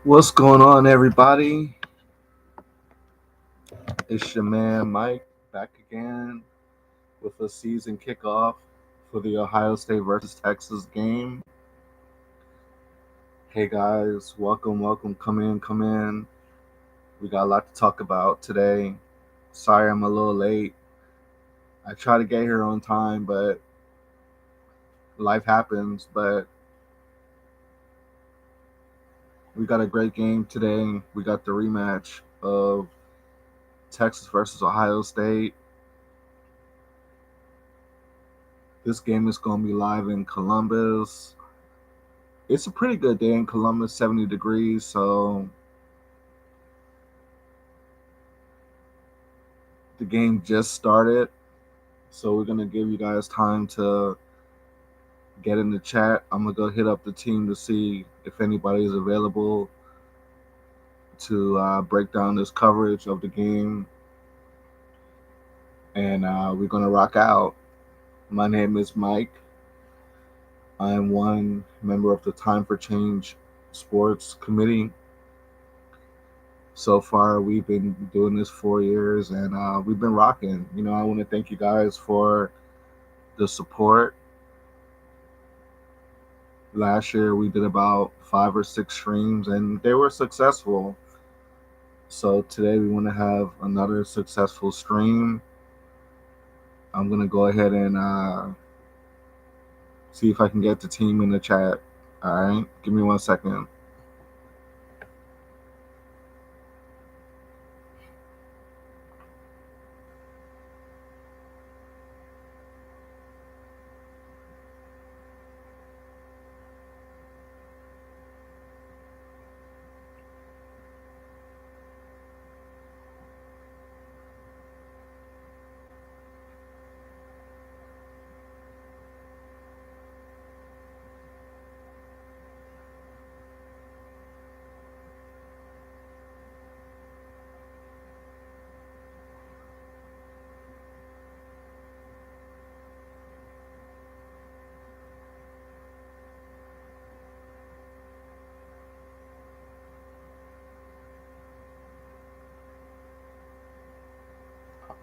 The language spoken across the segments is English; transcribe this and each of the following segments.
What's going on, everybody? It's your man Mike back again with a season kickoff for the Ohio State versus Texas game. Hey guys, welcome. Come in, come in. We got a lot to talk about today. Sorry I'm a little late. I try to get here on time, but life happens. But we got a great game today. We got the rematch of Texas versus Ohio State. This game is going to be live in Columbus. It's a pretty good day in Columbus, 70 degrees. So the game just started. So we're going to give you guys time to get in the chat. I'm going to go hit up the team to see if anybody is available to break down this coverage of the game. And we're going to rock out. My name is Mike. I am one member of the Time for Change Sports Committee. So far, we've been doing this 4 years, and we've been rocking. I want to thank you guys for the support. Last year, we did about 5 or 6 streams, and they were successful. So today, we want to have another successful stream. I'm gonna go ahead and see if I can get the team in the chat. All right, give me 1 second.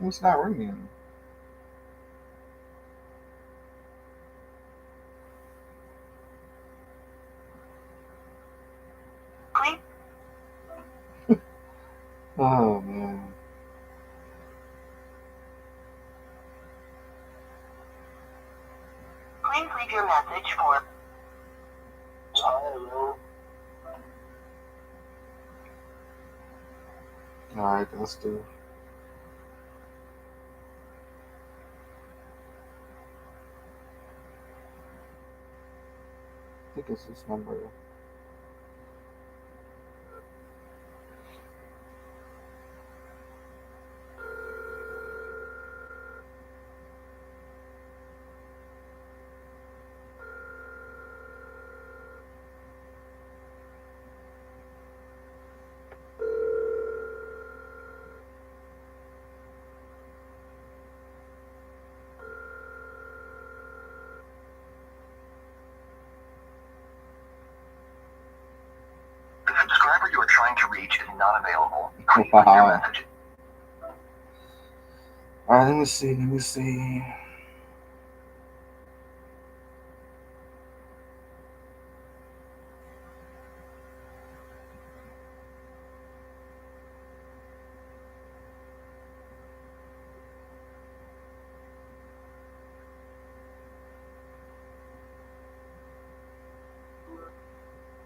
It's not ringing. Oh man. Please leave your message for. Hello. All right, let's do. I think it's this number. The subscriber you are trying to reach is not available. Please leave your message. All right, let me see.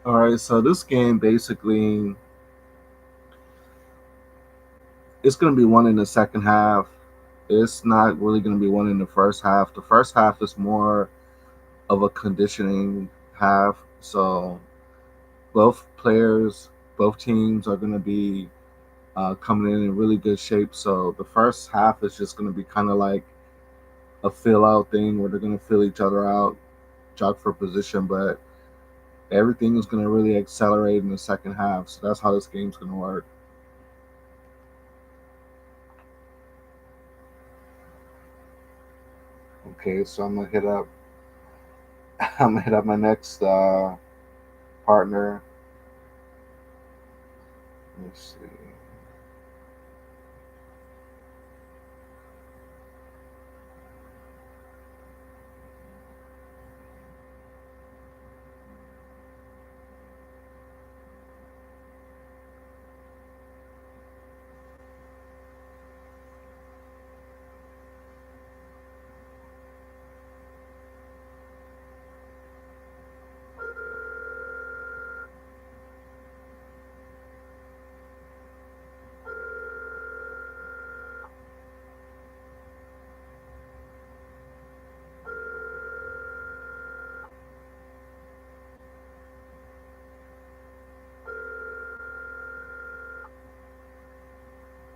All right, so this game basically it's going to be one in the second half. It's not really going to be one in the first half. The first half is more of a conditioning half. So both players, both teams are going to be coming in really good shape. So the first half is just going to be kind of like a fill out thing where they're going to fill each other out, jog for position. But everything is going to really accelerate in the second half. So that's how this game's going to work. Okay, so I'm gonna hit up. I'm gonna hit up my next partner. Let's see.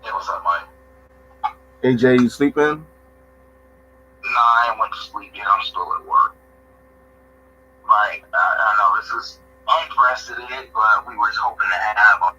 Hey, what's up, Mike? AJ, you sleeping? Nah, I ain't went to sleep yet. I'm still at work. Mike, I know this is unprecedented, but we were hoping to have a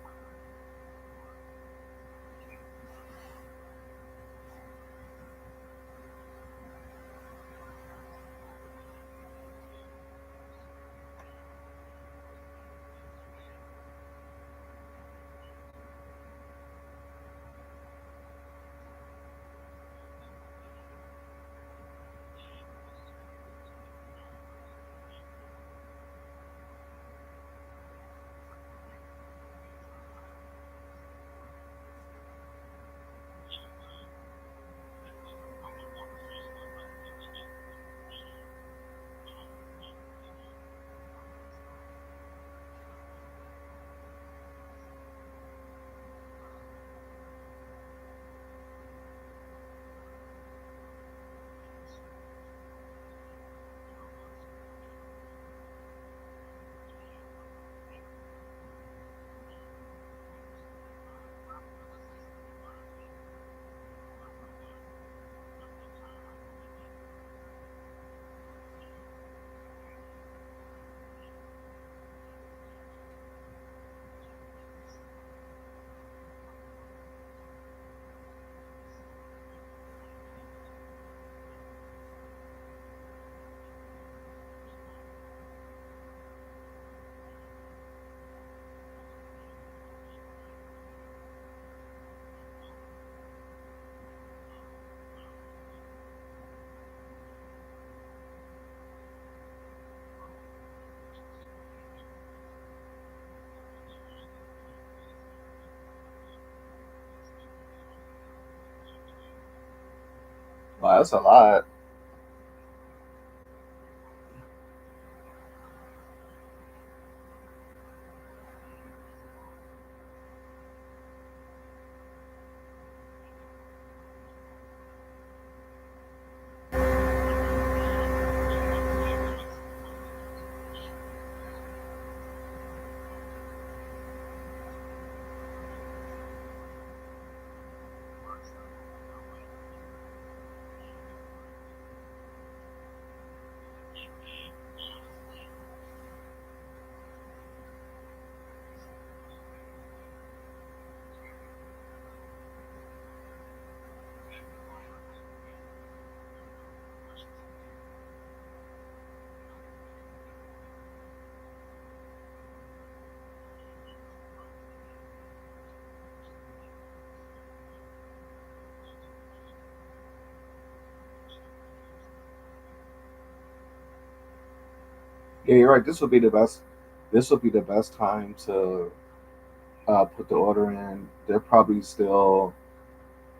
Wow, that's a lot. Yeah, you're right. This would be the best. This would be the best time to put the order in. They're probably still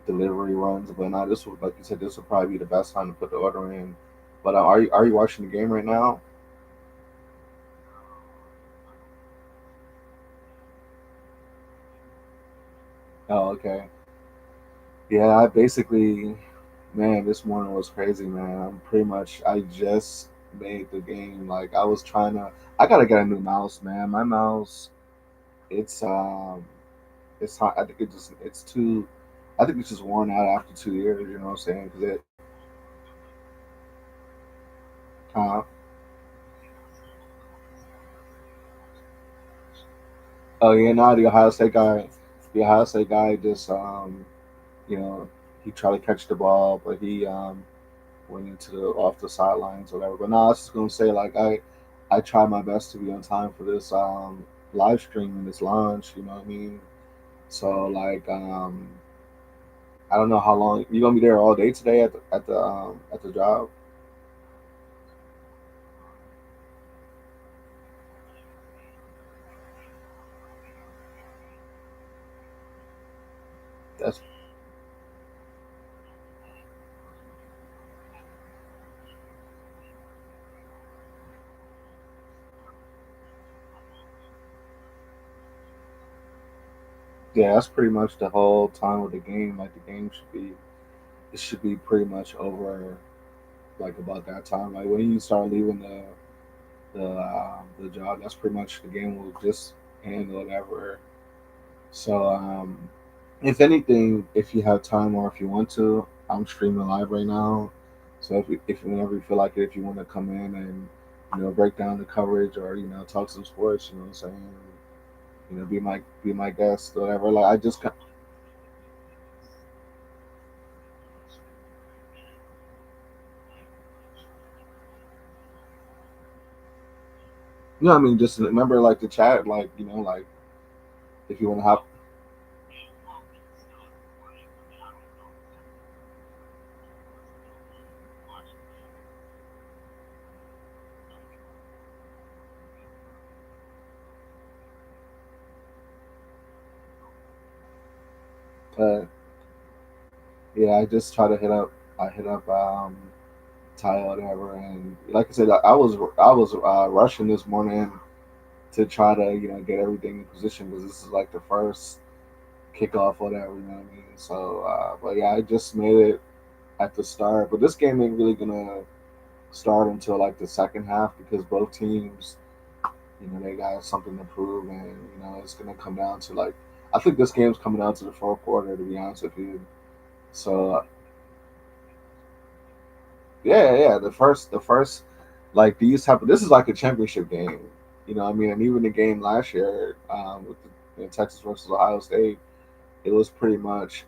delivery runs, but not this would, like you said, this would probably be the best time to put the order in. But are you watching the game right now? Oh, okay. Yeah, I basically, man, this morning was crazy, man. I'm pretty much, I just made the game. Like I was trying to, I gotta get a new mouse, man. My mouse, it's it's hot. I think it's too. I think it's just worn out after 2 years. You know what I'm saying? Because it, uh, oh yeah, now the Ohio State guy just you know, he tried to catch the ball, but he went into the off the sidelines or whatever. But no, I was just gonna say like I try my best to be on time for this live stream and this launch. You know what I mean? So like I don't know how long you gonna be there all day today at the job. That's yeah, that's pretty much the whole time of the game. Like the game should be it should be pretty much over like about that time. Like when you start leaving the job, that's pretty much the game will just end or whatever. So if anything, if you have time or if you want to, I'm streaming live right now. So if whenever you feel like it, if you want to come in and break down the coverage or talk some sports, you know what I'm saying, be my guest, whatever. Like I just I mean, just remember like the chat, like like if you want to hop. Yeah, I just try to hit up. I hit up Ty or whatever, and like I said, I was rushing this morning to try to get everything in position because this is like the first kickoff, whatever. You know what I mean? So, but yeah, I just made it at the start. But this game ain't really gonna start until like the second half because both teams, they got something to prove, and it's gonna come down to like I think this game's coming down to the fourth quarter, to be honest with you. So yeah, yeah. The first, like these type of this is like a championship game. I mean, and even the game last year with Texas versus Ohio State, it was pretty much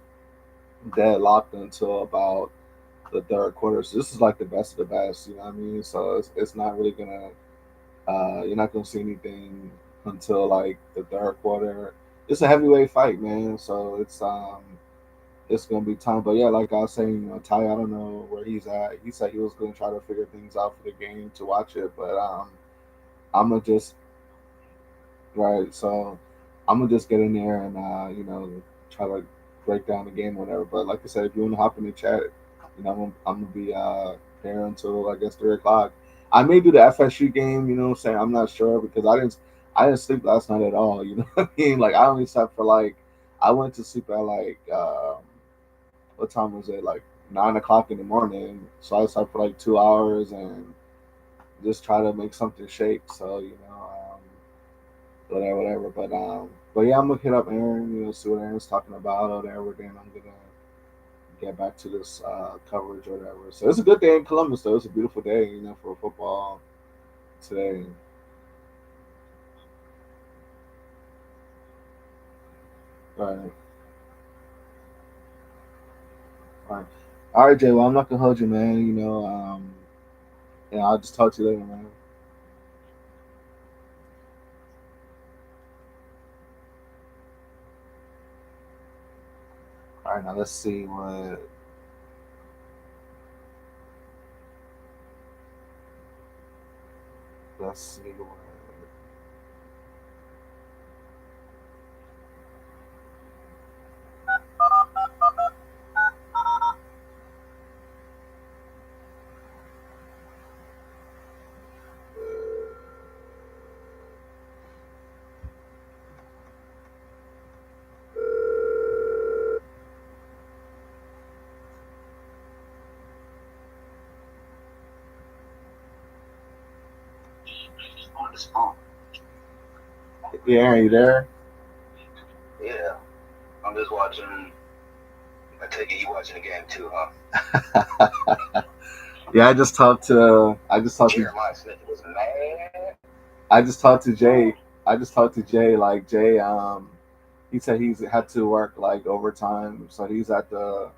deadlocked until about the third quarter. So this is like the best of the best. You know what I mean? So it's not really gonna you're not gonna see anything until like the third quarter. It's a heavyweight fight, man. So it's gonna be time. But yeah, like I was saying, Ty, I don't know where he's at. He said he was gonna try to figure things out for the game to watch it, but I'm gonna just right. So I'm gonna just get in there and try to break down the game or whatever. But like I said, if you wanna hop in the chat, I'm gonna be here until I guess 3 o'clock. I may do the FSU game. You know what I'm saying? I'm not sure because I didn't sleep last night at all. You know what I mean? Like I only slept for like I went to sleep at like what time was it? Like 9 o'clock in the morning. So I slept for like 2 hours and just try to make something shake. So whatever, whatever. But yeah, I'm gonna hit up Aaron. See what Aaron's talking about or whatever. Then I'm gonna get back to this coverage or whatever. So it's a good day in Columbus, though. It's a beautiful day, for football today. Right, right. All right, Jay. Well, I'm not gonna hold you, man. Yeah, I'll just talk to you later, man. All right, now let's see what. On this phone. Yeah, Aaron, you there? Yeah, I'm just watching. I take it you watching the game too, huh? Yeah, I just talked to Jeremiah Smith was mad. I just talked to Jay. I just talked to Jay. Like Jay, he said he's had to work like overtime, so he's at the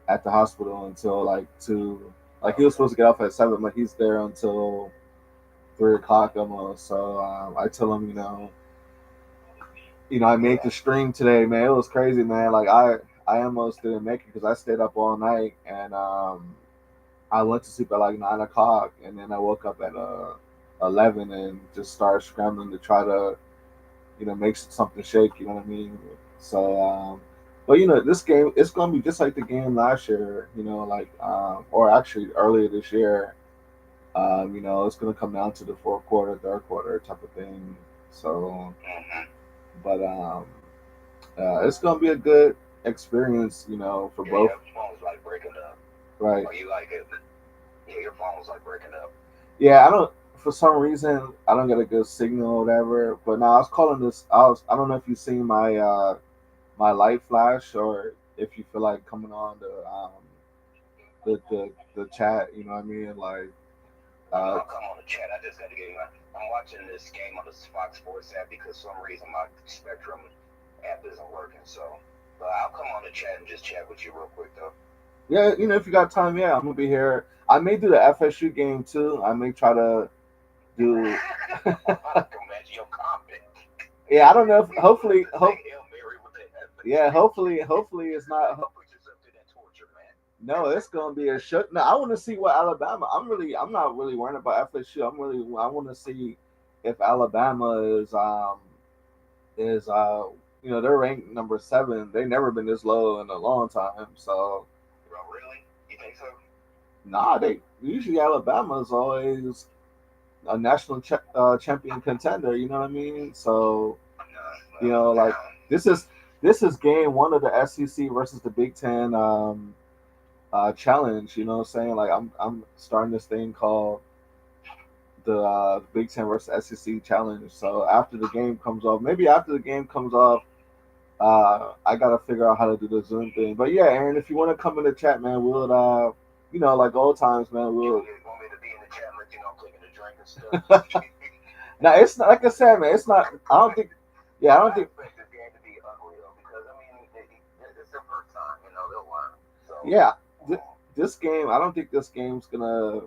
hospital until like 2. Like he was supposed to get off at 7, but he's there until 3 o'clock almost. So I tell him, I made the Yeah. stream today, man. It was crazy, man. Like I almost didn't make it because I stayed up all night and I went to sleep at like 9 o'clock, and then I woke up at 11 and just started scrambling to try to make something shake. You know what I mean? So, but this game it's gonna be just like the game last year. Like or actually earlier this year. It's gonna come down to the fourth quarter, third quarter type of thing. So, Mm-hmm. but it's gonna be a good experience. For Yeah, both. your phone was like breaking up. Right. Or you like it? Yeah, your phone was like breaking up. Yeah, I don't. For some reason, I don't get a good signal or whatever. But now I was calling this. I don't know if you've seen my light flash or if you feel like coming on the chat. You know what I mean? Like, Oh no, uh, I'll come on the chat. I just got to get my. I'm watching this game on the Fox Sports app because for some reason my Spectrum app isn't working. So, but I'll come on the chat and just chat with you real quick though. yeah, if you got time, yeah, I'm gonna be here. I may do the FSU game too. I may try to do. I can imagine your comment. Yeah, I don't know. If, You gonna have hopefully, to say Hail Mary with the yeah, FSU game. hopefully it's not. Don't put yourself through that torture, man. No, it's gonna be a shook. No, I want to see what Alabama. I'm not really worried about FSU. I want to see if Alabama is they're ranked number 7. They've never been this low in a long time. So Bro, really? You think so? nah, they usually Alabama is always a national champion contender. You know what I mean? So No, like no. this is game one of the SEC versus the Big Ten challenge. You know what I'm saying? Like I'm starting this thing called the Big Ten versus SEC challenge. So after the game comes off, maybe after the game comes off, I gotta figure out how to do the Zoom thing. But yeah, Aaron, if you want to come in the chat, man, we'll like old times, man. We'll. You want me to be in the chat, let you know I'm clicking the drink and stuff? Now it's not like I said, man. It's not. I don't think. Yeah, I don't I think. expect this game to be ugly though, because I mean, it's their first time, they'll learn. So, Yeah, um, this game. I don't think this game's gonna.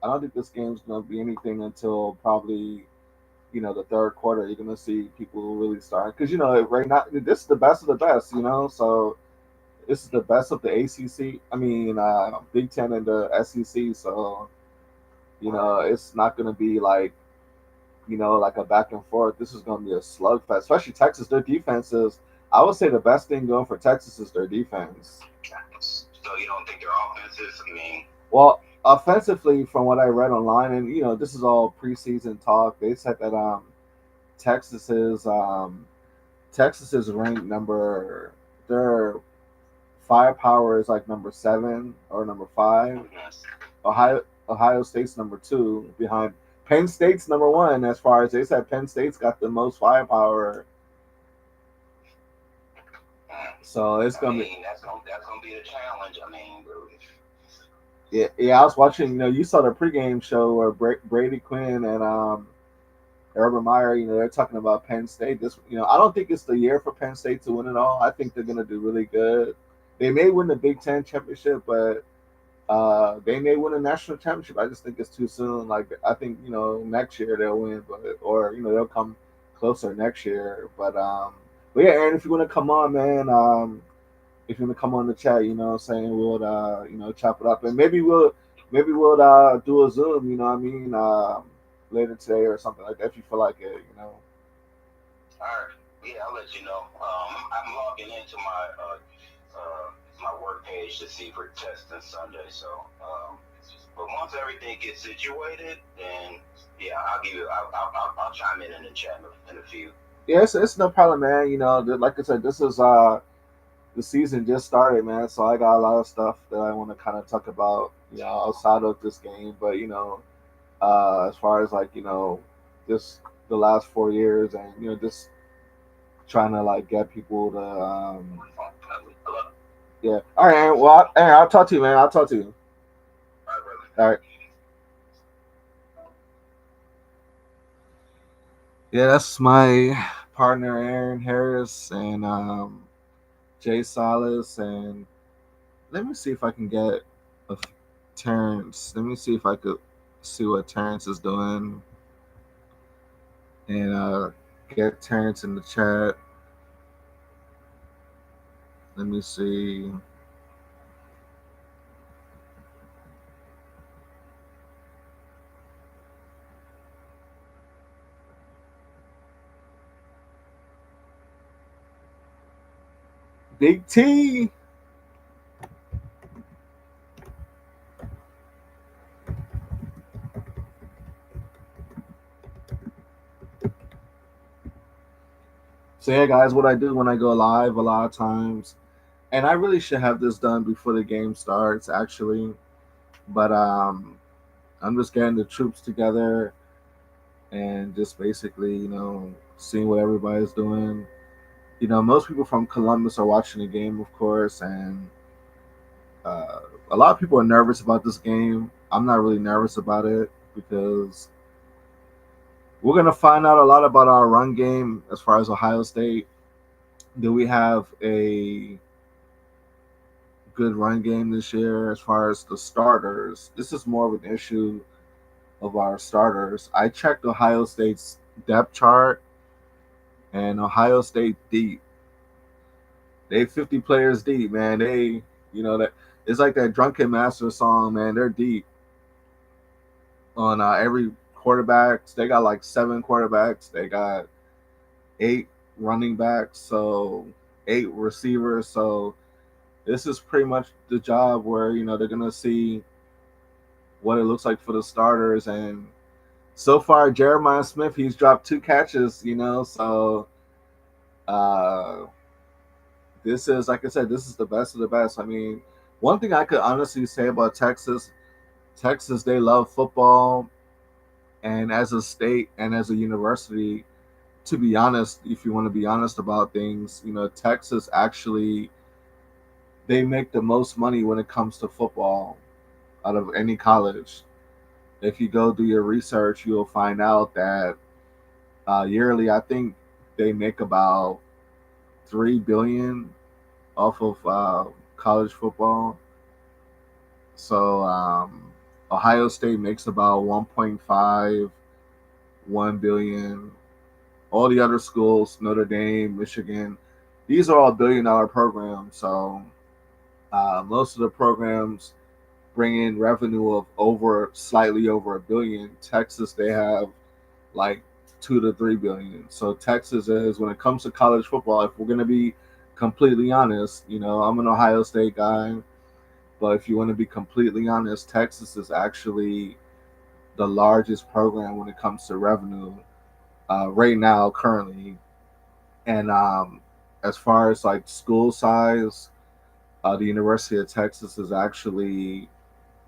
I don't think this game's gonna be anything until probably the third quarter. You're gonna see people really start because right now this is the best of the best. So this is the best of the ACC. I mean, Big Ten and the SEC. So right. it's not gonna be like like a back and forth. This is gonna be a slugfest. Especially Texas. Their defense is. I would say the best thing going for Texas is their defense. So you don't think their offenses? I mean, Well, offensively, from what I read online, and this is all preseason talk. They said that Texas is um, Texas is ranked number. Their firepower is like number 7 or number 5. Ohio State's number 2 behind Penn State's number 1. As far as they said, Penn State's got the most firepower. So it's I gonna be. mean that's gonna be the challenge. I mean, Yeah, yeah. I was watching. You saw the pregame show where Brady Quinn and Urban Meyer, they're talking about Penn State. I don't think it's the year for Penn State to win it all. I think they're gonna do really good. They may win the Big Ten championship, but they may win a national championship. I just think it's too soon. Like I think next year they'll win, or they'll come closer next year. But yeah, Aaron, if you want to come on, man, if you want to come on the chat, what I'm saying, we'll chop it up, and maybe we'll do a Zoom. You know what I mean? Later today or something like that if you feel like it. all right, yeah, I'll let you know. I'm logging into my work page to see for testing Sunday. So, but once everything gets situated, then yeah, I'll give you. I'll chime in the chat in a few. Yeah, it's no problem, man. Like I said, this is the season just started, man. So I got a lot of stuff that I want to kind of talk about, outside of this game. But as far as like just the last 4 years, and just trying to like get people to Hello. yeah. All right, Aaron. Well, Aaron, I'll talk to you, man. I'll talk to you. All right, brother. All right. Yeah, that's my partner, Aaron Harris, and Jay Salas, and let me see if I can get a Terrence. Let me see if I could see what Terrence is doing, and get Terrence in the chat. Let me see. Big T. So yeah, guys, what I do when I go live a lot of times, and I really should have this done before the game starts, actually. But I'm just getting the troops together and just basically, seeing what everybody's doing. Most people from Columbus are watching the game, of course, and uh, a lot of people are nervous about this game. I'm not really nervous about it because we're gonna find out a lot about our run game as far as Ohio State. Do we have a good run game this year as far as the starters? This is more of an issue of our starters. I checked Ohio State's depth chart, and Ohio State deep. They 50 players deep, man. That it's like that Drunken Master song, man. They're deep on every quarterbacks. They got like 7 quarterbacks. They got 8 running backs, so 8 receivers. So this is pretty much the job where they're gonna see what it looks like for the starters. And so far, Jeremiah Smith, he's dropped 2 catches. So uh, this is, like I said, this is the best of the best. I mean, one thing I could honestly say about Texas, they love football, and as a state and as a university, to be honest, if you want to be honest about things, Texas actually they make the most money when it comes to football out of any college. If you go do your research, you'll find out that yearly, I think they make about 3 billion off of college football. So Ohio State makes about 1.5, 1 billion. All the other schools, Notre Dame, Michigan, these are all billion-dollar programs. So most of the programs bring in revenue of slightly over 1 billion. Texas, they have like 2 to 3 billion. So Texas is, when it comes to college football, if we're gonna be completely honest, I'm an Ohio State guy, but if you want to be completely honest, Texas is actually the largest program when it comes to revenue right now, currently. And as far as like school size, the University of Texas is actually,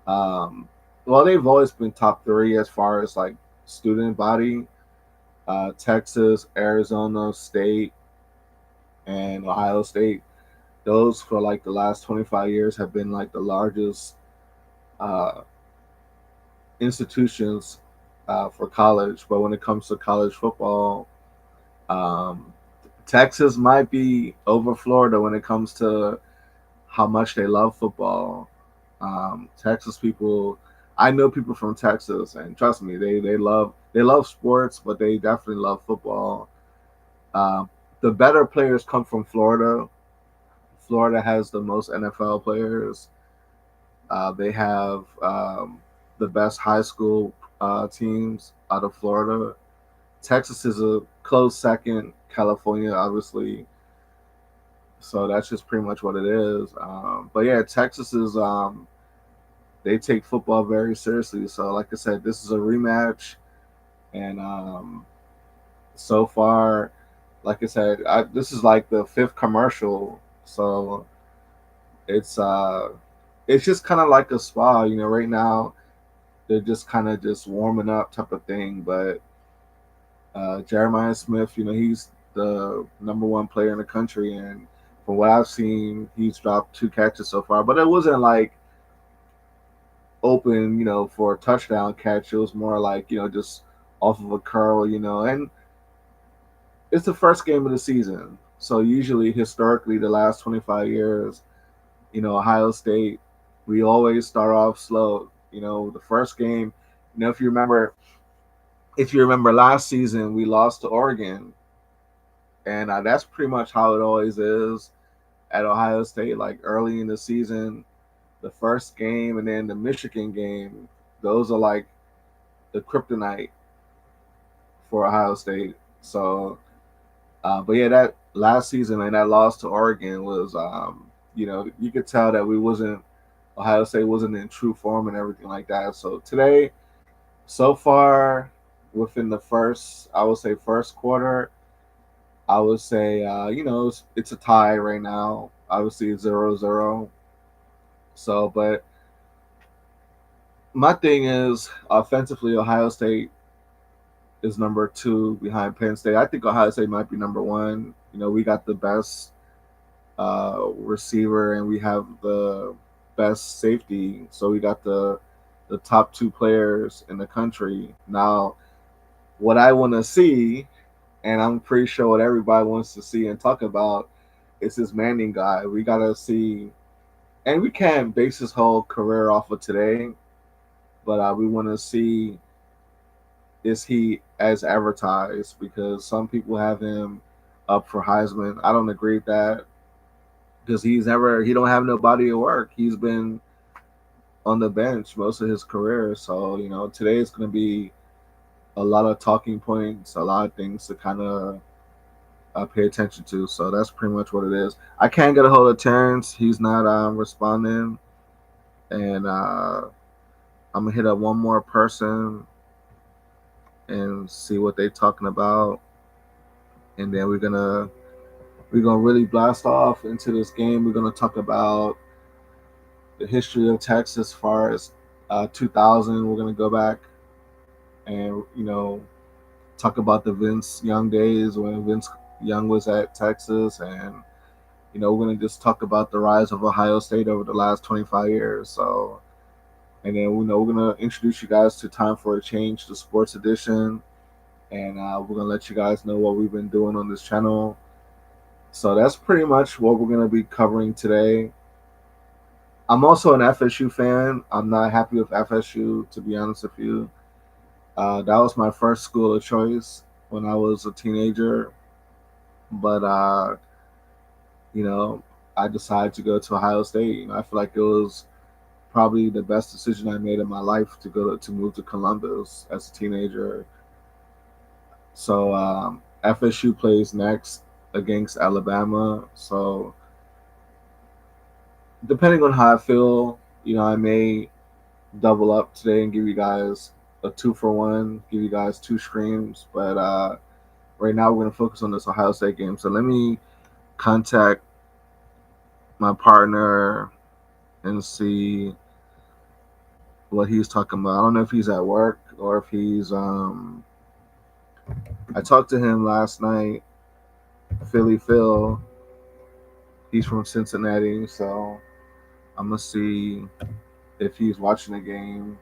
um, well, they've always been top 3 as far as like student body. Texas, Arizona State, and Ohio State. Those for like the last 25 years have been like the largest uh, institutions for college. But when it comes to college football, um, Texas might be over Florida when it comes to how much they love football. Texas people, I know people from Texas, and trust me, they love sports, but they definitely love football. Um, the better players come from Florida. Florida has the most NFL players. They have the best high school teams out of Florida. Texas is a close second. California, obviously. So that's just pretty much what it is. But yeah, Texas is they take football very seriously. So like I said, this is a rematch, and so far, like I said, this is like the 5th commercial. So it's uh it's just kind of like a spa. Right now they're just kind of just warming up type of thing. But Jeremiah Smith, he's the #1 player in the country, and from what I've seen, he's dropped 2 catches so far. But it wasn't like open, for a touchdown catch. It was more like, just off of a curl, and it's the first game of the season. So usually, historically, the last 25 years, Ohio State, we always start off slow. The first game, if you remember, last season, we lost to Oregon, and that's pretty much how it always is. at Ohio State, like early in the season, the first game and then the Michigan game. Those are like the kryptonite for Ohio State. So, but yeah, that last season and that loss to Oregon was, you could tell that we wasn't Ohio State wasn't in true form and everything like that. So today, so far, within the first, I would say first quarter, I would say, it's a tie right now. Obviously, 0-0. So, but my thing is, offensively, Ohio State is number two behind Penn State. I think Ohio State might be number one. We got the best receiver and we have the best safety. So we got the top two players in the country. Now, what I want to see, and I'm pretty sure what everybody wants to see and talk about, is this Manning guy. We gotta see, and we can't base his whole career off of today, but we want to see, is he as advertised? Because some people have him up for Heisman. I don't agree with that because he don't have no body of work. He's been on the bench most of his career. So today is going to be a lot of talking points, a lot of things to kind of pay attention to. So that's pretty much what it is. I can't get a hold of Terrence. He's not responding, and I'm gonna hit up one more person and see what they're talking about, and then we're gonna really blast off into this game. We're gonna talk about the history of Texas as far as 2000. We're gonna go back and talk about the Vince Young days when Vince Young was at Texas, and we're gonna just talk about the rise of Ohio State over the last 25 years. So, and then we're gonna introduce you guys to Time for a Change, the sports edition, and we're gonna let you guys know what we've been doing on this channel. So that's pretty much what we're gonna be covering today. I'm also an FSU fan. I'm not happy with FSU, to be honest with you. That was my first school of choice when I was a teenager, but you know, I decided to go to Ohio State. I feel like it was probably the best decision I made in my life to move to Columbus as a teenager. So FSU plays next against Alabama. So depending on how I feel, I may double up today and give you guys a 2-for-1, give you guys two streams. But right now we're gonna focus on this Ohio State game. So let me contact my partner and see what he's talking about. I don't know if he's at work or if he's I talked to him last night, Philly Phil. He's from Cincinnati, so I'm gonna see if he's watching the game.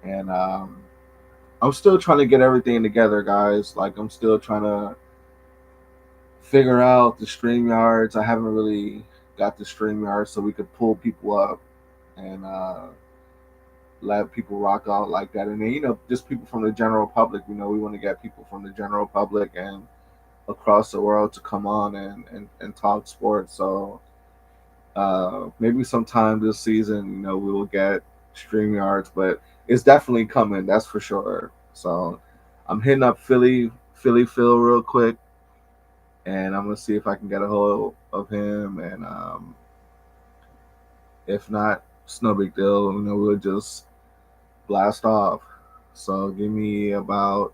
And I'm still trying to get everything together, guys. Like I'm still trying to figure out the stream yards. I haven't really got the stream yards so we could pull people up and let people rock out like that. And then just people from the general public. We want to get people from the general public and across the world to come on and talk sports. So maybe sometime this season, we will get stream yards, but it's definitely coming. That's for sure. So I'm hitting up Philly Phil real quick, and I'm gonna see if I can get a hold of him. And if not, it's no big deal. We'll just blast off. So give me about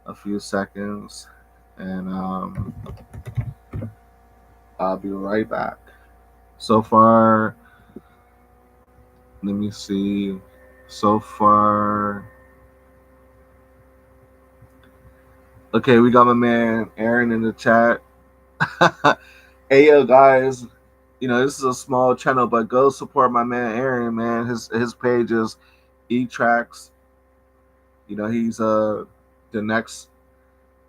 a few seconds, and I'll be right back. So far, let me see. So far, okay, we got my man Aaron in the chat. Hey yo, guys, this is a small channel, but go support my man Aaron, man. His page is E Tracks. He's the next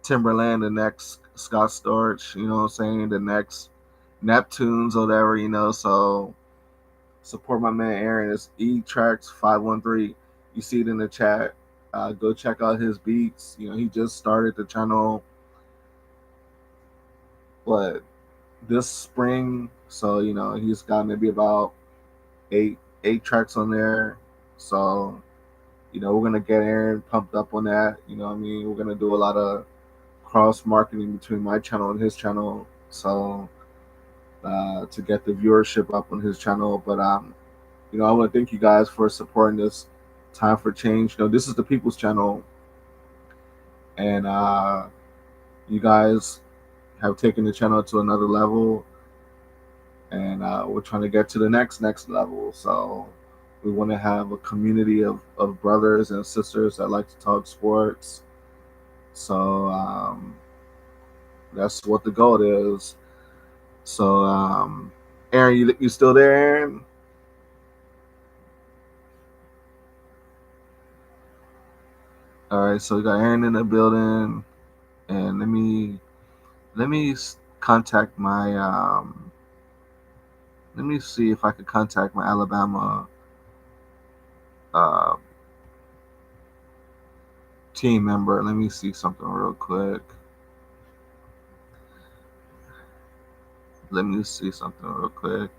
Timberland, the next Scott Storch. You know what I'm saying? The next Neptunes or whatever. So support my man Aaron. It's E Tracks 513. You see it in the chat. Go check out his beats. He just started the channel. What? this spring. So he's got maybe about eight tracks on there. So we're gonna get Aaron pumped up on that. What I mean, we're gonna do a lot of cross marketing between my channel and his channel. So to get the viewership up on his channel. But I want to thank you guys for supporting this time for change. This is the people's channel, and you guys have taken the channel to another level, and we're trying to get to the next level. So we want to have a community of brothers and sisters that like to talk sports. So that's what the goal is. So Aaron, you still there, Aaron? All right, so we got Aaron in the building, and let me contact my let me see if I could contact my Alabama uh, team member. Let me see something real quick. Let me see something real quick,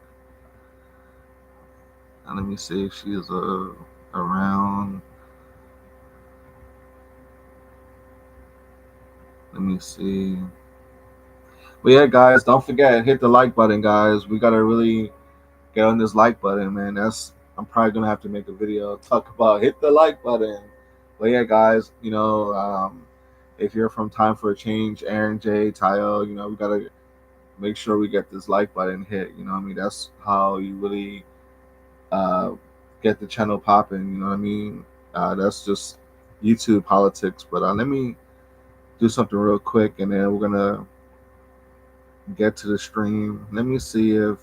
and let me see if she's around. Let me see. But yeah, guys, don't forget hit the like button, guys. We gotta really get on this like button, man. I'm probably gonna have to make a video talk about hit the like button. But yeah, guys, if you're from Time for a Change, Aaron J, Tayo, we gotta make sure we get this like button hit. What I mean? That's how you really uh, get the channel popping. What I mean? That's just YouTube politics. But let me do something real quick, and then we're gonna get to the stream. Let me see if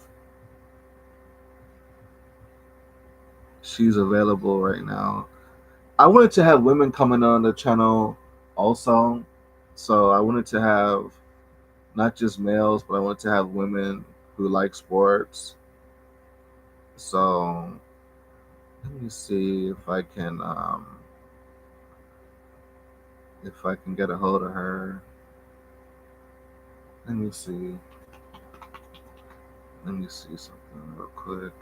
she's available right now. I wanted to have women coming on the channel also. So I wanted to have not just males, but I wanted to have women who like sports. So let me see if I can get a hold of her. Let me see. Let me see something real quick.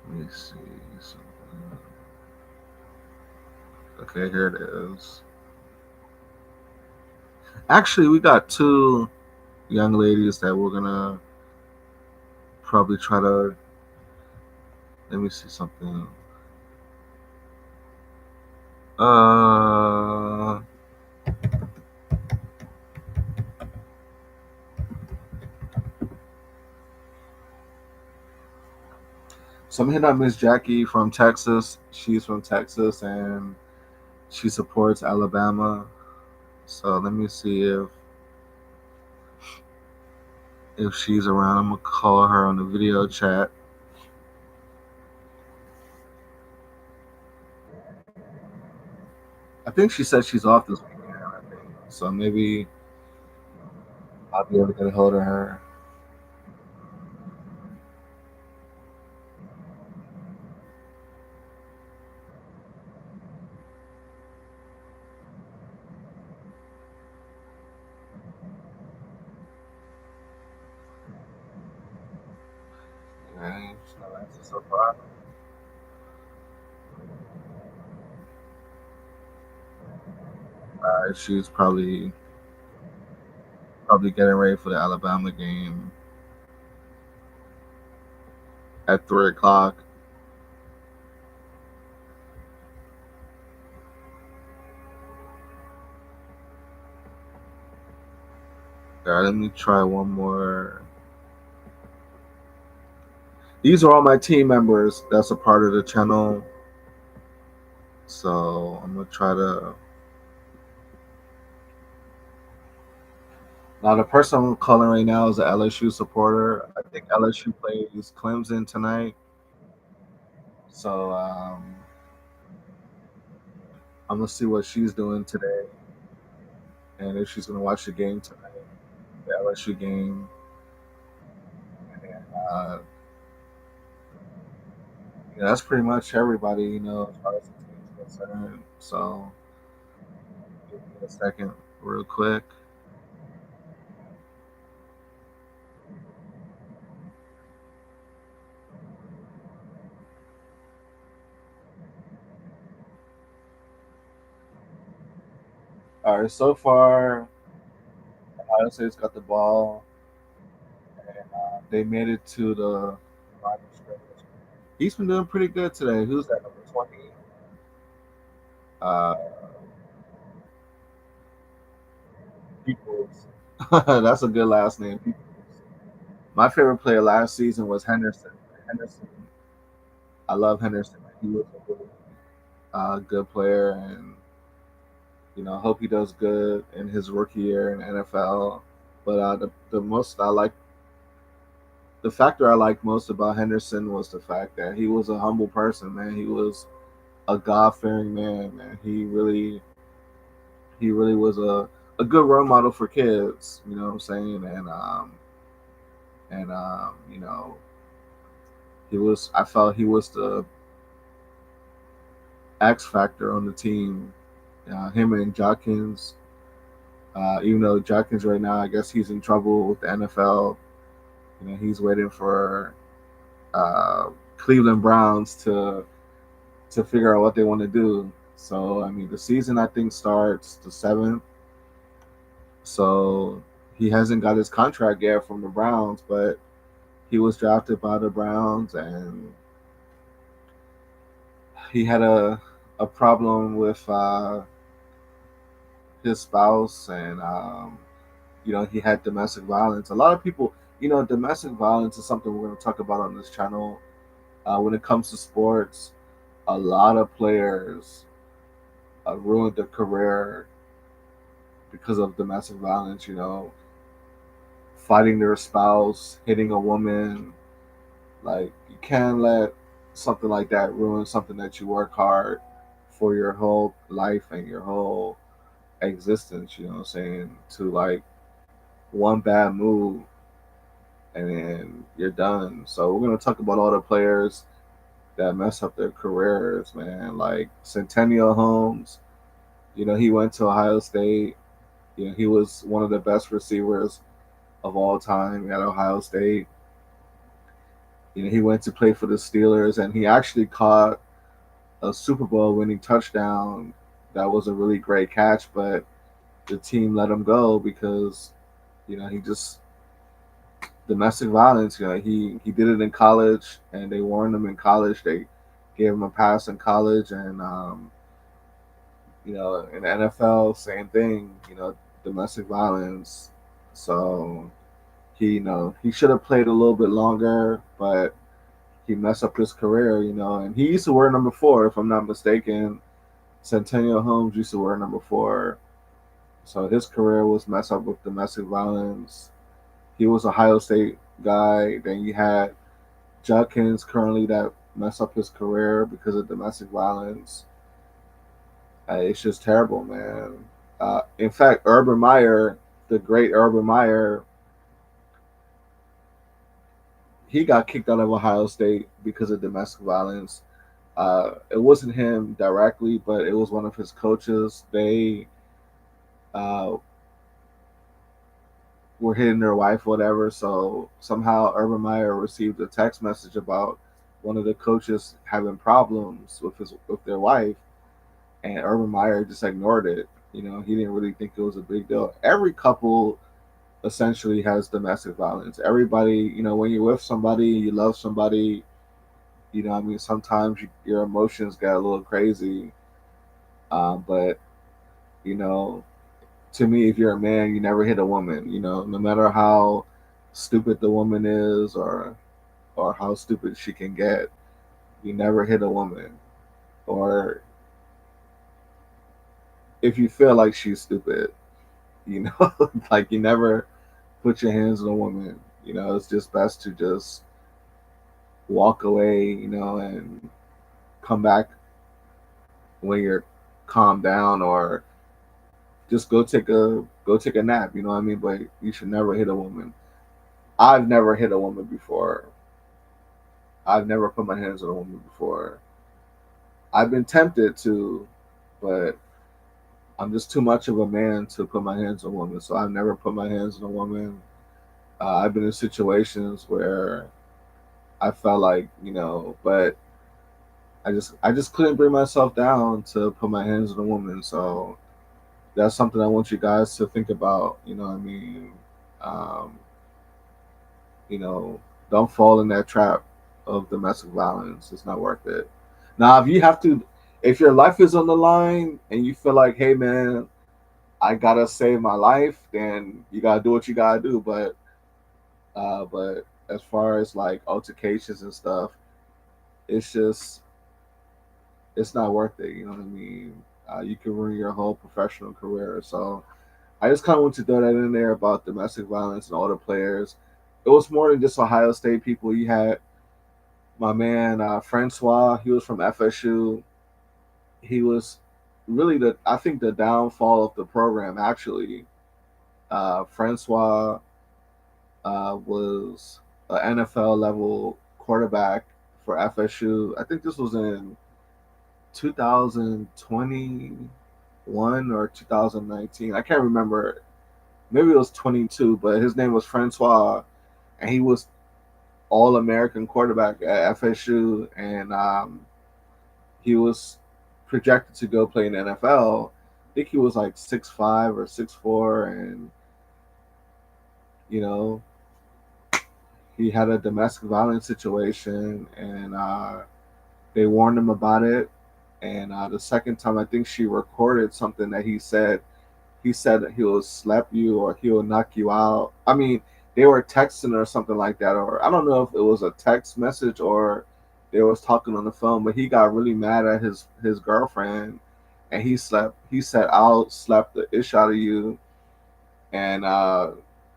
Let me see something. Okay, here it is. Actually, we got two young ladies that we're gonna probably try to. Let me see something. Uh, so I'm hitting up Miss Jackie from Texas. She's from Texas and she supports Alabama. So let me see if she's around. I'm gonna call her on the video chat. I think she said she's off this weekend. So maybe I'll be able to get a hold of her. Okay, she's not answering so far. She's probably getting ready for the Alabama game at 3 o'clock. All right, let me try one more. These are all my team members that's a part of the channel. So I'm gonna try to. Now the person I'm calling right now is an LSU supporter. I think LSU plays Clemson tonight. So I'm gonna see what she's doing today, and if she's gonna watch the game tonight, the LSU game. And, that's pretty much everybody, as far as the team's concerned. So A second, real quick. All right, so far, Ohio State's got the ball, and they made it to the line of scrimmage. He's been doing pretty good today. Who's that, number 20? Uh, Peoples. That's a good last name. Peoples. My favorite player last season was Henderson. Henderson, I love Henderson. He was a really good player, and hope he does good in his rookie year in the NFL. But the factor I liked most about Henderson was the fact that he was a humble person, man. He was a God fearing man, man. He really was a good role model for kids. You know what I'm saying? And he was. I felt he was the X factor on the team. Him and Jodkins. Even though Jodkins right now, I guess he's in trouble with the NFL. He's waiting for uh, Cleveland Browns to figure out what they want to do. So I mean, the season I think starts the 7th. So he hasn't got his contract yet from the Browns, but he was drafted by the Browns, and he had a problem with his spouse, and he had domestic violence. A lot of people, domestic violence is something we're going to talk about on this channel. When it comes to sports, a lot of players ruined their career because of domestic violence. Fighting their spouse, hitting a woman. Like, you can't let something like that ruin something that you work hard for your whole life and your whole existence. You know what I'm saying? To like one bad move and then you're done. So we're gonna talk about all the players that mess up their careers, man. Like Centennial Holmes. He went to Ohio State. He was one of the best receivers of all time at Ohio State. He went to play for the Steelers, and he actually caught a Super Bowl winning touchdown. That was a really great catch, but the team let him go because he just domestic violence. He did it in college, and they warned him in college. They gave him a pass in college, and in the NFL, same thing. Domestic violence. So he should have played a little bit longer, but he messed up his career. And he used to wear number 4, if I'm not mistaken. Centennial Holmes used to wear number 4. So his career was messed up with domestic violence. He was a Ohio State guy. Then you had Judkins currently that messed up his career because of domestic violence. It's just terrible, man. In fact, Urban Meyer, the great Urban Meyer, he got kicked out of Ohio State because of domestic violence. It wasn't him directly, but it was one of his coaches. They uh, were hitting their wife, whatever. So somehow Urban Meyer received a text message about one of the coaches having problems with their wife, and Urban Meyer just ignored it. He didn't really think it was a big deal. Every couple essentially has domestic violence. Everybody, when you're with somebody, you love somebody. I mean, sometimes your emotions get a little crazy. But you know, to me, if you're a man, you never hit a woman. No matter how stupid the woman is, or how stupid she can get, you never hit a woman. Or if you feel like she's stupid, like you never put your hands on a woman. It's just best to just walk away, and come back when you're calmed down, or just go take a nap. You know what I mean? But you should never hit a woman. I've never hit a woman before. I've never put my hands on a woman before. I've been tempted to, but I'm just too much of a man to put my hands on women. So I've never put my hands on a woman. I've been in situations where I felt like, but I just couldn't bring myself down to put my hands on a woman. So that's something I want you guys to think about. You know what I mean? Um, you know, don't fall in that trap of domestic violence. It's not worth it. Now, if your life is on the line and you feel like, hey man, I gotta save my life, then you gotta do what you gotta do. But as far as like altercations and stuff, it's just it's not worth it. You know what I mean? You can ruin your whole professional career. So I just kind of want to throw that in there about domestic violence and all the players. It was more than just Ohio State people. You had my man Francois. He was from FSU. He was really I think the downfall of the program actually. Francois was an NFL level quarterback for FSU. I think this was in 2021 or 2019. I can't remember. Maybe it was 22, but his name was Francois, and he was All American quarterback at FSU, and he was projected to go play in the NFL. I think he was like 6'5" or 6'4", and you know he had a domestic violence situation, and they warned him about it. And the second time, I think she recorded something that he said. He said that he will slap you or he will knock you out. I mean, they were texting or something like that, or I don't know if it was a text message or they was talking on the phone. But he got really mad at his girlfriend, and he said, "I'll slap the ish out of you," and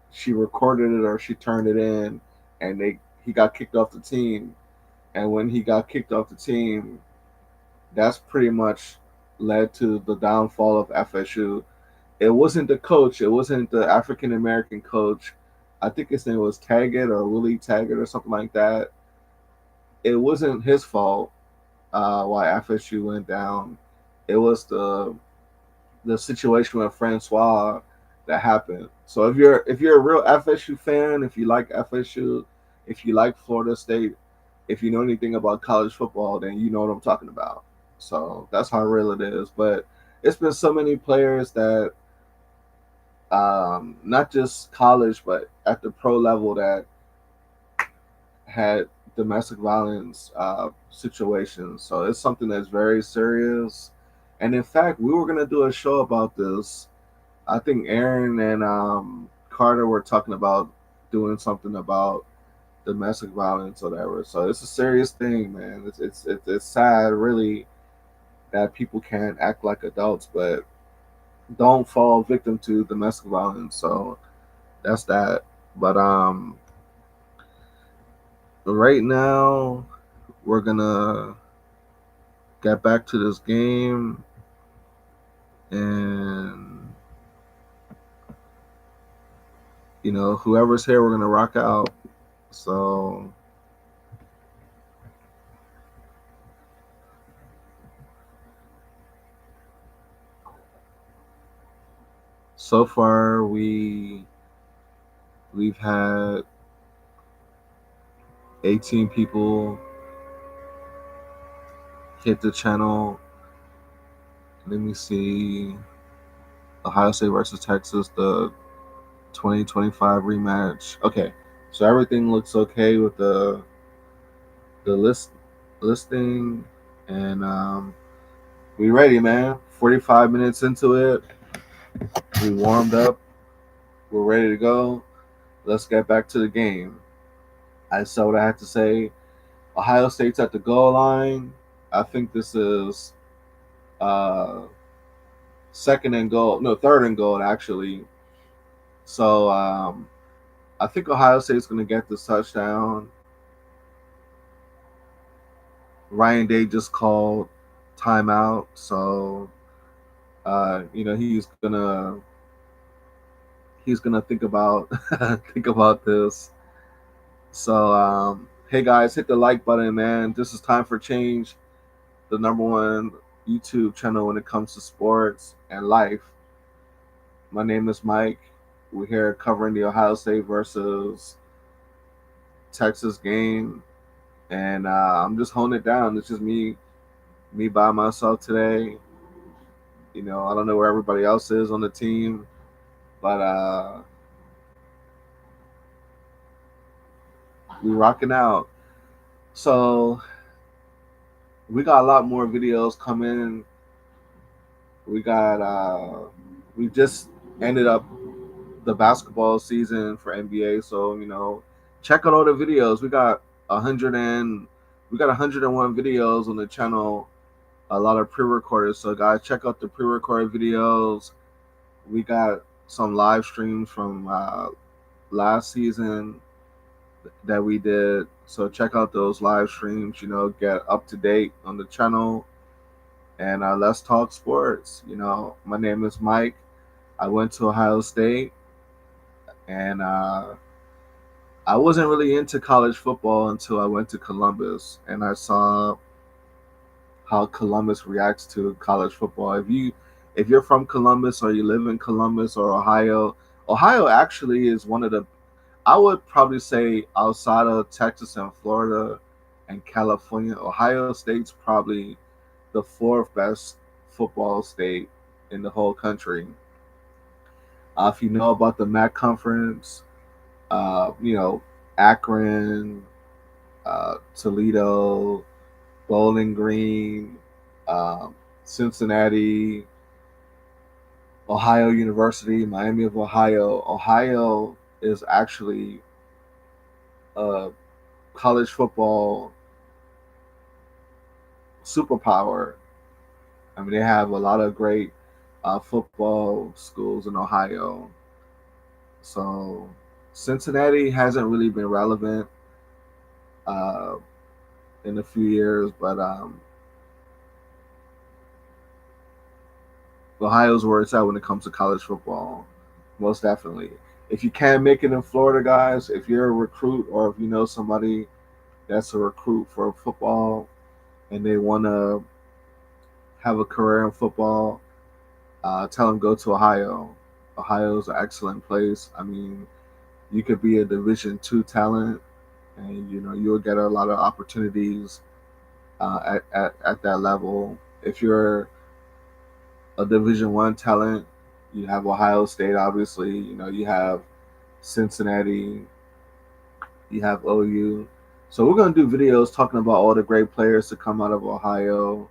she recorded it or she turned it in, and he got kicked off the team. And when he got kicked off the team, that's pretty much led to the downfall of FSU. It wasn't the coach. It wasn't the African American coach. I think his name was Taggart or Willie Taggart or something like that. It wasn't his fault why FSU went down. It was the situation with Francois that happened. So if you're a real FSU fan, if you like FSU, if you like Florida State, if you know anything about college football, then you know what I'm talking about. So that's how real it is. But it's been so many players that not just college, but at the pro level that had domestic violence situations. So it's something that's very serious. And in fact, we were gonna do a show about this. I think Aaron and Carter were talking about doing something about domestic violence or whatever. So it's a serious thing, man. It's sad, really, that people can't act like adults, but don't fall victim to domestic violence. So that's that. But right now we're gonna get back to this game, and whoever's here, we're gonna rock out. So so far we've had 18 people hit the channel. Let me see. Ohio State versus Texas, the 2025 rematch. Okay, so everything looks okay with the listing, and we ready, man. 45 minutes into it, we warmed up. We're ready to go. Let's get back to the game. I saw what I had to say. Ohio State's at the goal line. I think this is uh, second and goal. No, third and goal actually. So I think Ohio State's going to get this touchdown. Ryan Day just called timeout, so he's gonna think about think about this. So hey guys, hit the like button, man. This is Time for Change, the number one YouTube channel when it comes to sports. and life. My name is Mike. We're here covering the Ohio State versus Texas game, and I'm just holding it down. It's just me by myself today. I don't know where everybody else is on the team, but we rocking out. So we got a lot more videos coming. We got we just ended up the basketball season for NBA. So check out all the videos. A hundred and we got 101 videos on the channel. A lot of pre-recorded. So guys, check out the pre-recorded videos. We got some live streams from last season that we did. So check out those live streams. Get up to date on the channel, and let's talk sports. My name is Mike. I went to Ohio State, and I wasn't really into college football until I went to Columbus and I saw how Columbus reacts to college football. If you're from Columbus or you live in Columbus or Ohio, Ohio actually is one of the, I would probably say, outside of Texas and Florida and California, Ohio State's probably the fourth best football state in the whole country. If you know about the MAC conference, you know, Akron, Toledo, Bowling Green, um, Cincinnati, Ohio University, Miami of Ohio. Ohio is actually a college football superpower. I mean, they have a lot of great football schools in Ohio. So Cincinnati hasn't really been relevant uh, in a few years, but Ohio's where it's at when it comes to college football, most definitely. If you can't make it in Florida, guys, if you're a recruit or if you know somebody that's a recruit for football and they want to have a career in football, tell them go to Ohio. Ohio is an excellent place. I mean, you could be a Division II talent, and you'll get a lot of opportunities at that level. If you're a Division I talent, you have Ohio State, obviously. You have Cincinnati, you have OU. So we're gonna do videos talking about all the great players to come out of Ohio.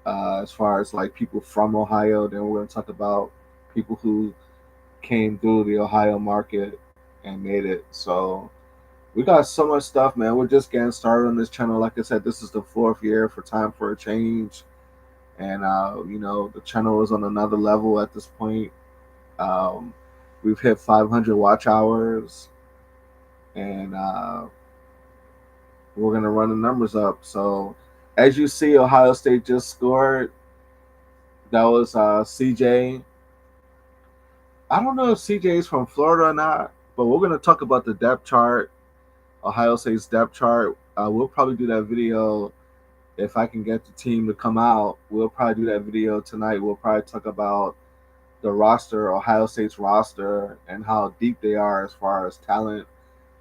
As far as like people from Ohio, then we're gonna talk about people who came through the Ohio market and made it. So we got so much stuff, man. We're just getting started on this channel. Like I said, this is the fourth year for Time for a Change, and the channel is on another level at this point. Um, we've hit 500 watch hours, and we're gonna run the numbers up. So, as you see, Ohio State just scored. That was CJ. I don't know if CJ is from Florida or not, but we're gonna talk about the depth chart, Ohio State's depth chart. We'll probably do that video if I can get the team to come out. We'll probably do that video tonight. We'll probably talk about the roster, Ohio State's roster, and how deep they are as far as talent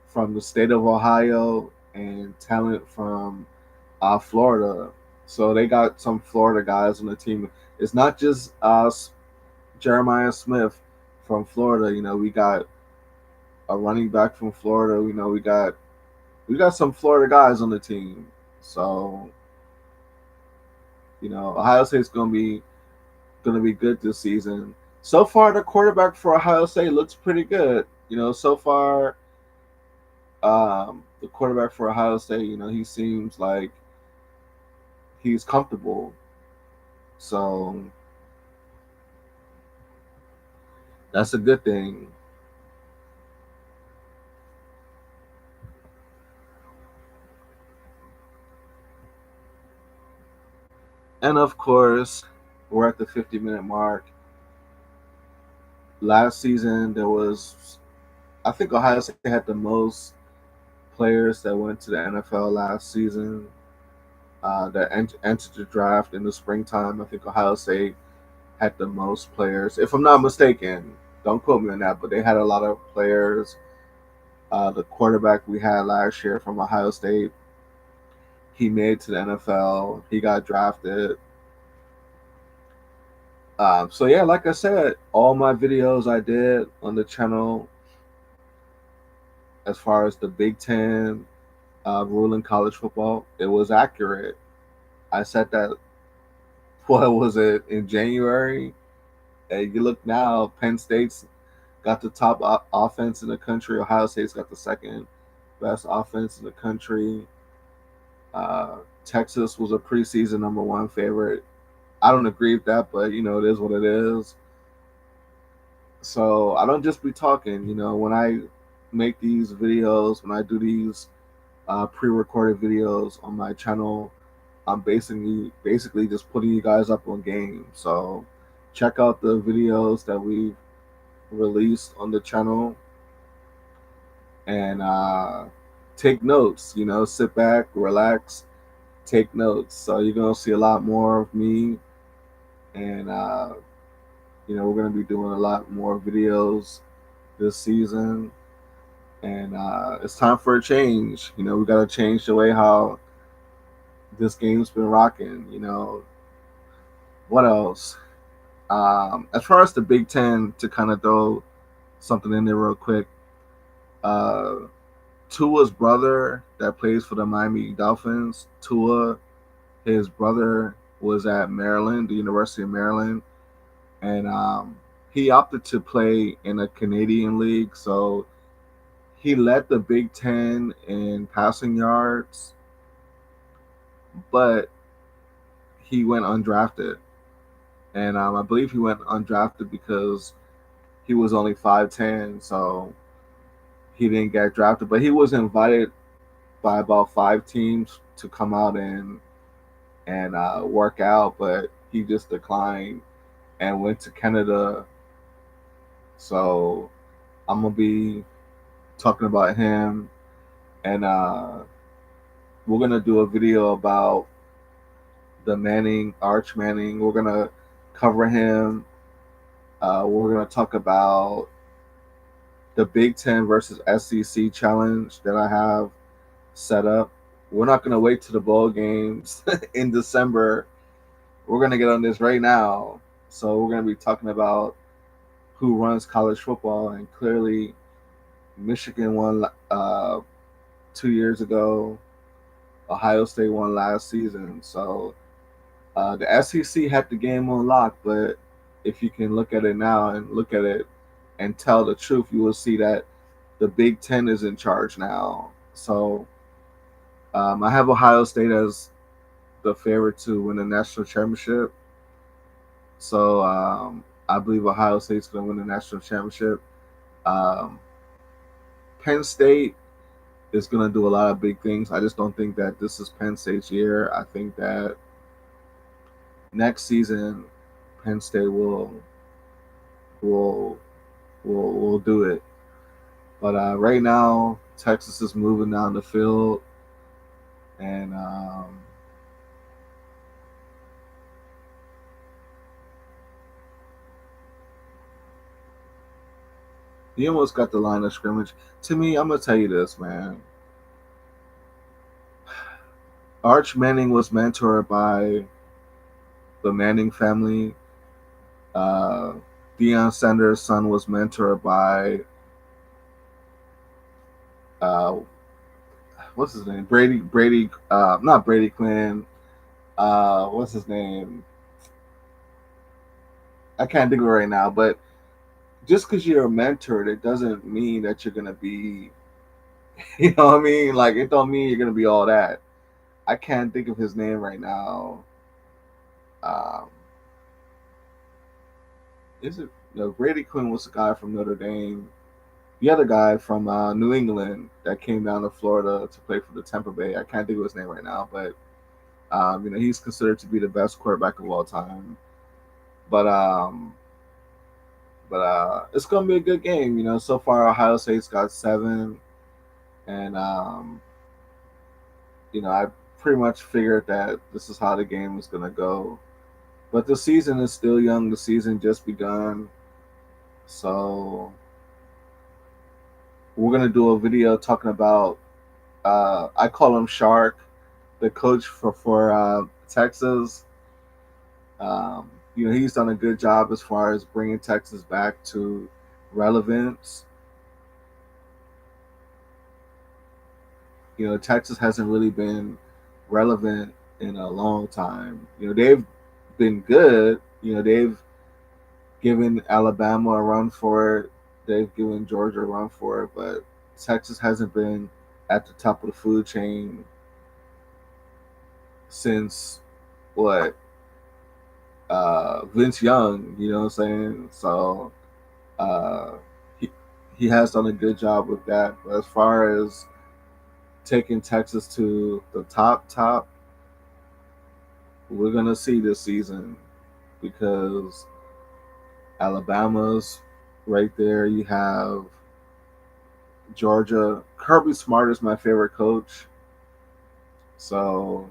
from the state of Ohio and talent from Florida. So they got some Florida guys on the team. It's not just Jeremiah Smith from Florida. We got a running back from Florida. We got some Florida guys on the team. So Ohio State's gonna be good this season. So far, the quarterback for Ohio State looks pretty good. So far, the quarterback for Ohio State, he seems like he's comfortable. So that's a good thing. And of course, we're at the 50-minute mark. Last season, I think Ohio State had the most players that went to the NFL last season that entered the draft in the springtime. I think Ohio State had the most players, if I'm not mistaken. Don't quote me on that, but they had a lot of players. The quarterback we had last year from Ohio State, he made it to the NFL. He got drafted. So yeah, like I said, all my videos I did on the channel, as far as the Big Ten ruling college football, it was accurate. I said that. What was it in January? And you look now, Penn State's got the top offense in the country. Ohio State's got the second best offense in the country. Uh, Texas was a preseason number one favorite. I don't agree with that, but it is what it is. So I don't just be talking. When I make these videos, when I do these pre-recorded videos on my channel, I'm basically just putting you guys up on game. So check out the videos that we've released on the channel and take notes. Sit back, relax, take notes. So you're gonna see a lot more of me, and we're gonna be doing a lot more videos this season. And it's time for a change. We gotta change the way how this game's been rocking. What else? As far as the Big Ten, to kind of throw something in there real quick, uh, Tua's brother that plays for the Miami Dolphins, his brother was at Maryland, the University of Maryland, and he opted to play in a Canadian league. So he led the Big Ten in passing yards, but he went undrafted. And I believe he went undrafted because he was only 5'10", so he didn't get drafted. But he was invited by about 5 teams to come out and work out, but he just declined and went to Canada. So I'm gonna be talking about him, and we're gonna do a video about the Arch Manning. We're gonna cover him. We're gonna talk about the Big Ten versus SEC challenge that I have set up. We're not gonna wait to the bowl games in December. We're gonna get on this right now. So we're gonna be talking about who runs college football, and clearly Michigan won 2 years ago. Ohio State won last season. So the SEC had the game on lock, but if you can look at it now and look at it and tell the truth, you will see that the Big Ten is in charge now. So I have Ohio State as the favorite to win the national championship. So I believe Ohio State's going to win the national championship. Um, Penn State is going to do a lot of big things. I just don't think that this is Penn State's year. I think that next season Penn State will will do it. But right now Texas is moving down the field, and he almost got the line of scrimmage. To me, I'm gonna tell you this, man. Arch Manning was mentored by the Manning family. Uh, Deion Sanders' son was mentored by uh, what's his name? Not Brady Quinn. What's his name? I can't think of it right now. But just because you're a mentor, it doesn't mean that you're gonna be, you know what I mean? Like it don't mean you're gonna be all that. I can't think of his name right now. Um, is it? No, Brady Quinn was the guy from Notre Dame. The other guy from New England that came down to Florida to play for the Tampa Bay. I can't think of his name right now, but he's considered to be the best quarterback of all time. But it's gonna be a good game. So far Ohio State's got 7, and I pretty much figured that this is how the game was gonna go. But the season is still young. The season just begun. So we're gonna do a video talking about. I call him Shark, the coach for Texas. Um, he's done a good job as far as bringing Texas back to relevance. Texas hasn't really been relevant in a long time. They've been good. They've given Alabama a run for it. They've given Georgia a run for it, but Texas hasn't been at the top of the food chain since what Vince Young. You know what I'm saying? So uh, he he has done a good job with that. But as far as taking Texas to the top, we're gonna see this season because Alabama's right there. You have Georgia. Kirby Smart is my favorite coach, so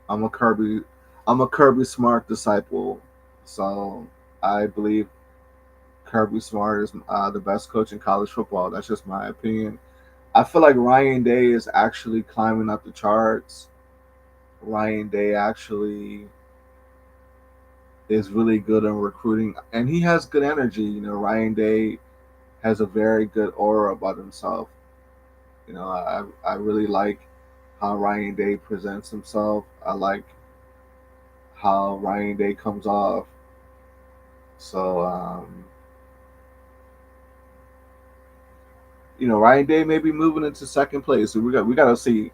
I'm a Kirby. I'm a Kirby Smart disciple, so I believe Kirby Smart is the best coach in college football. That's just my opinion. I feel like Ryan Day is actually climbing up the charts. Ryan Day actually is really good in recruiting, and he has good energy. Ryan Day has a very good aura about himself. I really like how Ryan Day presents himself. I like how Ryan Day comes off. So, Ryan Day may be moving into second place. So we got to see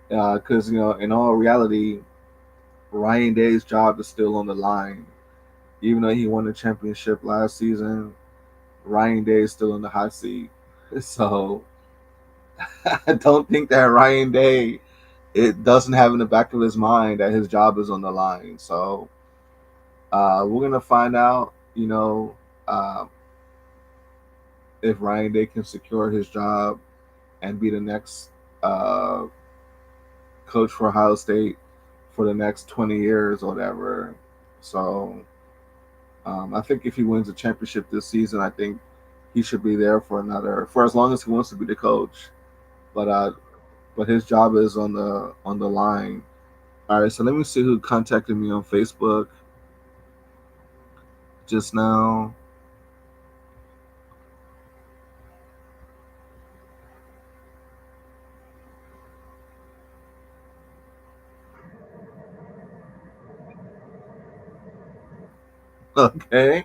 because in all reality, Ryan Day's job is still on the line. Even though he won the championship last season, Ryan Day is still in the hot seat. So I don't think that Ryan Day it doesn't have in the back of his mind that his job is on the line. So we're gonna find out, uh, if Ryan Day can secure his job and be the next uh, coach for Ohio State for the next 20 years or whatever. So I think if he wins a championship this season, I think he should be there for as long as he wants to be the coach. But his job is on the line. All right, so let me see who contacted me on Facebook just now. Okay,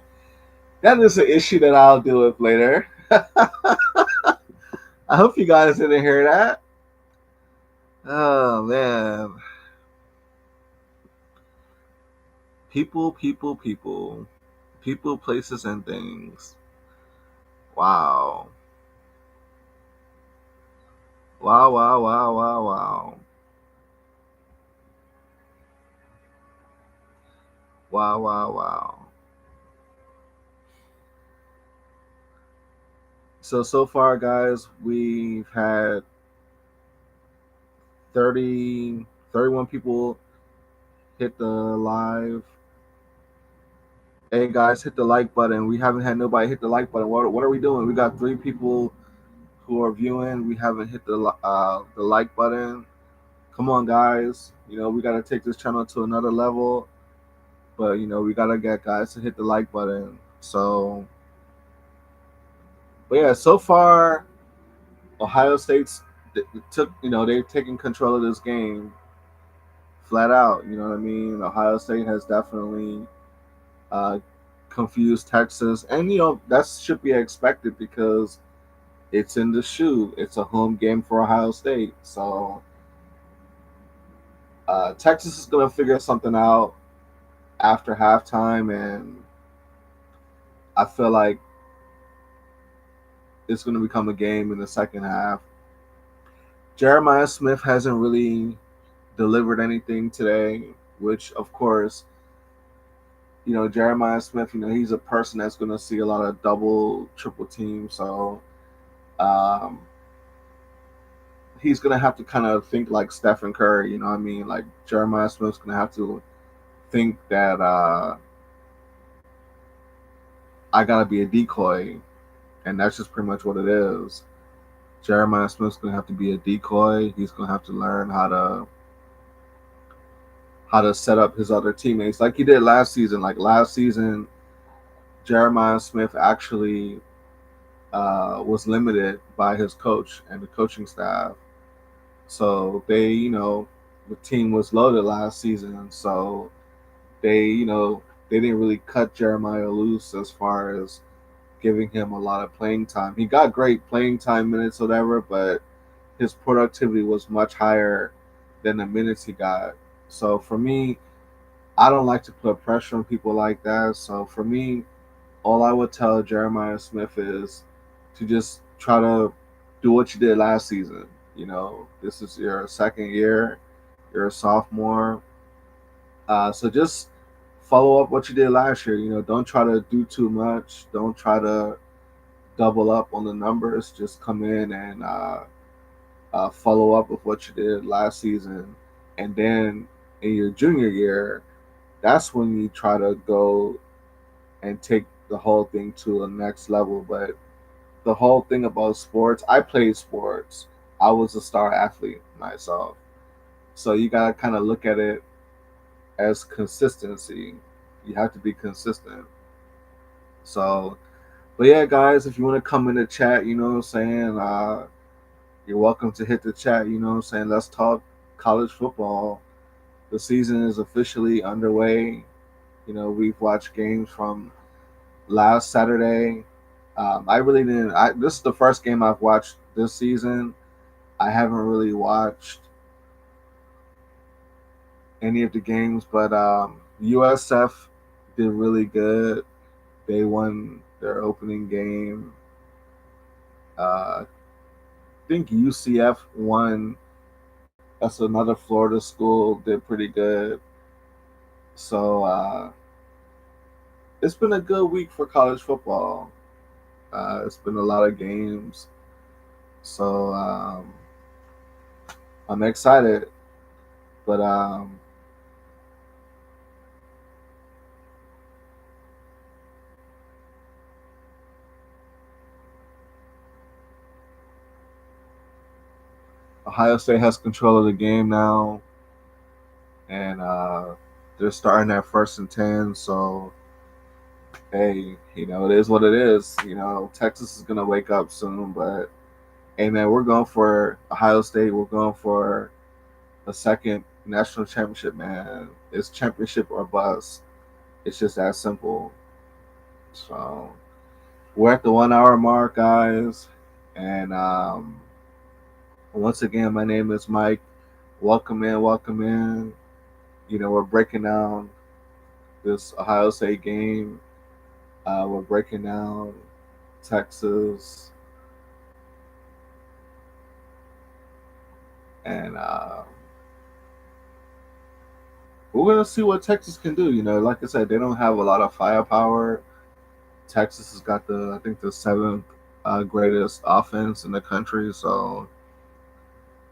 that is an issue that I'll deal with later. I hope you guys didn't hear that. Oh man, people, places, and things. Wow, wow, wow, wow, wow, wow, wow, wow, wow. So far, guys, we've had 30, 31 people hit the live. Hey guys, hit the like button. We haven't had nobody hit the like button. What are we doing? We got 3 people who are viewing. We haven't hit the like button. Come on, guys. We got to take this channel to another level. But we got to get guys to hit the like button. So, but yeah, so far Ohio State's took. They've taken control of this game flat out. You know what I mean? Ohio State has definitely uh, confused Texas, and that should be expected because it's in the shoe. It's a home game for Ohio State, so Texas is gonna figure something out after halftime, and I feel like it's gonna become a game in the second half. Jeremiah Smith hasn't really delivered anything today, which of course, Jeremiah Smith, he's a person that's gonna see a lot of double, triple teams, so um, he's gonna have to kind of think like Stephen Curry. You know what I mean? Like Jeremiah Smith's gonna have to think that I gotta be a decoy, and that's just pretty much what it is. Jeremiah Smith's gonna have to be a decoy. He's gonna have to learn how to set up his other teammates like he did last season. Like last season, Jeremiah Smith actually was limited by his coach and the coaching staff. So the team was loaded last season. So they didn't really cut Jeremiah loose as far as giving him a lot of playing time. He got great playing time minutes, whatever, but his productivity was much higher than the minutes he got. So for me, I don't like to put pressure on people like that. So for me, all I would tell Jeremiah Smith is to just try to do what you did last season. This is your second year, you're a sophomore. So just follow up what you did last year. Don't try to do too much. Don't try to double up on the numbers. Just come in and follow up with what you did last season. And then in your junior year, that's when you try to go and take the whole thing to a next level. But the whole thing about sports, I played sports. I was a star athlete myself. So you gotta kind of look at it as consistency. You have to be consistent. So, but yeah, guys, if you want to come in the chat, you know what I'm saying, you're welcome to hit the chat. You know what I'm saying. Let's talk college football. The season is officially underway. We've watched games from last Saturday. I really didn't. This is the first game I've watched this season. I haven't really watched any of the games, but USF did really good. They won their opening game. I think UCF won. That's another Florida school. Did pretty good. So it's been a good week for college football. It's been a lot of games. So I'm excited. But Ohio State has control of the game now, and they're starting at 1st and 10. So hey, it is what it is. Texas is gonna wake up soon, but hey, man, we're going for Ohio State. We're going for a second national championship, man. It's championship or bust. It's just that simple. So we're at the 1 hour mark, guys, and once again, my name is Mike. Welcome in, welcome in. We're breaking down this Ohio State game. We're breaking down Texas, and we're gonna see what Texas can do. Like I said, they don't have a lot of firepower. Texas has got I think the seventh greatest offense in the country. So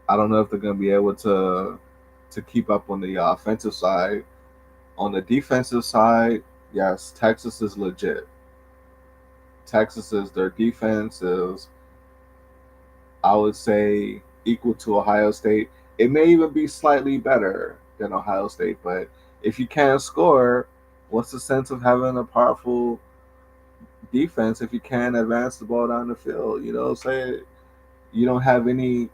I don't know if they're gonna be able to keep up on the offensive side. On the defensive side, yes, Texas is legit. Texas is their defense is, I would say, equal to Ohio State. It may even be slightly better than Ohio State, but if you can't score, what's the sense of having a powerful defense if you can't advance the ball down the field? Say you don't have any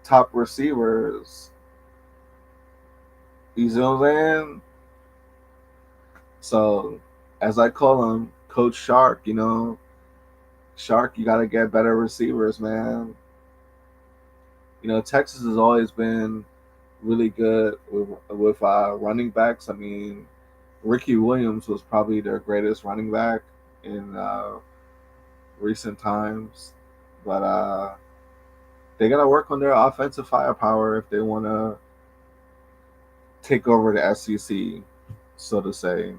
top receivers. You see what I'm saying? So, as I call him, Coach Shark, Shark, you got to get better receivers, man. Texas has always been really good with running backs. I mean, Ricky Williams was probably their greatest running back in recent times, but they gotta work on their offensive firepower if they want to take over the SEC, so to say.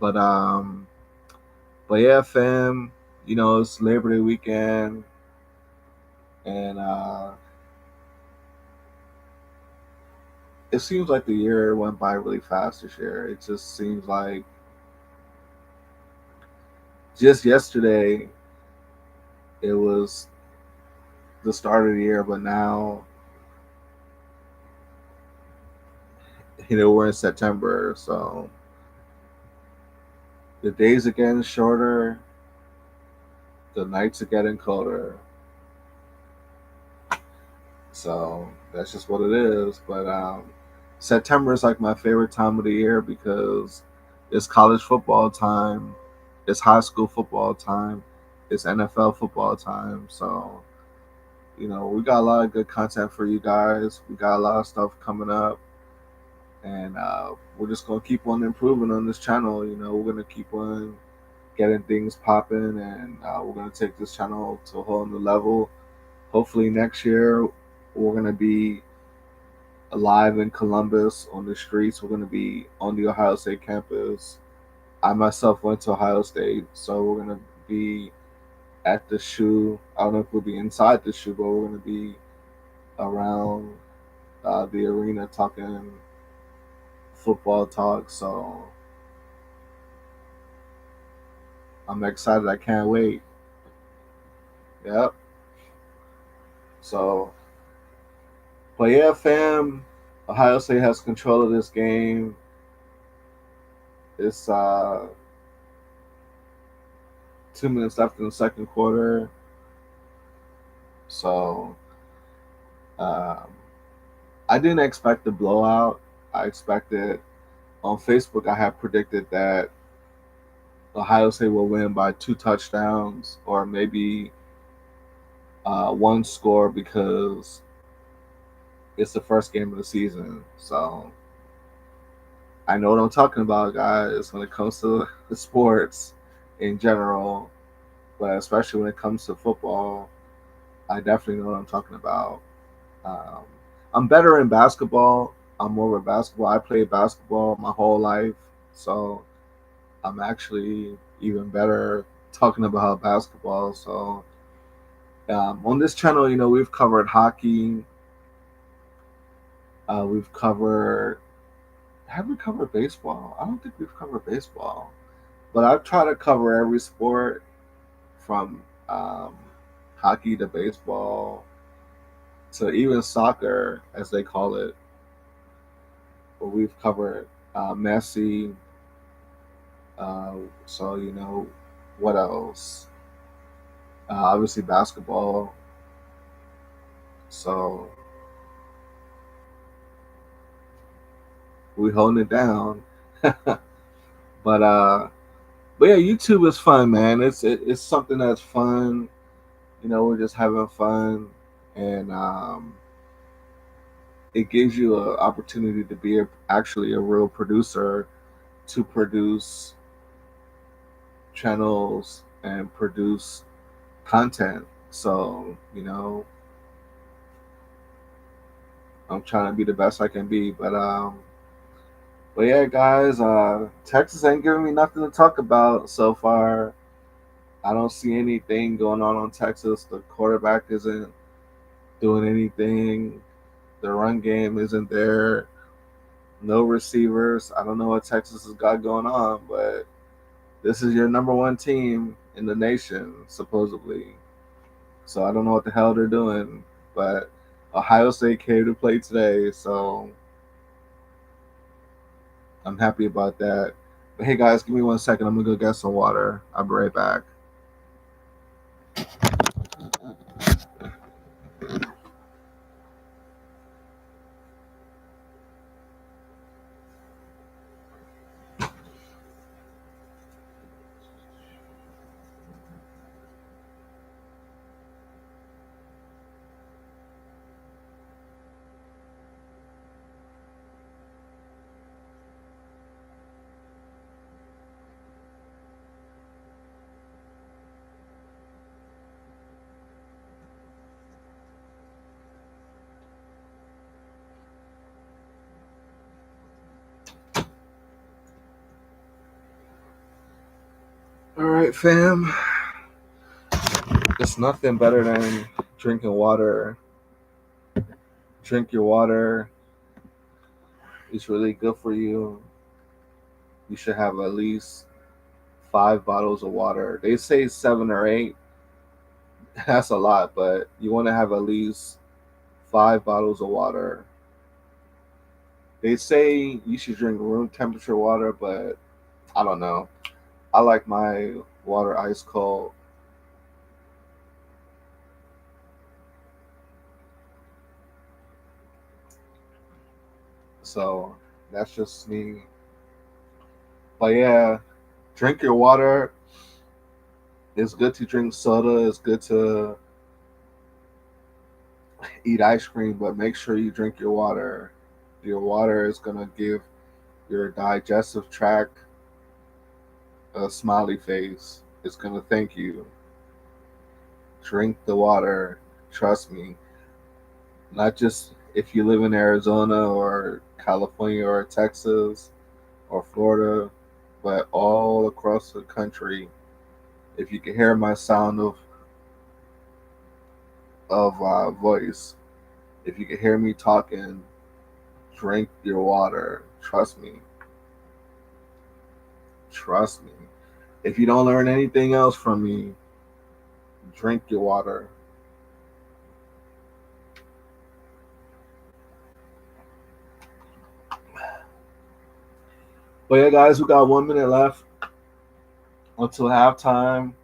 But um, but yeah, fam, it's Labor Day weekend. and it seems like the year went by really fast this year. It just seems like just yesterday it was the start of the year, but now we're in September, so the days are getting shorter, the nights are getting colder. So that's just what it is. But September is like my favorite time of the year because it's college football time, it's high school football time, it's NFL football time. So we got a lot of good content for you guys. We got a lot of stuff coming up, and we're just gonna keep on improving on this channel. We're gonna keep on getting things popping, and we're gonna take this channel to a whole new level. Hopefully next year we're gonna be alive in Columbus on the streets. We're going to be on the Ohio State campus. I myself went to Ohio State, so we're going to be at the shoe. I don't know if we'll be inside the shoe, but we're going to be around the arena talking football talk. So I'm excited. I can't wait. Yep. So, but yeah, fam, Ohio State has control of this game. It's 2 minutes left in the second quarter. So um, I didn't expect the blowout. I expected on Facebook. I had predicted that Ohio State will win by 2 touchdowns or maybe one score because it's the first game of the season. So I know what I'm talking about, guys, when it comes to the sports in general, but especially when it comes to football, I definitely know what I'm talking about. Um, I'm better in basketball. I'm more of a basketball. I played basketball my whole life, so I'm actually even better talking about basketball. So on this channel, we've covered hockey. We've covered. Have we covered baseball? I don't think we've covered baseball, but I've tried to cover every sport from um, hockey to baseball to even soccer, as they call it. But we've covered Messi. So what else? Obviously basketball. So we holding it down. but but yeah, YouTube is fun, man. It's something that's fun. We're just having fun, and it gives you an opportunity to be actually a real producer, to produce channels and produce content. So I'm trying to be the best I can be. But yeah, guys, Texas ain't giving me nothing to talk about so far. I don't see anything going on Texas. The quarterback isn't doing anything. The run game isn't there. No receivers. I don't know what Texas has got going on, but this is your number one team in the nation, supposedly. So I don't know what the hell they're doing. But Ohio State came to play today, so I'm happy about that. But hey, guys, give me 1 second. I'm gonna go get some water. I'll be right back. All right, fam. It's nothing better than Drinking water, drink your water. It's really good for you. You should have at least 5 bottles of water. They say 7 or 8. That's a lot, but you want to have at least 5 bottles of water. They say you should drink room temperature water, but I don't know. I like my water ice cold. So that's just me. But yeah, drink your water. It's good to drink soda. It's good to eat ice cream, but make sure you drink your water. Your water is going to give your digestive tract a smiley face. It's going to thank you. Drink the water. Trust me. Not just if you live in Arizona or California or Texas or Florida, but all across the country. If you can hear my sound of voice, if you can hear me talking, drink your water. Trust me. Trust me. If you don't learn anything else from me, drink your water. But yeah, guys, we got 1 minute left until halftime.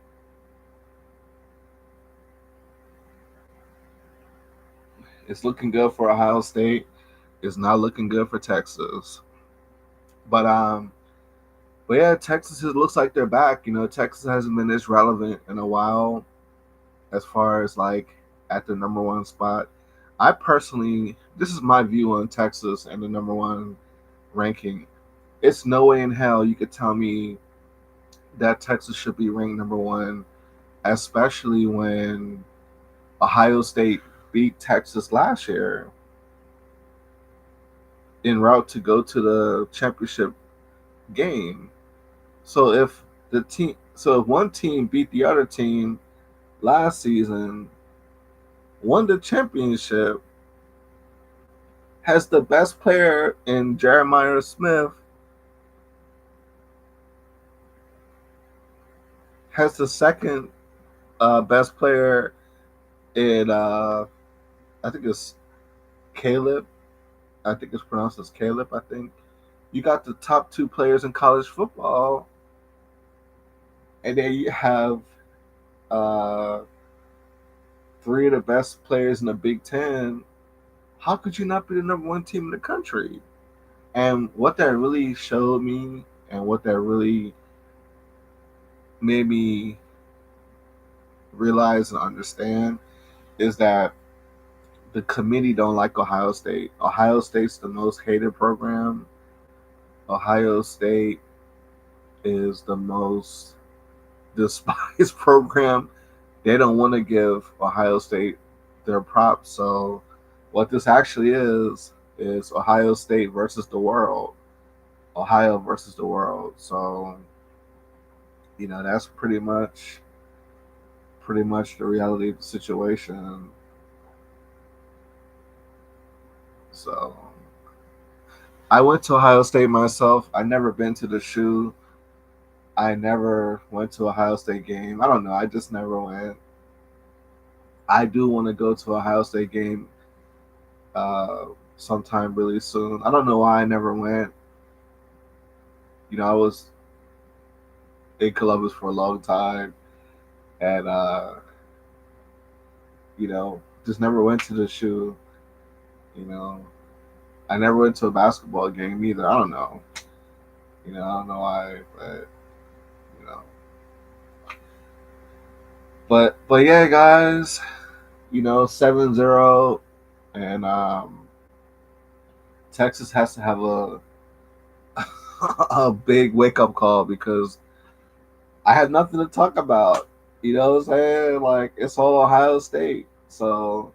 It's looking good for Ohio State. It's not looking good for Texas. But but yeah, Texas it looks like they're back. You know, Texas hasn't been this relevant in a while as far as like at the number one spot. I personally, this is my view on Texas and the number one ranking. It's no way in hell you could tell me that Texas should be ranked number one, especially when Ohio State beat Texas last year en route to go to the championship game. So if one team beat the other team last season, won the championship, has the best player in Jeremiah Smith, has the second best player in I think it's Caleb. I think it's pronounced as Caleb. I think you got the top two players in college football, and then you have uh, three of the best players in the Big Ten. How could you not be the number one team in the country? And what that really showed me, and what that really made me realize and understand, is that the committee don't like Ohio State. Ohio State's the most hated program. Ohio State is the most despised program. They don't want to give Ohio State their props. So what this actually is Ohio State versus the world. Ohio versus the world. So, you know, that's pretty much the reality of the situation. So I went to Ohio State myself. I never been to the shoe. I never went to a Ohio State game. I don't know. I just never went. I do want to go to a Ohio State game uh, sometime really soon. I don't know why I never went. You know, I was in Columbus for a long time, and you know, just never went to the shoe. You know, I never went to a basketball game either. I don't know. You know, I don't know why, but you know, but yeah, guys. You know, 7-0, and Texas has to have a a big wake up call because I had nothing to talk about. You know what I'm saying? Like it's all Ohio State. So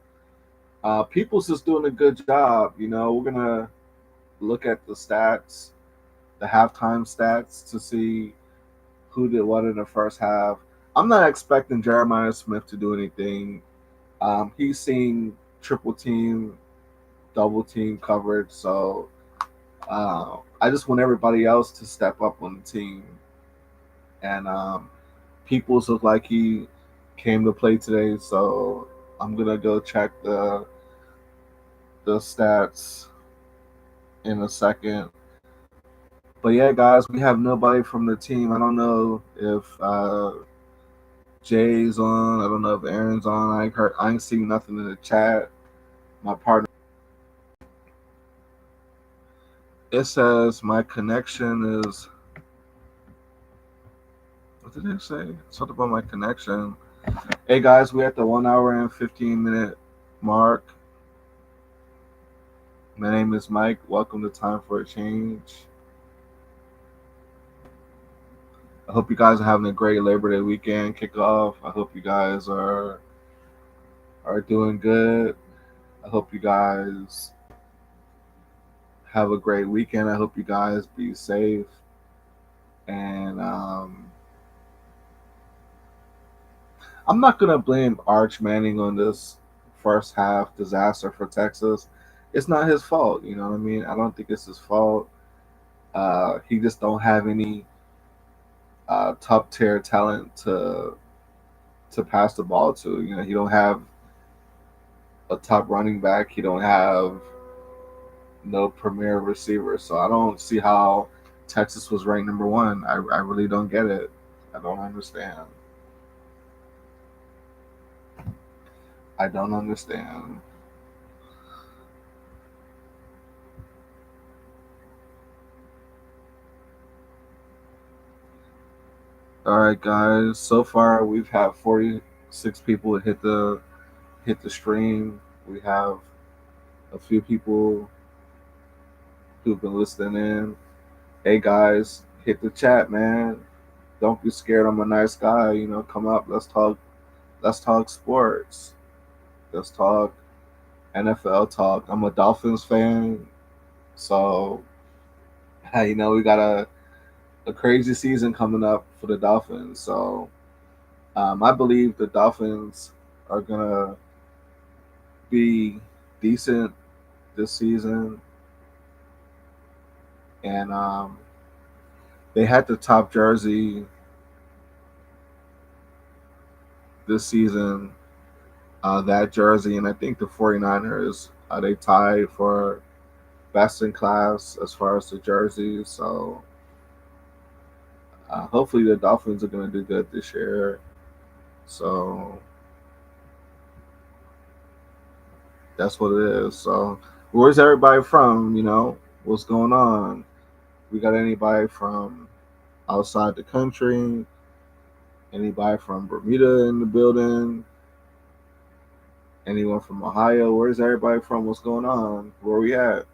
People's just doing a good job. You know, we're gonna look at the stats, the halftime stats, to see who did what in the first half. I'm not expecting Jeremiah Smith to do anything He's seen triple team, double team coverage, so I just want everybody else to step up on the team. And Peoples looked like he came to play today, so I'm gonna go check the stats in a second. But yeah, guys, we have nobody from the team. I don't know if Jay's on. I don't know if Aaron's on. I ain't heard. I ain't seen nothing in the chat. My partner. It says my connection is. What did it say? Something about my connection. Hey guys, we at the 1 hour and 15 minute mark. My name is Mike. Welcome to Time for a Change. I hope you guys are having a great Labor Day weekend kickoff. I hope you guys are doing good. I hope you guys have a great weekend. I hope you guys be safe. And I'm not gonna blame Arch Manning on this first half disaster for Texas. It's not his fault. You know what I mean? I don't think it's his fault. He just don't have any top tier talent to pass the ball to. You know, he don't have a top running back. He don't have no premier receiver. So I don't see how Texas was ranked number one. I really don't get it. I don't understand. I don't understand. All right, guys. So far, we've had 46 people hit the stream. We have a few people who've been listening in. Hey, guys, hit the chat, man. Don't be scared. I'm a nice guy. You know, come up. Let's talk. Let's talk sports. Let's talk NFL talk. I'm a Dolphins fan, so you know we got a crazy season coming up for the Dolphins. So I believe the Dolphins are gonna be decent this season, and they had the top jersey this season. That jersey, and I think the 49ers they tied for best in class as far as the jerseys. So hopefully the Dolphins are going to do good this year. So that's what it is. So where's everybody from? You know, what's going on? We got anybody from outside the country? Anybody from Bermuda in the building? Anyone from Ohio? Where's everybody from? What's going on? Where we at?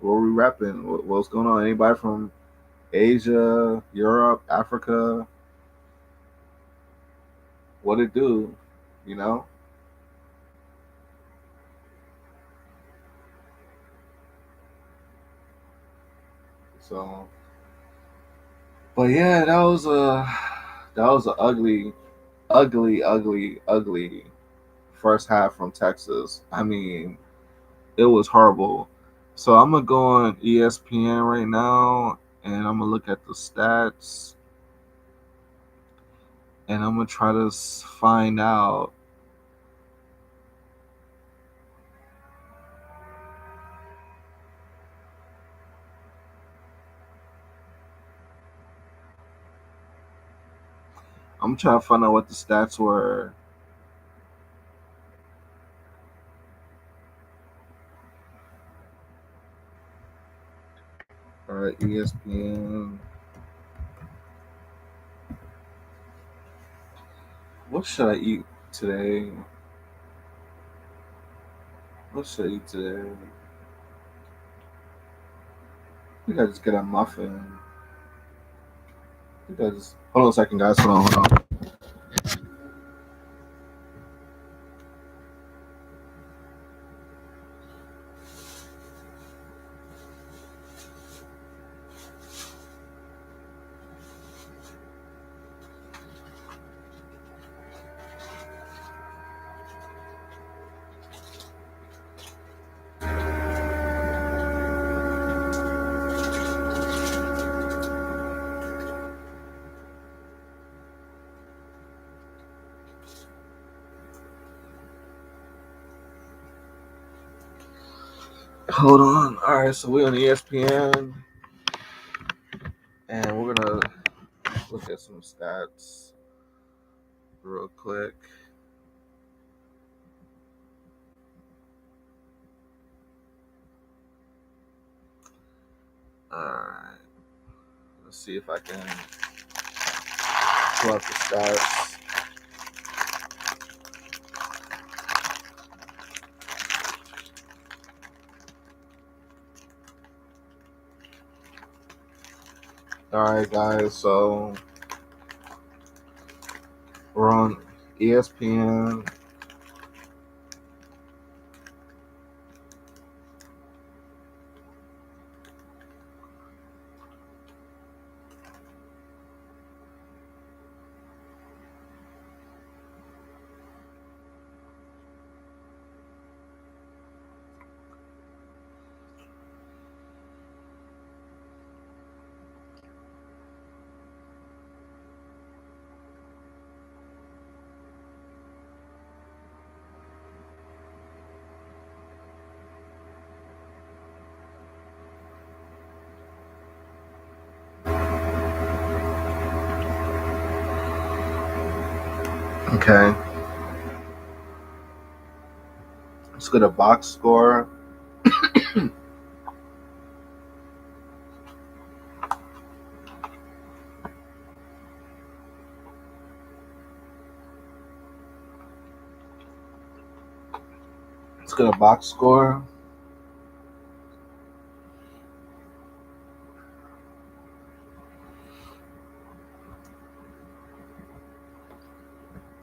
Where we repping? What's going on? Anybody from Asia, Europe, Africa? What it do? You know? So, but yeah, that was a ugly first half from Texas. I mean, it was horrible. So I'm gonna go on ESPN right now, and I'm gonna look at the stats, and I'm gonna try to find out. I'm trying to find out what the stats were. All right, ESPN. What should I eat today? What should I eat today? I think I just get a muffin. I think I just hold on a second, guys. Hold on. Hold on. All right, so we're on ESPN, and we're gonna look at some stats real quick. All right, let's see if I can pull up the stats. All right, guys. So we're on ESPN. Okay, let's go to box score. Let's go to box score.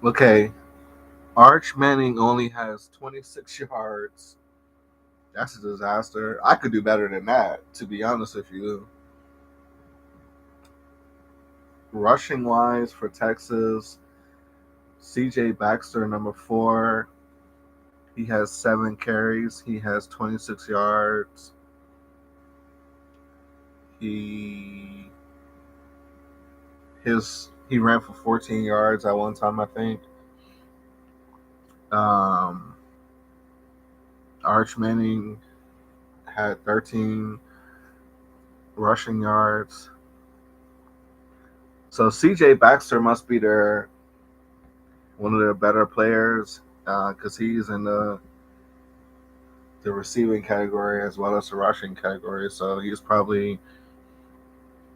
Okay, Arch Manning only has 26 yards. That's a disaster. I could do better than that, to be honest with you. Rushing wise for Texas, CJ Baxter, number 4. He has 7 carries. He has 26 yards. He he ran for 14 yards at one time, I think. Um, Arch Manning had 13 rushing yards. So CJ Baxter must be one of their better players because he's in the receiving category as well as the rushing category. So he's probably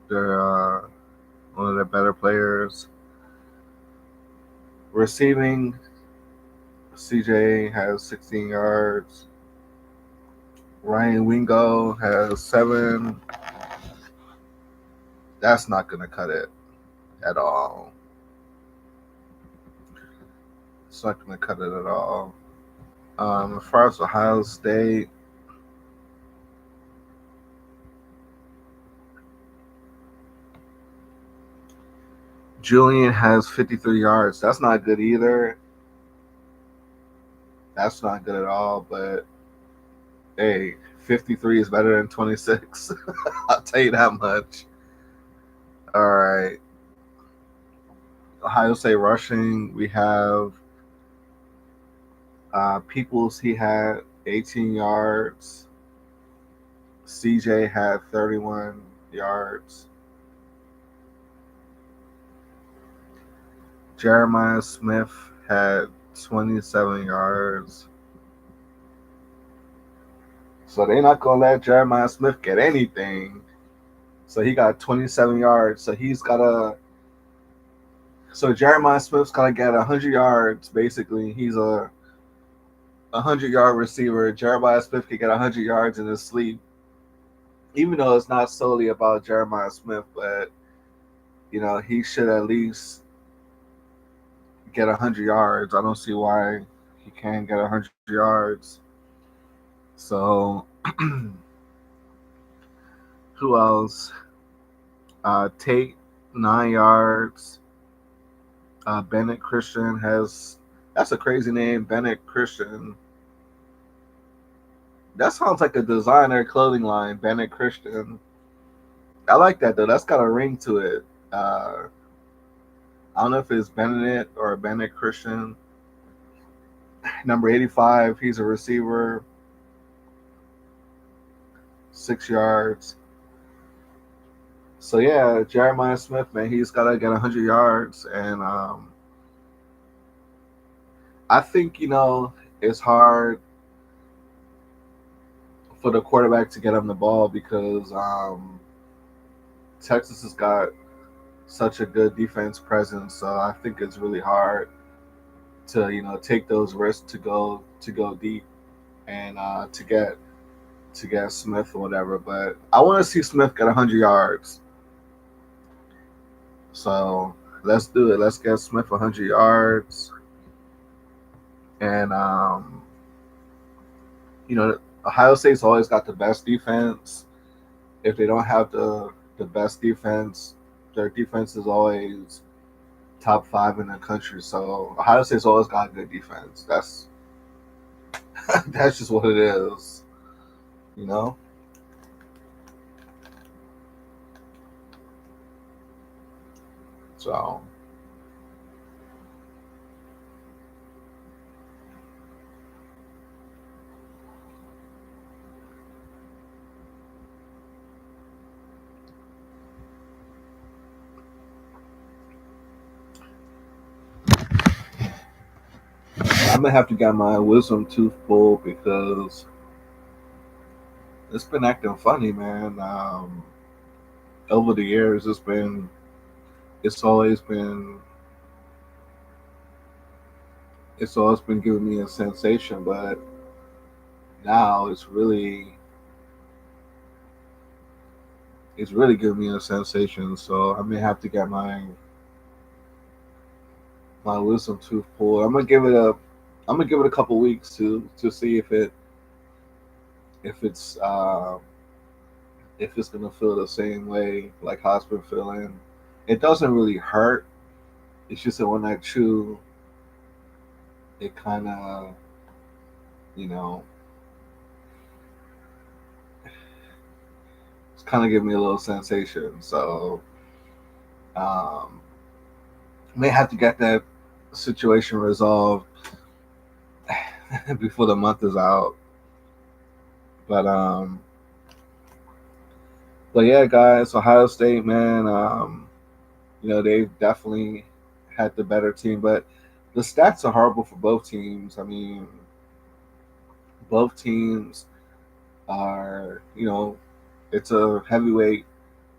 their one of their better players. Receiving, CJ has 16 yards. Ryan Wingo has 7. That's not going to cut it at all. It's not going to cut it at all. As far as Ohio State, Julian has 53 yards. That's not good either. That's not good at all. But hey, 53 is better than 26. I'll tell you that much. All right. Ohio State rushing, we have Peoples, he had 18 yards. CJ had 31 yards. Jeremiah Smith had 27 yards. So they're not going to let Jeremiah Smith get anything. So he got 27 yards. So Jeremiah Smith's got to get 100 yards, basically. He's a 100-yard receiver. Jeremiah Smith can get 100 yards in his sleep. Even though it's not solely about Jeremiah Smith, but he should at least get 100 yards. I don't see why he can't get 100 yards. So who else? Tate, 9 yards. Bennett Christian has. That's a crazy name, Bennett Christian. That sounds like a designer clothing line, Bennett Christian. I like that though. That's got a ring to it. I don't know if it's Bennett or Bennett Christian. Number 85, he's a receiver. 6 yards. So yeah, Jeremiah Smith, man, he's got to get 100 yards, and I think it's hard for the quarterback to get him the ball because Texas has got such a good defense presence. So I think it's really hard to take those risks to go deep and to get Smith or whatever. But I want to see Smith get 100 yards. So let's do it. Let's get Smith 100 yards, and Ohio State's always got the best defense. If they don't have the best defense, their defense is always top five in the country. So Ohio State's always got good defense. That's that's just what it is, you know. So I'm gonna have to get my wisdom tooth pulled because it's been acting funny, man. Over the years, it's always been it's always been giving me a sensation, but now it's really giving me a sensation. So I may have to get my wisdom tooth pulled. I'm gonna give it a couple weeks to see if it's uh, if it's gonna feel the same way like how it's been feeling. It doesn't really hurt. It's just that when I chew, it kind of you know it's kind of giving me a little sensation. So um, may have to get that situation resolved before the month is out. But but yeah, guys, Ohio State, man, they've definitely had the better team, but the stats are horrible for both teams. I mean, both teams are, it's a heavyweight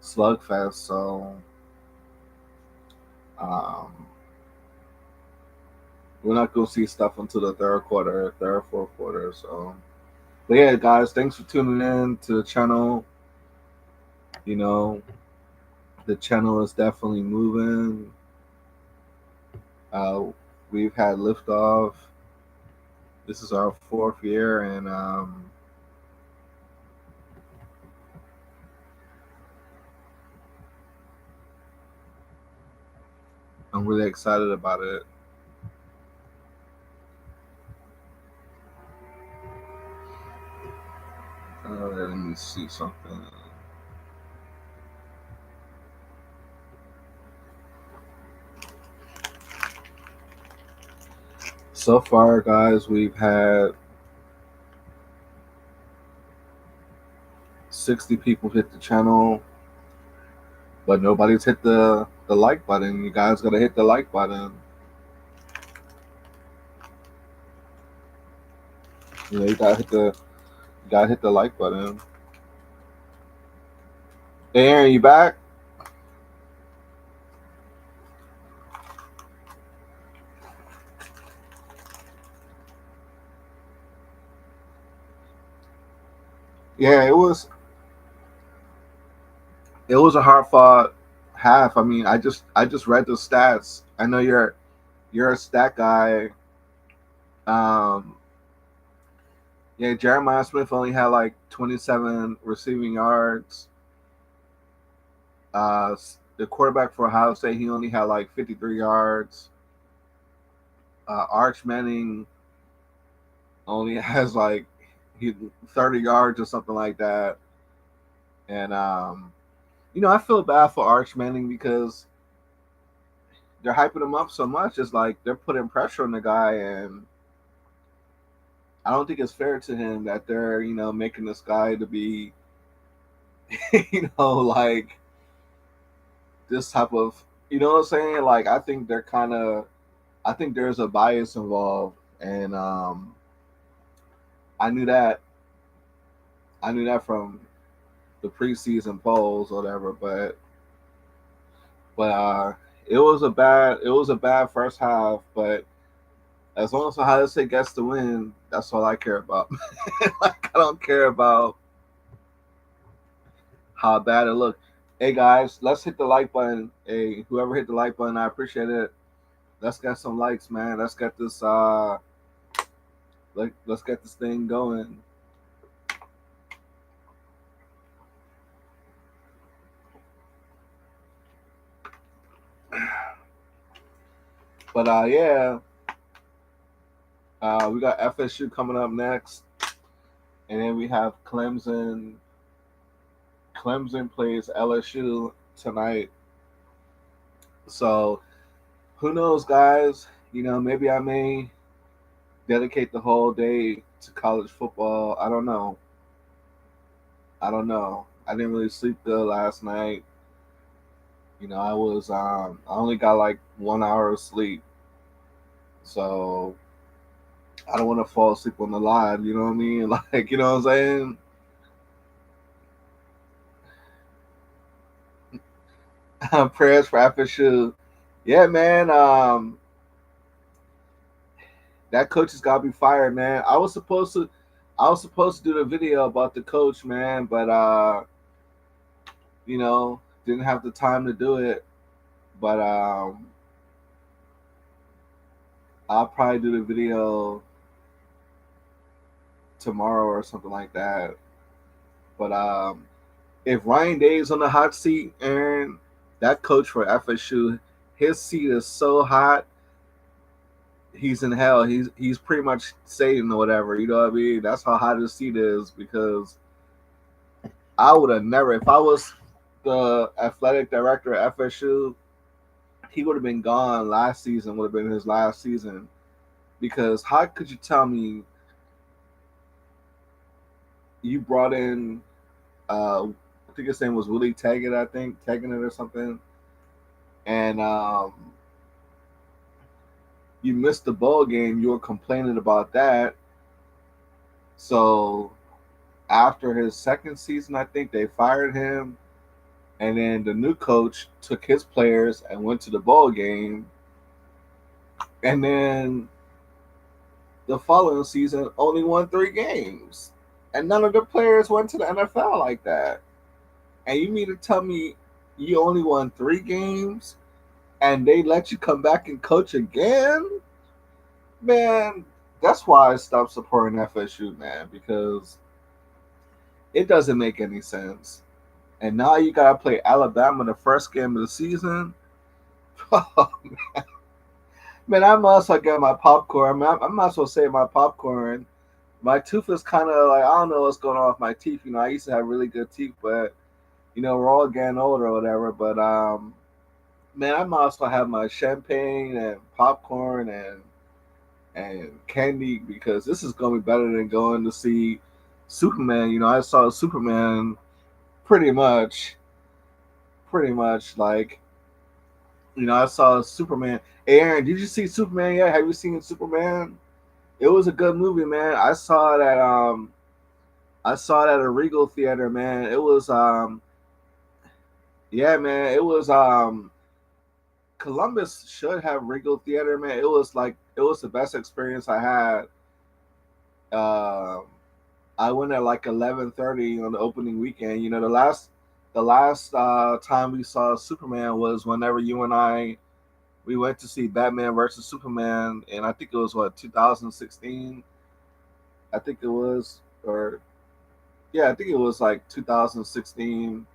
slugfest. So um, we're not gonna see stuff until the third quarter, third, fourth quarter. So, but yeah, guys, thanks for tuning in to the channel. You know, the channel is definitely moving. Uh, we've had liftoff. This is our fourth year, and I'm really excited about it. Let me see something. So far, guys, we've had 60 people hit the channel, but nobody's hit the like button. You guys gotta hit the like button. You gotta hit the like button. Hey, Aaron, you back? Yeah, it was a hard fought half. I mean, I just read the stats. I know you're a stat guy. Um, yeah, Jeremiah Smith only had like 27 receiving yards. The quarterback for Ohio State, he only had like 53 yards. Arch Manning only has like he 30 yards or something like that. And I feel bad for Arch Manning because they're hyping him up so much. It's like they're putting pressure on the guy, and I don't think it's fair to him that they're making this guy to be like this type of, you know what I'm saying? Like I think they're kind of, I think there's a bias involved, and I knew that, I knew that from the preseason polls or whatever, but it was a bad first half, but as long as Ohio State gets the win, that's all I care about. Like I don't care about how bad it looked. Hey guys, let's hit the like button. Hey, whoever hit the like button, I appreciate it. Let's get some likes, man. Let's get this let's get this thing going. But yeah, we got FSU coming up next, and then we have Clemson. Clemson plays LSU tonight. So who knows, guys? Maybe I may dedicate the whole day to college football. I don't know. I don't know. I didn't really sleep good last night. I only got like 1 hour of sleep, so I don't want to fall asleep on the live. You know what I mean? Like, you know what I'm saying? Prayers for FSU. Yeah, man. That coach has got to be fired, man. I was supposed to do the video about the coach, man, but didn't have the time to do it. But I'll probably do the video tomorrow or something like that. But if Ryan Day's on the hot seat, Aaron, that coach for FSU, his seat is so hot. He's in hell. He's pretty much Satan or whatever. You know what I mean? That's how hot his seat is because I would have never, if I was the athletic director at FSU, he would have been gone last season. Would have been his last season because how could you tell me you brought in I think his name was Willie Taggart, I think, tagging it or something. And you missed the bowl game. You were complaining about that. So after his second season, I think they fired him. And then the new coach took his players and went to the bowl game. And then the following season, only won 3 games. And none of the players went to the NFL like that. And you mean to tell me you only won 3 games and they let you come back and coach again? Man, that's why I stopped supporting FSU, man, because it doesn't make any sense. And now you gotta play Alabama the first game of the season. Man, I might as well get my popcorn. I might as well save my popcorn. My tooth is kind of like, I don't know what's going on with my teeth. I used to have really good teeth, but we're all getting older or whatever. But man, I might as well have my champagne and popcorn and candy because this is gonna be better than going to see Superman. I saw Superman pretty much, pretty much like I saw Superman. Hey, Aaron, did you see Superman yet? Have you seen Superman? It was a good movie, man. I saw it at a Regal theater, man. It was yeah, man. It was Columbus should have Regal theater, man. It was the best experience I had. Um I went at like 11:30 on the opening weekend. The last time we saw Superman was whenever you and I we went to see Batman versus Superman, and I think it was what 2016. I think it was, or yeah, I think it was like 2016,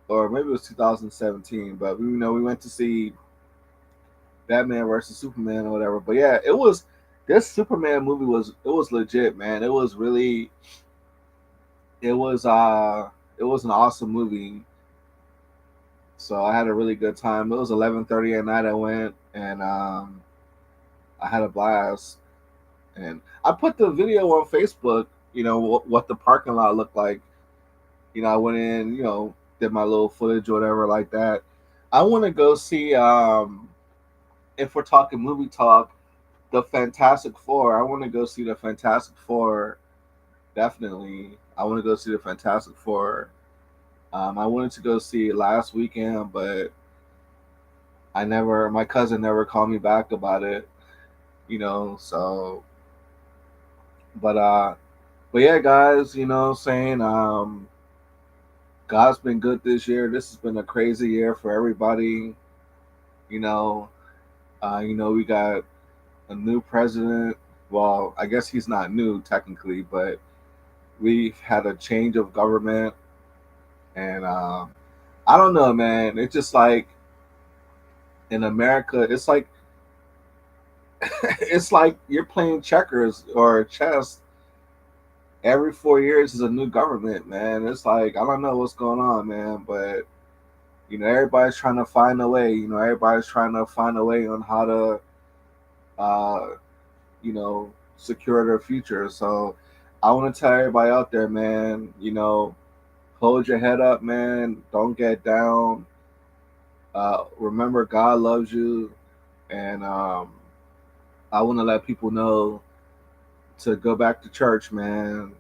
or maybe it was 2017. But we went to see Batman versus Superman or whatever. But yeah, it was this Superman movie was legit, man. It was it was an awesome movie. So I had a really good time. It was 11:30 at night. I went and I had a blast. And I put the video on Facebook. What the parking lot looked like. I went in, did my little footage or whatever like that. I want to go see, if we're talking movie talk, the Fantastic Four. I want to go see the Fantastic Four. Definitely, I want to go see the Fantastic Four. I wanted to go see it last weekend, but my cousin never called me back about it. So, but but yeah, guys, saying God's been good this year. This has been a crazy year for everybody. You know, we got a new president. Well, I guess he's not new technically, but we've had a change of government, and I don't know, man. It's just like in America, it's like it's like you're playing checkers or chess. Every 4 years is a new government, man. It's like I don't know what's going on, man, but everybody's trying to find a way. Everybody's trying to find a way on how to, uh, secure their future. So I want to tell everybody out there, man. Hold your head up, man. Don't get down. Remember, God loves you, and I want to let people know to go back to church, man.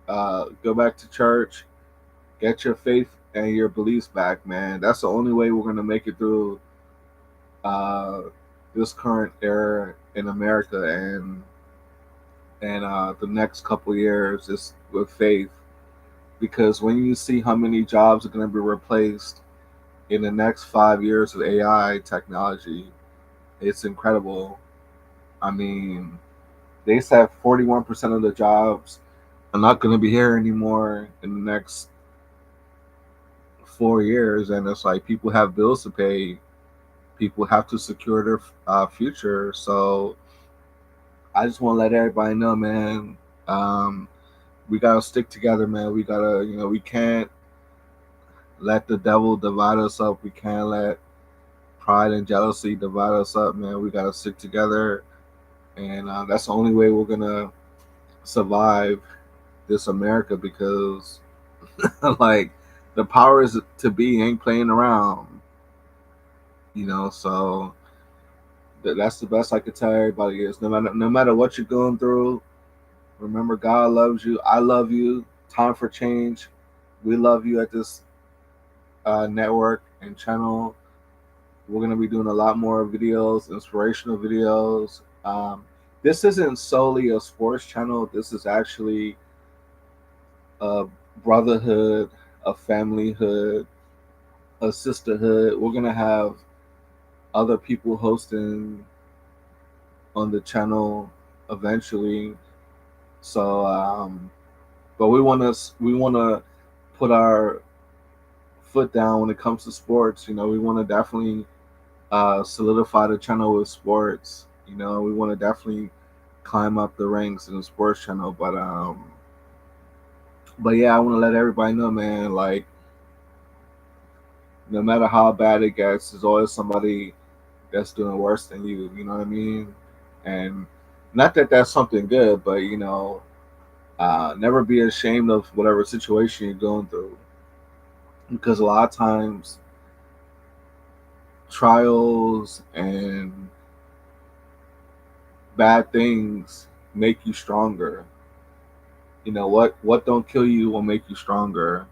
Go back to church. Get your faith and your beliefs back, man. That's the only way we're gonna make it through uh, this current era in America and the next couple years is with faith. Because when you see how many jobs are going to be replaced in the next 5 years of AI technology, it's incredible. I mean, they said 41% of the jobs are not going to be here anymore in the next 4 years, and it's like people have bills to pay, people have to secure their future. So I just want to let everybody know, man. Um, we gotta stick together, man. We gotta, we can't let the devil divide us up. We can't let pride and jealousy divide us up, man. We gotta stick together, and that's the only way we're gonna survive this America. Because, like, the powers to be ain't playing around, So that's the best I could tell everybody is no matter what you're going through. Remember, God loves you. I love you. Time for change. We love you at this network and channel. We're going to be doing a lot more videos, inspirational videos. This isn't solely a sports channel. This is actually a brotherhood, a familyhood, a sisterhood. We're going to have other people hosting on the channel eventually. So, but we want to put our foot down when it comes to sports. We want to definitely solidify the channel with sports. We want to definitely climb up the ranks in the sports channel. But yeah, I want to let everybody know, man. Like, no matter how bad it gets, there's always somebody that's doing worse than you. You know what I mean? And not that that's something good, but never be ashamed of whatever situation you're going through, because a lot of times trials and bad things make you stronger. What don't kill you will make you stronger.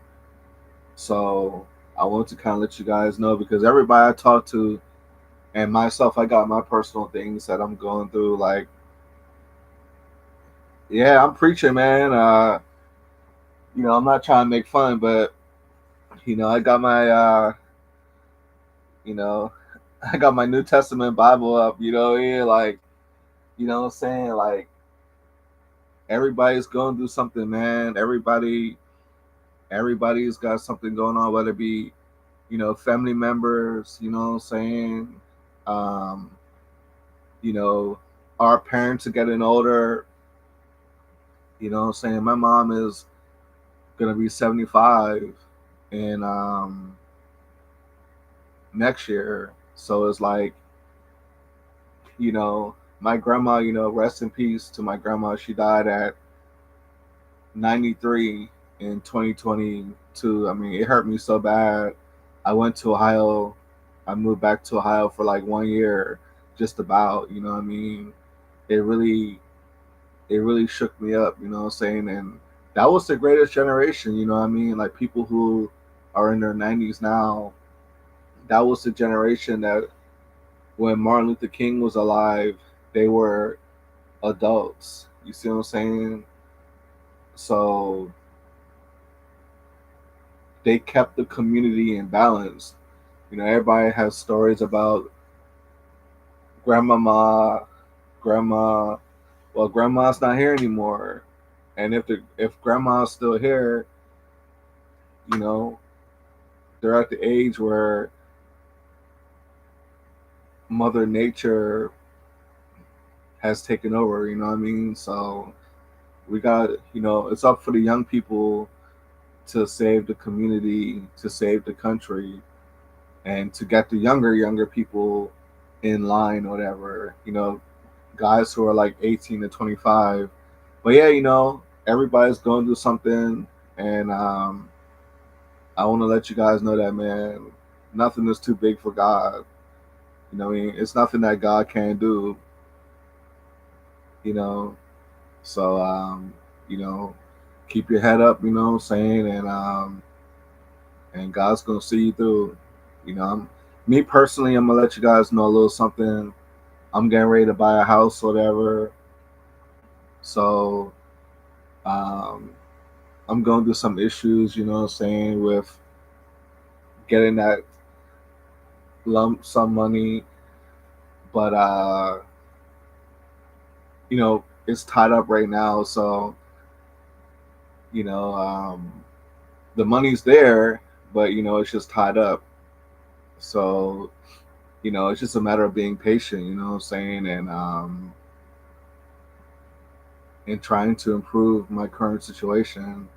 So I want to kind of let you guys know, because everybody I talk to and myself, I got my personal things that I'm going through. Like, yeah, I'm preaching, man. I'm not trying to make fun, but I got my you know, I got my New Testament Bible up. Yeah, like, what I'm saying, like, everybody's going through something, man. Everybody's got something going on, whether it be family members. You know what I'm saying? Um, you know, our parents are getting older. You know what I'm saying? My mom is gonna be 75 in next year. So it's like, my grandma, rest in peace to my grandma. She died at 93 in 2022. I mean, it hurt me so bad. I went to Ohio. I moved back to Ohio for like 1 year, just about. You know what I mean? It really, it really shook me up. You know what I'm saying? And that was the greatest generation. You know what I mean? Like people who are in their 90s now. That was the generation that when Martin Luther King was alive, they were adults. You see what I'm saying? So they kept the community in balance. You know, everybody has stories about grandmama, grandma. Well, grandma's not here anymore, and if grandma's still here, you know, they're at the age where Mother Nature has taken over. You know what I mean? So we got, it's up for the young people to save the community, to save the country, and to get the younger people in line, or whatever. Guys who are like 18 to 25. But yeah, everybody's going through something, and I want to let you guys know that, man, nothing is too big for God. What I mean, it's nothing that God can't do. You know, so you know, keep your head up. You know what I'm saying, and God's gonna see you through. Me personally, I'm gonna let you guys know a little something. I'm getting ready to buy a house, or whatever. So um, I'm going through some issues. You know what I'm saying, with getting that lump sum money, but it's tied up right now. So you know, the money's there, but it's just tied up. So it's just a matter of being patient. You know what I'm saying, and trying to improve my current situation.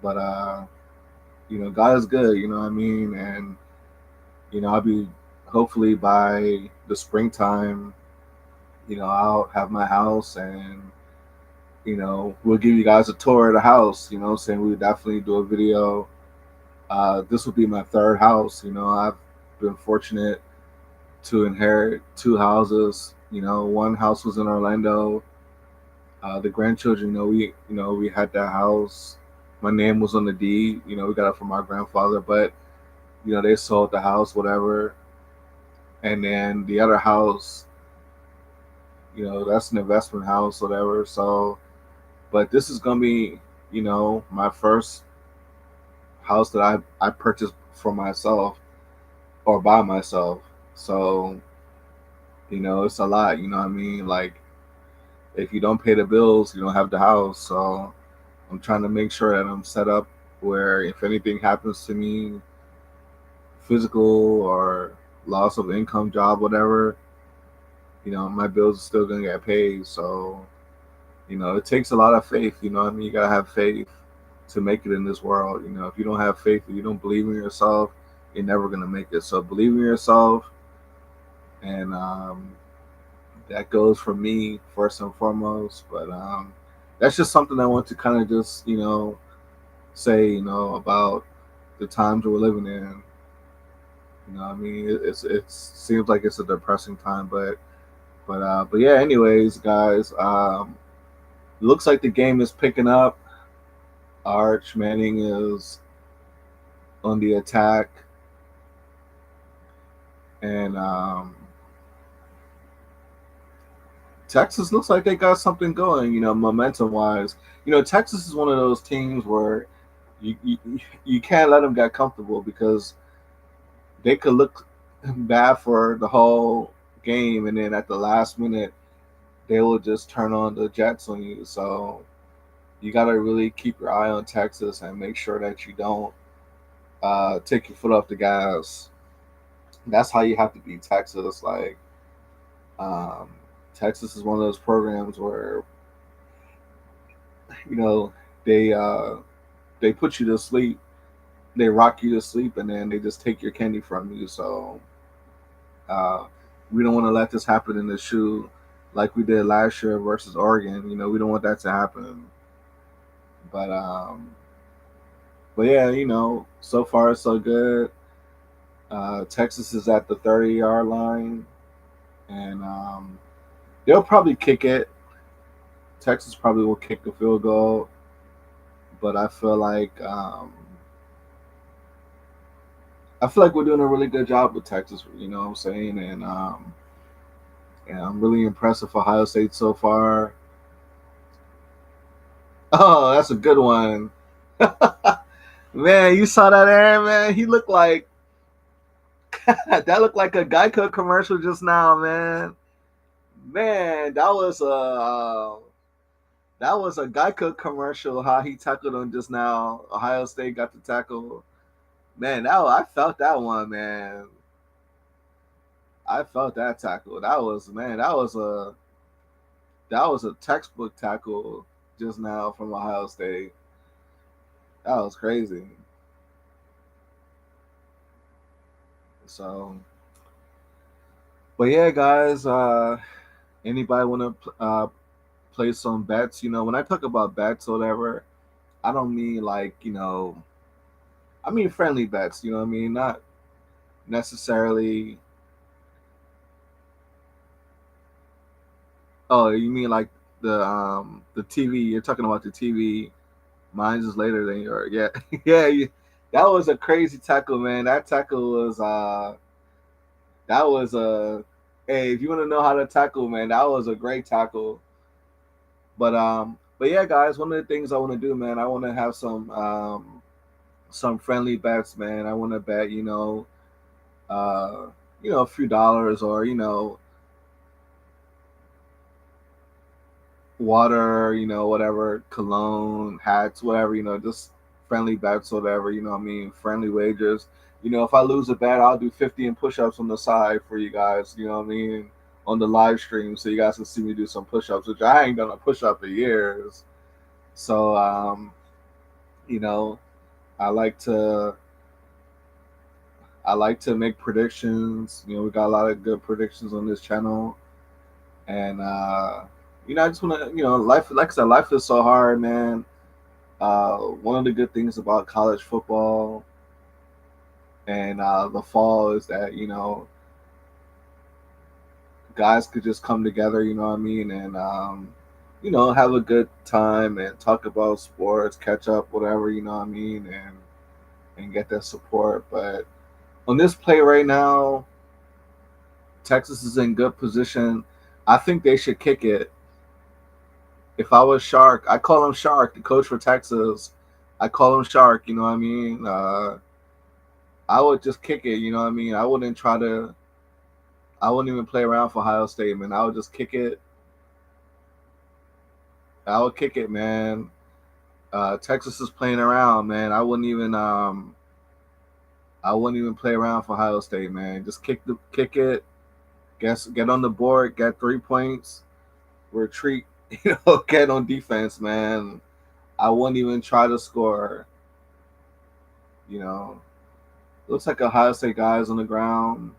But God is good. You know what I mean, and I'll be hopefully by the springtime. I'll have my house, and we'll give you guys a tour of the house. You know what I'm saying? We'll definitely do a video. This will be my third house. I've been fortunate to inherit two houses. One house was in Orlando. The grandchildren, we had that house. My name was on the deed. We got it from our grandfather, but they sold the house, whatever. And then the other house, that's an investment house, whatever. So, but this is gonna be, my first house that I purchased for myself or by myself. So, it's a lot. You know what I mean? Like, if you don't pay the bills, you don't have the house. So, I'm trying to make sure that I'm set up where if anything happens to me, physical or loss of income, job, whatever, my bills are still gonna get paid. So, it takes a lot of faith. You know what I mean? You gotta have faith to make it in this world. If you don't have faith, if you don't believe in yourself, you're never gonna make it. So believe in yourself, and that goes for me first and foremost. But that's just something I want to kind of just say about the times we're living in. I mean, it seems like it's a depressing time, but yeah. Anyways, guys, looks like the game is picking up. Arch Manning is on the attack, and Texas looks like they got something going. Momentum wise. Texas is one of those teams where you you, you can't let them get comfortable because they could look bad for the whole game, and then at the last minute they will just turn on the Jets on you. So you got to really keep your eye on Texas and make sure that you don't take your foot off the gas. That's how you have to beat Texas. Like um, Texas is one of those programs where you know they uh, they put you to sleep, they rock you to sleep, and then they just take your candy from you. So uh, we don't want to let this happen in the shoe like we did last year versus Oregon. We don't want that to happen. But But yeah, so far so good. Texas is at the 30-yard line, and they'll probably kick it. Texas probably will kick the field goal, but I feel like we're doing a really good job with Texas. You know what I'm saying? And I'm really impressed with Ohio State so far. Oh, that's a good one. Man, you saw that, Aaron? Man, he looked like that looked like a Geico commercial just now, man. Man, that was a Geico commercial. How he tackled him just now. Ohio State got the tackle. Man, I felt that one, man. I felt that tackle. That was a textbook tackle just now from Ohio State. That was crazy. So, but yeah, guys. Anybody want to play some bets? When I talk about bets or whatever, I don't mean like I mean friendly bets. You know what I mean? Not necessarily. Oh, you mean like the TV? You're talking about the TV. Mine's is later than yours. Yeah, yeah. That was a crazy tackle, man. That tackle was that was a hey. If you want to know how to tackle, man, that was a great tackle. But yeah, guys. One of the things I want to do, man, I want to have some friendly bets, man. I want to bet, uh, a few dollars or water, whatever, cologne, hats, whatever, just friendly bets, whatever, what I mean, friendly wagers. If I lose a bet, I'll do 50 in push-ups on the side for you guys, what I mean, on the live stream, so you guys can see me do some push-ups, which I ain't done a push-up in years. So, you know, I like to I like to make predictions. We got a lot of good predictions on this channel, and I just want to, life. Like I said, life is so hard, man. One of the good things about college football and the fall is that guys could just come together. You know what I mean, and have a good time and talk about sports, catch up, whatever. You know what I mean, and get that support. But on this play right now, Texas is in good position. I think they should kick it. If I was Shark, I call him Shark, the coach for Texas. I call him Shark. You know what I mean? I would just kick it. You know what I mean? I wouldn't try to. I wouldn't even play around for Ohio State, man. I would just kick it. I would kick it, man. Texas is playing around, man. I wouldn't even play around for Ohio State, man. Just kick it. Get on the board. Get 3 points. Retreat. Get on defense, man. I wouldn't even try to score. You know, looks like Ohio State guys on the ground.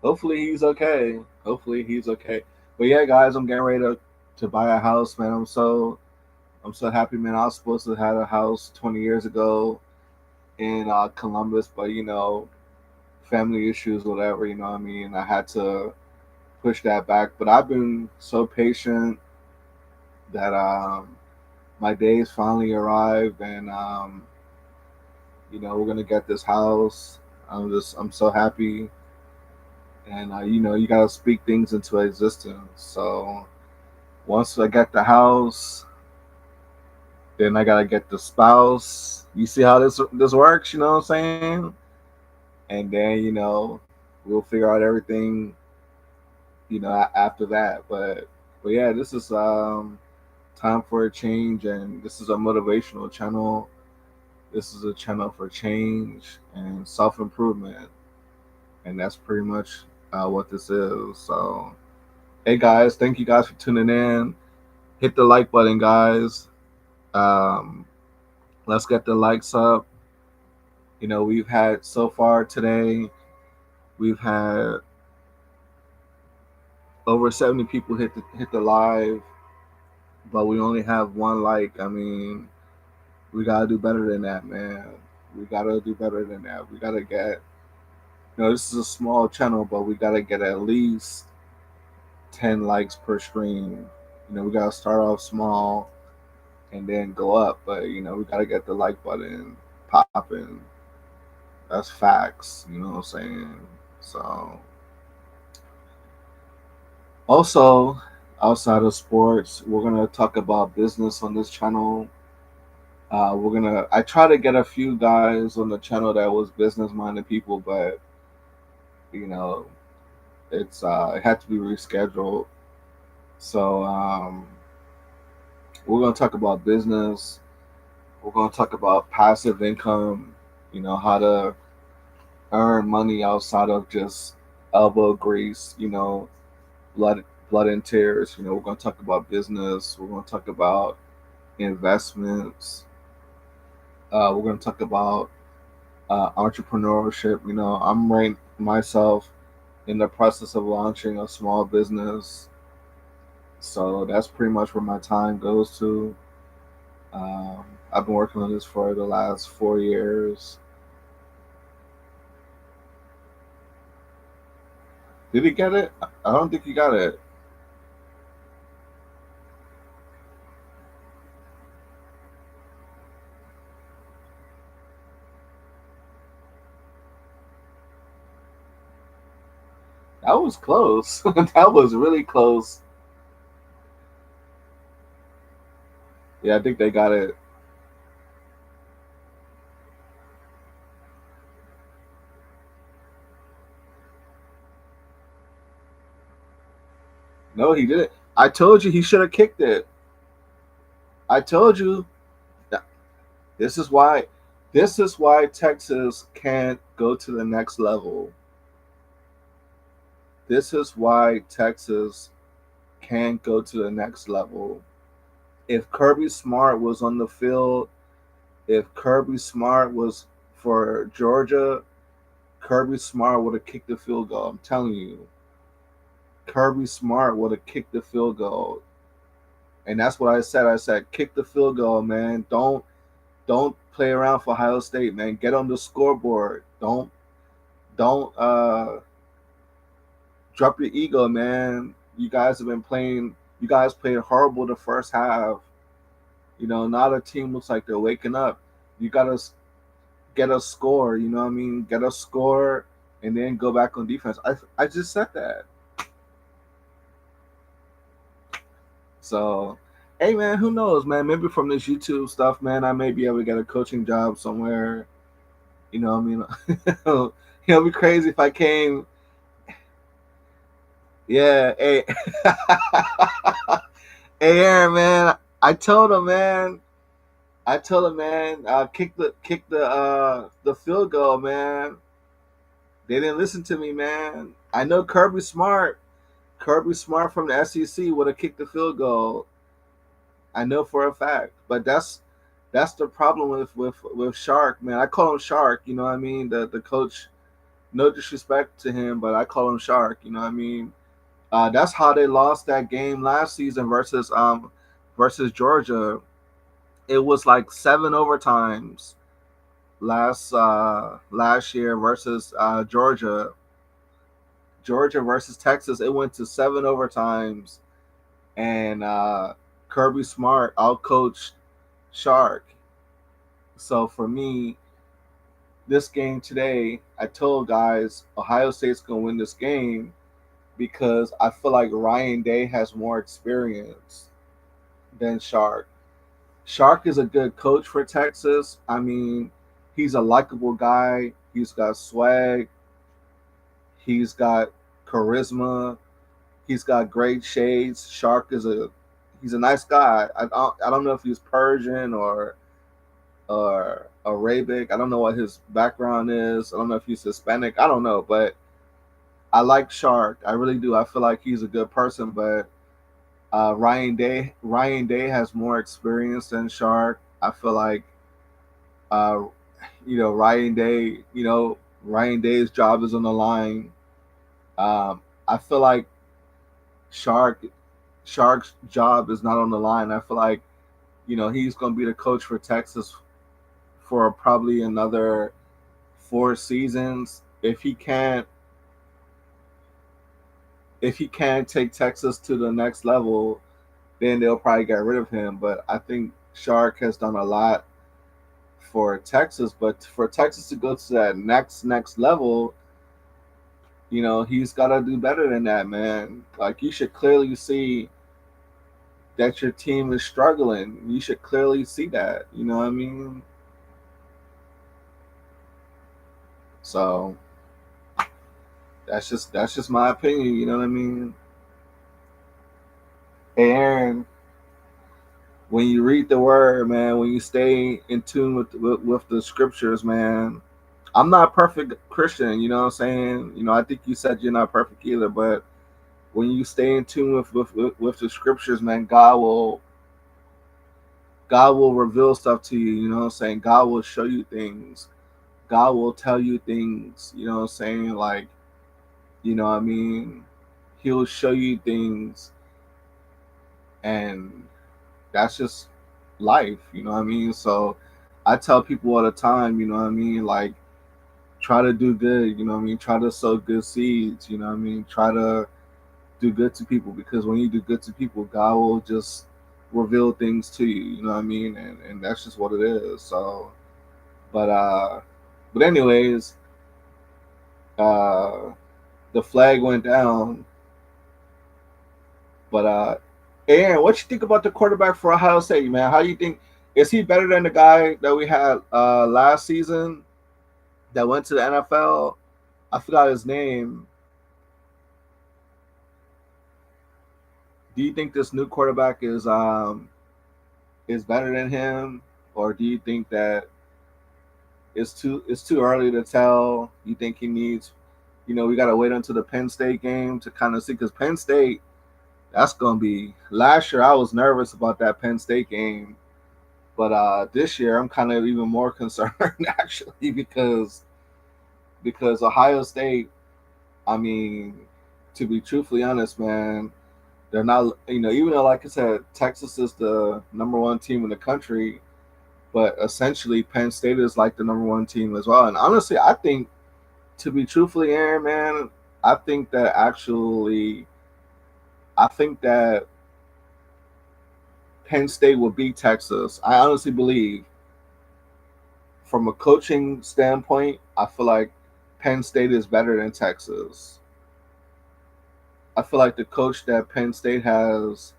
Hopefully he's okay. Hopefully he's okay. But yeah, guys, I'm getting ready to buy a house, man. I'm so happy, man. I was supposed to have a house 20 years ago in Columbus, but family issues, whatever. You know what I mean. I had to push that back, but I've been so patient that my days finally arrived, and we're gonna get this house. I'm so happy, and you gotta speak things into existence. So once I get the house, then I gotta get the spouse. You see how this works? You know what I'm saying? And then we'll figure out everything. After that. But yeah, this is time for a change, and this is a motivational channel. This is a channel for change and self improvement, and that's pretty much what this is. So, hey guys, thank you guys for tuning in. Hit the like button, guys. Um, let's get the likes up. We've had so far today. We've had over 70 people hit the live, but we only have one like. I mean, we gotta do better than that, man. We gotta do better than that. We gotta get. This is a small channel, but we gotta get at least 10 likes per stream. We gotta start off small and then go up, but we gotta get the like button popping. That's facts. You know what I'm saying? So, also, outside of sports, we're gonna talk about business on this channel. I try to get a few guys on the channel that was business minded people, but you know, it had to be rescheduled. So we're gonna talk about business. We're gonna talk about passive income. How to earn money outside of just elbow grease. Blood blood and tears. We're gonna talk about business. We're gonna talk about investments. We're gonna talk about entrepreneurship. I'm right myself in the process of launching a small business, so that's pretty much where my time goes to. Um, I've been working on this for the last 4 years. Did he get it? I don't think he got it. That was close. That was really close. Yeah, I think they got it. No, he didn't. I told you he should have kicked it. I told you. This is why. This is why Texas can't go to the next level. This is why Texas can't go to the next level. If Kirby Smart was on the field, if Kirby Smart was for Georgia, Kirby Smart would have kicked the field goal. I'm telling you, Kirby Smart would have kicked the field goal, and that's what I said. I said, kick the field goal, man. Don't play around for Ohio State, man. Get on the scoreboard. Don't drop your ego, man. You guys have been playing. You guys played horrible the first half. Now the team looks like they're waking up. You gotta get a score. You know what I mean? Get a score, and then go back on defense. I just said that. So, hey man, who knows, man? Maybe from this YouTube stuff, man, I may be able to get a coaching job somewhere. I mean, it'd be crazy if I came. Yeah, hey, hey, Aaron, man. I told him, man. I told him, man. Kick the field goal, man. They didn't listen to me, man. I know Kirby Smart. Kirby Smart from the SEC would have kicked the field goal. I know for a fact. But that's the problem with Shark, man. I call him Shark. You know what I mean? The coach. No disrespect to him, but I call him Shark. You know what I mean? That's how they lost that game last season versus Georgia. It was like 7 overtimes last year versus Georgia. Georgia versus Texas. It went to 7 overtimes, and Kirby Smart outcoached Shark. So for me, this game today, I told guys Ohio State's gonna win this game because I feel like Ryan Day has more experience than Shark. Shark is a good coach for Texas. I mean, he's a likable guy. He's got swag. He's got charisma. He's got great shades. Shark is he's a nice guy. I don't know if he's Persian or Arabic. I don't know what his background is. I don't know if he's Hispanic. I don't know, but I like Shark. I really do. I feel like he's a good person, but Ryan Day has more experience than Shark. I feel like uh, Ryan Day. Ryan Day's job is on the line. I feel like Shark Shark's job is not on the line. I feel like he's going to be the coach for Texas for probably another 4 seasons. If he can't take Texas to the next level, then they'll probably get rid of him. But I think Shark has done a lot for Texas. But for Texas to go to that next level, he's got to do better than that, man. Like you should clearly see that your team is struggling. You should clearly see that. You know what I mean? So that's just my opinion. You know what I mean? Hey, Aaron, when you read the word, man, when you stay in tune with the scriptures, man. I'm not a perfect Christian, you know what I'm saying? I think you said you're not perfect either, but when you stay in tune with the scriptures, man, God will reveal stuff to you, you know what I'm saying? God will show you things. God will tell you things, you know what I'm saying? Like, you know what I mean? He'll show you things, and that's just life, you know what I mean? So I tell people all the time, you know what I mean? Like, try to do good, you know what I mean? Try to sow good seeds, you know what I mean? Try to do good to people, because when you do good to people, God will just reveal things to you, you know what I mean? And that's just what it is. So, but anyways, uh the flag went down. But Aaron, what you think about the quarterback for Ohio State, man? How you think, is he better than the guy that we had last season that went to the NFL? I forgot his name. Do you think this new quarterback is better than him, or do you think that it's too early to tell? You think he needs, we got to wait until the Penn State game to kind of see, because Penn State, that's gonna be, last year I was nervous about that Penn State game. But this year, I'm kind of even more concerned actually, because Ohio State. I mean, to be truthfully honest, man, they're not. Even though, like I said, Texas is the number one team in the country, but essentially Penn State is like the number one team as well. And honestly, I think, to be truthfully, Aaron, man, I think that actually, I think that Penn State will beat Texas. I honestly believe, from a coaching standpoint, I feel like Penn State is better than Texas. I feel like the coach that Penn State has,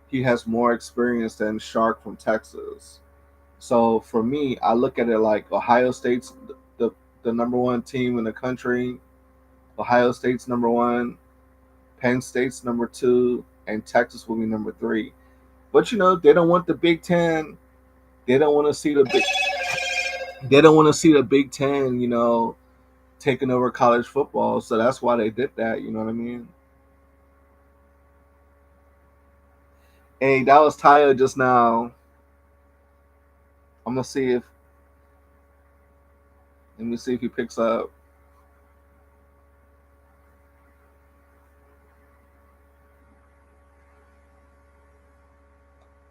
he has more experience than Shark from Texas. So for me, I look at it like Ohio State's the the number one team in the country. Ohio State's number one, Penn State's number two, and Texas will be number three. But they don't want the Big Ten. They don't want to see the big. They don't want to see the Big Ten, taking over college football. So that's why they did that. You know what I mean? Hey, that was Taya just now. I'm gonna see if let me see if he picks up.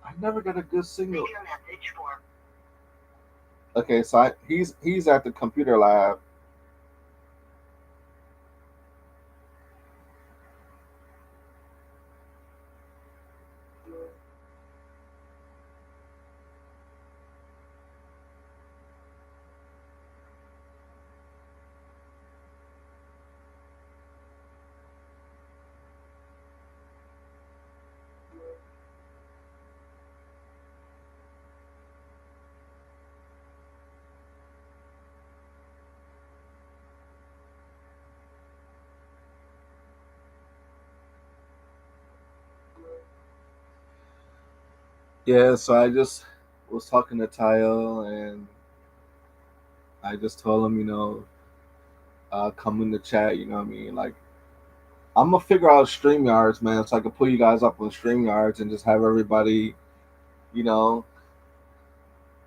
I never got a good signal. Okay, so he's at the computer lab. Yeah, so I just was talking to Tyle, and I just told him, come in the chat. You know what I mean? Like, I'm gonna figure out StreamYards, man, so I can put you guys up on StreamYards and just have everybody, you know,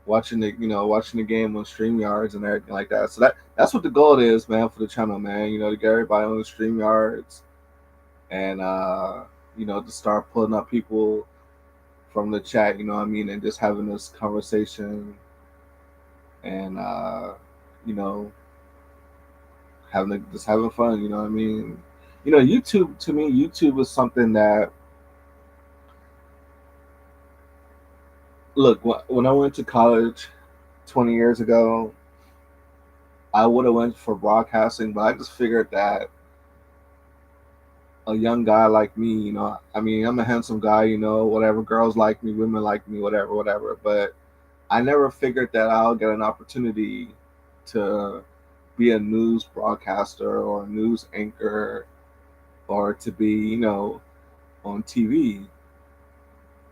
watching the game on StreamYards and everything like that. So that's what the goal is, man, for the channel, man. To get everybody on the StreamYards and to start pulling up people from the chat. You know what I mean, and just having this conversation and you know just having fun. You know what I mean. YouTube to me, YouTube is something that look when I went to college 20 years ago, I would have went for broadcasting, but I just figured that a young guy like me, I mean, I'm a handsome guy, whatever, girls like me, women like me, whatever, whatever. But I never figured that I'll get an opportunity to be a news broadcaster or a news anchor or to be, on TV.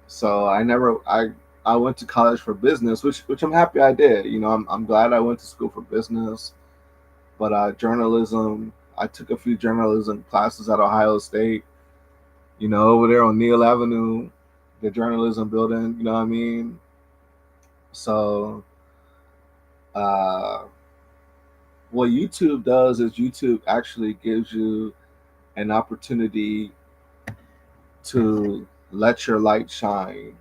So I went to college for business, which I'm happy I did. I'm glad I went to school for business. But journalism, I took a few journalism classes at Ohio State. Over there on Neal Avenue, the journalism building. You know what I mean? So, uh, what YouTube does is YouTube actually gives you an opportunity to let your light shine,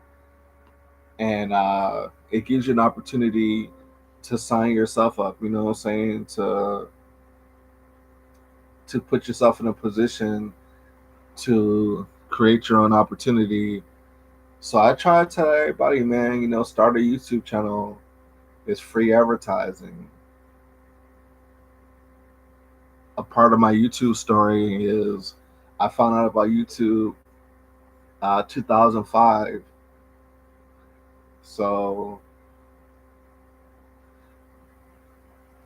and it gives you an opportunity to sign yourself up. You know what I'm saying? To put yourself in a position to create your own opportunity. So I try to tell everybody, man, start a YouTube channel. It's free advertising. A part of my YouTube story is I found out about YouTube 2005. So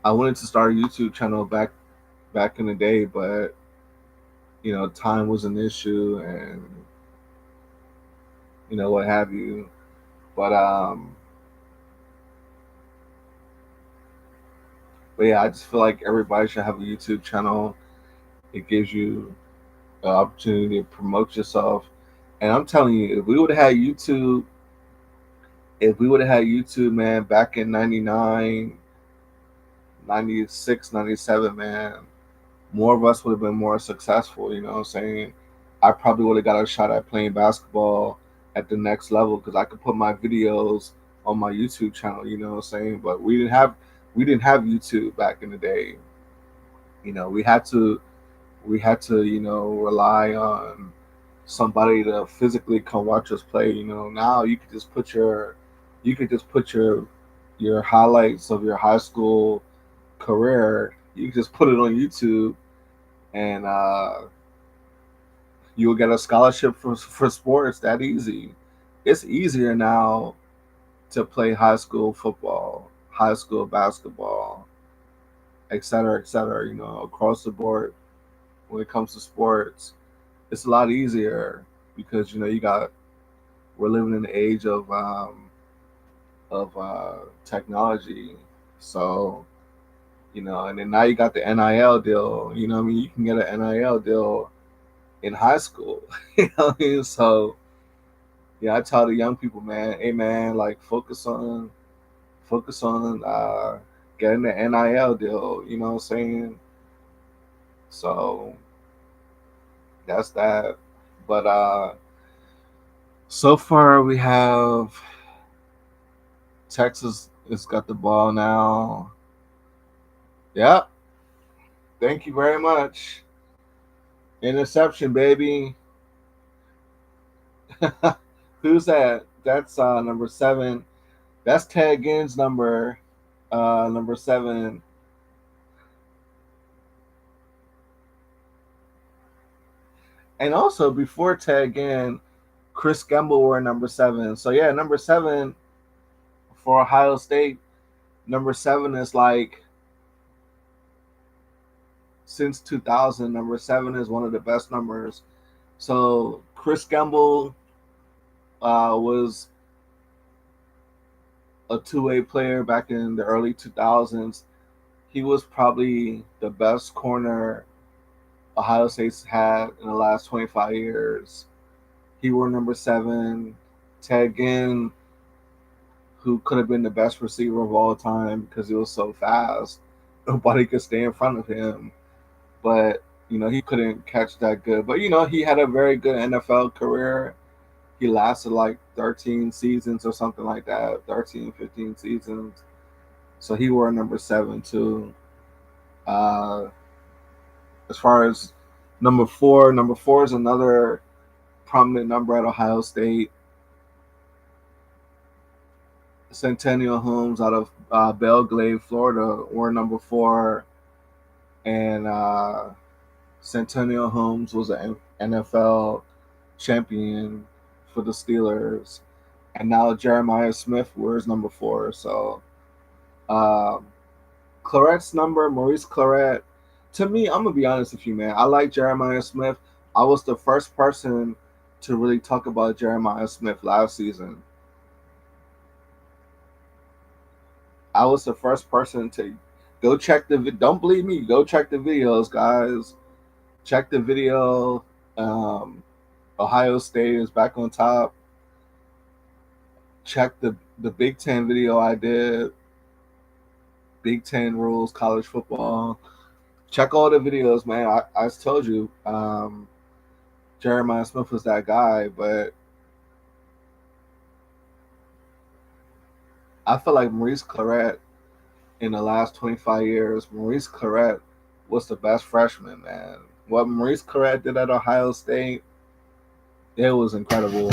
I wanted to start a YouTube channel back in the day, but time was an issue, and what have you. But yeah, I just feel like everybody should have a YouTube channel. It gives you an opportunity to promote yourself. And I'm telling you, if we would have had YouTube, man, back in 99, 96, 97, man, more of us would have been more successful. You know what I'm saying? I probably would have got a shot at playing basketball at the next level because I could put my videos on my YouTube channel. You know what I'm saying? But we didn't have YouTube back in the day. We had to rely on somebody to physically come watch us play. Now you could just put your highlights of your high school career. You can just put it on YouTube, and you'll get a scholarship for sports that easy. It's easier now to play high school football, high school basketball, et cetera, et cetera. Across the board when it comes to sports, it's a lot easier because we're living in the age of technology. So and then now you got the NIL deal. I mean, you can get an NIL deal in high school. You know what I mean? So yeah, I tell the young people, man, hey man, like focus on getting the NIL deal. You know what I'm saying? So that's that. But so far we have Texas has got the ball now. Yep. Thank you very much. Interception, baby. Who's that? That's number 7. That's Ted Ginn's number 7. And also before Ted Ginn, Chris Gamble were number 7. So yeah, number 7 for Ohio State. Number 7 is like since 2000. Number 7 is one of the best numbers. So Chris Gamble was a two-way player back in the early 2000s. He was probably the best corner Ohio State's had in the last 25 years. He wore number 7. Ted Ginn who could have been the best receiver of all time because he was so fast. Nobody could stay in front of him, but he couldn't catch that good. But he had a very good NFL career. He lasted like 13 seasons or something like that, 13, 15 seasons. So he wore number 7 too. Uh, as far as number four is another prominent number at Ohio State. Centennial Holmes out of Belgrade, Florida, wore number 4, and Centennial Holmes was an NFL champion for the Steelers, and now Jeremiah Smith wears number 4. So, um, Claret's number, Maurice Claret. To me, I'm gonna be honest with you, man. I like Jeremiah Smith. I was the first person to really talk about Jeremiah Smith last season. I was the first person to go check the. Don't believe me. Go check the videos, guys. Check the video. Um, Ohio State is back on top. Check the Big Ten video I did. Big Ten rules, college football. Check all the videos, man. I told you, Jeremiah Smith was that guy, but I feel like Maurice Claret in the last 25 years, Maurice Claret was the best freshman, man. What Maurice Claret did at Ohio State, it was incredible.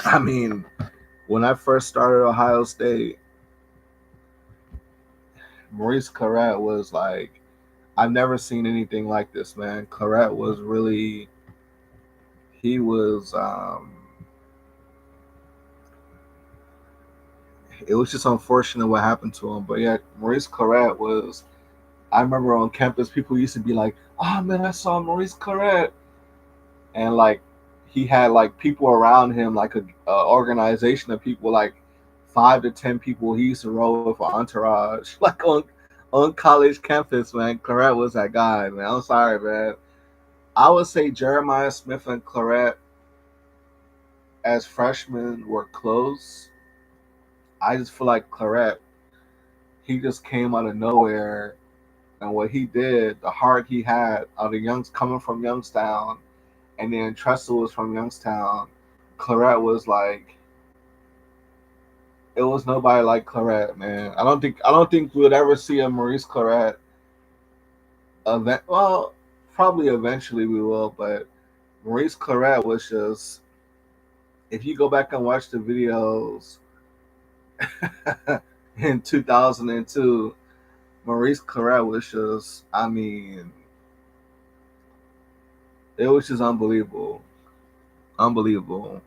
I mean, when I first started Ohio State, Maurice Claret was like, I've never seen anything like this, man. Claret was really, he was, it was just unfortunate what happened to him. But yeah, Maurice Claret was, I remember on campus, people used to be like, oh man, I saw Maurice Claret. And like, he had like people around him, like a organization of people, like 5 to 10 people he used to roll with an entourage, like on college campus, man. Claret was that guy, man. I'm sorry, man. I would say Jeremiah Smith and Claret as freshmen were close. I just feel like Claret, he just came out of nowhere, and what he did, the heart he had out of Youngs coming from Youngstown, and then Tressel was from Youngstown. Claret was like, it was nobody like Claret, man. I don't think we would ever see a Maurice Claret event. Well, probably eventually we will, but Maurice Claret was just, if you go back and watch the videos in 2002, Maurice Claret was just, I mean, it was just unbelievable. Unbelievable.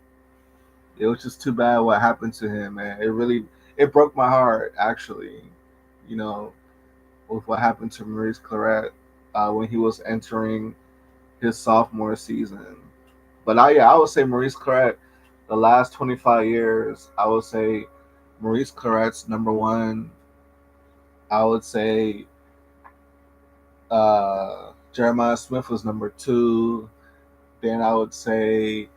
It was just too bad what happened to him, man. It broke my heart, actually, you know, with what happened to Maurice Claret when he was entering his sophomore season. But I would say Maurice Claret, the last 25 years, I would say Maurice Claret's number 1. I would say uh, Jeremiah Smith was number 2. Then I would say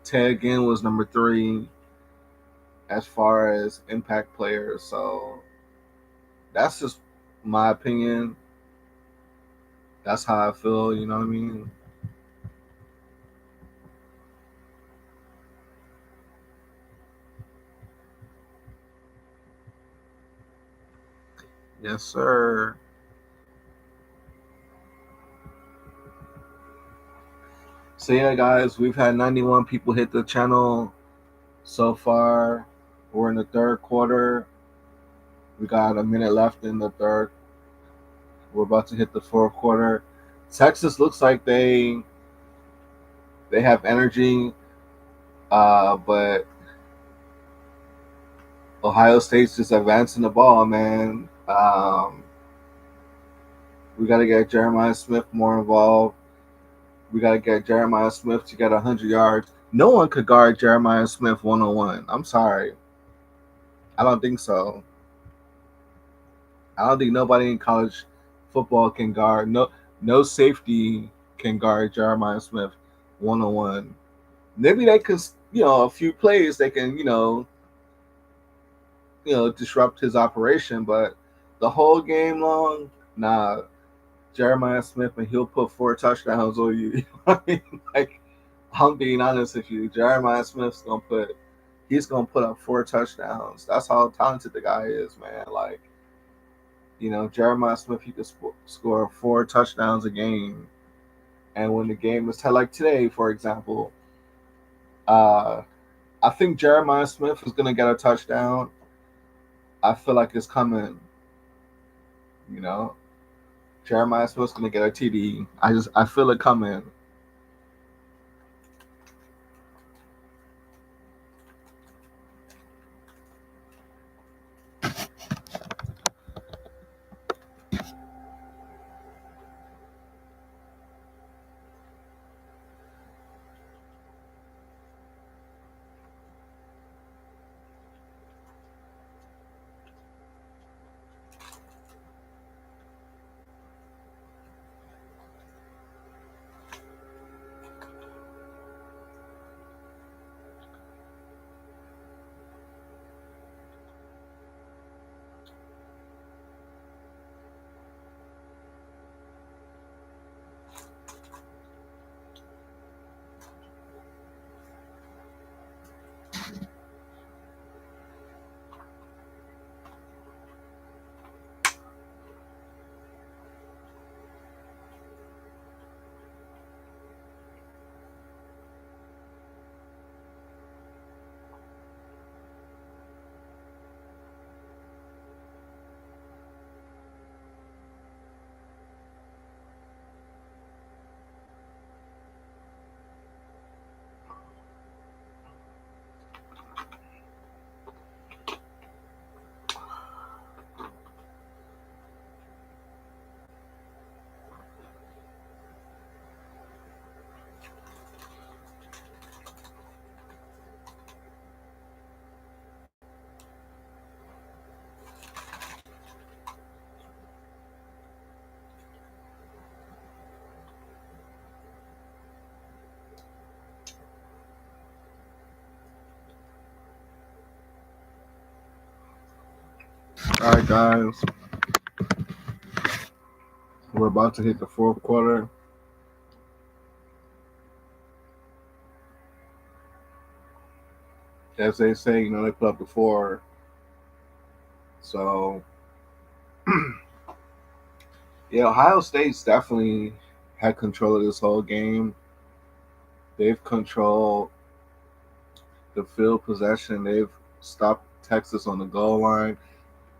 Ted Ginn was number 3 as far as impact players. So that's just my opinion. That's how I feel. You know what I mean? Yes, sir. So yeah, guys, we've had 91 people hit the channel so far. We're in the third quarter. We got a minute left in the third. We're about to hit the fourth quarter. Texas looks like they have energy, but Ohio State's just advancing the ball, man. We got to get Jeremiah Smith more involved. We got to get Jeremiah Smith to get 100 yards. No one could guard Jeremiah Smith 1-on-1. I'm sorry. I don't think so. I don't think nobody in college football can guard. No safety can guard Jeremiah Smith 1-on-1. Maybe they can, a few plays they can, disrupt his operation, but the whole game long, nah. Jeremiah Smith and he'll put 4 touchdowns on you. I mean, like, I'm being honest with you. Jeremiah Smith's he's gonna put up 4 touchdowns. That's how talented the guy is, man. Like, Jeremiah Smith, he could score 4 touchdowns a game, and when the game is tight, like today, for example, uh, I think Jeremiah Smith is gonna get a touchdown. I feel like it's coming. You know, Jeremiah Smith's gonna get a TD. I feel it coming. All right, guys, we're about to hit the fourth quarter. As they say, they put up the four. So, yeah, Ohio State's definitely had control of this whole game. They've controlled the field possession. They've stopped Texas on the goal line.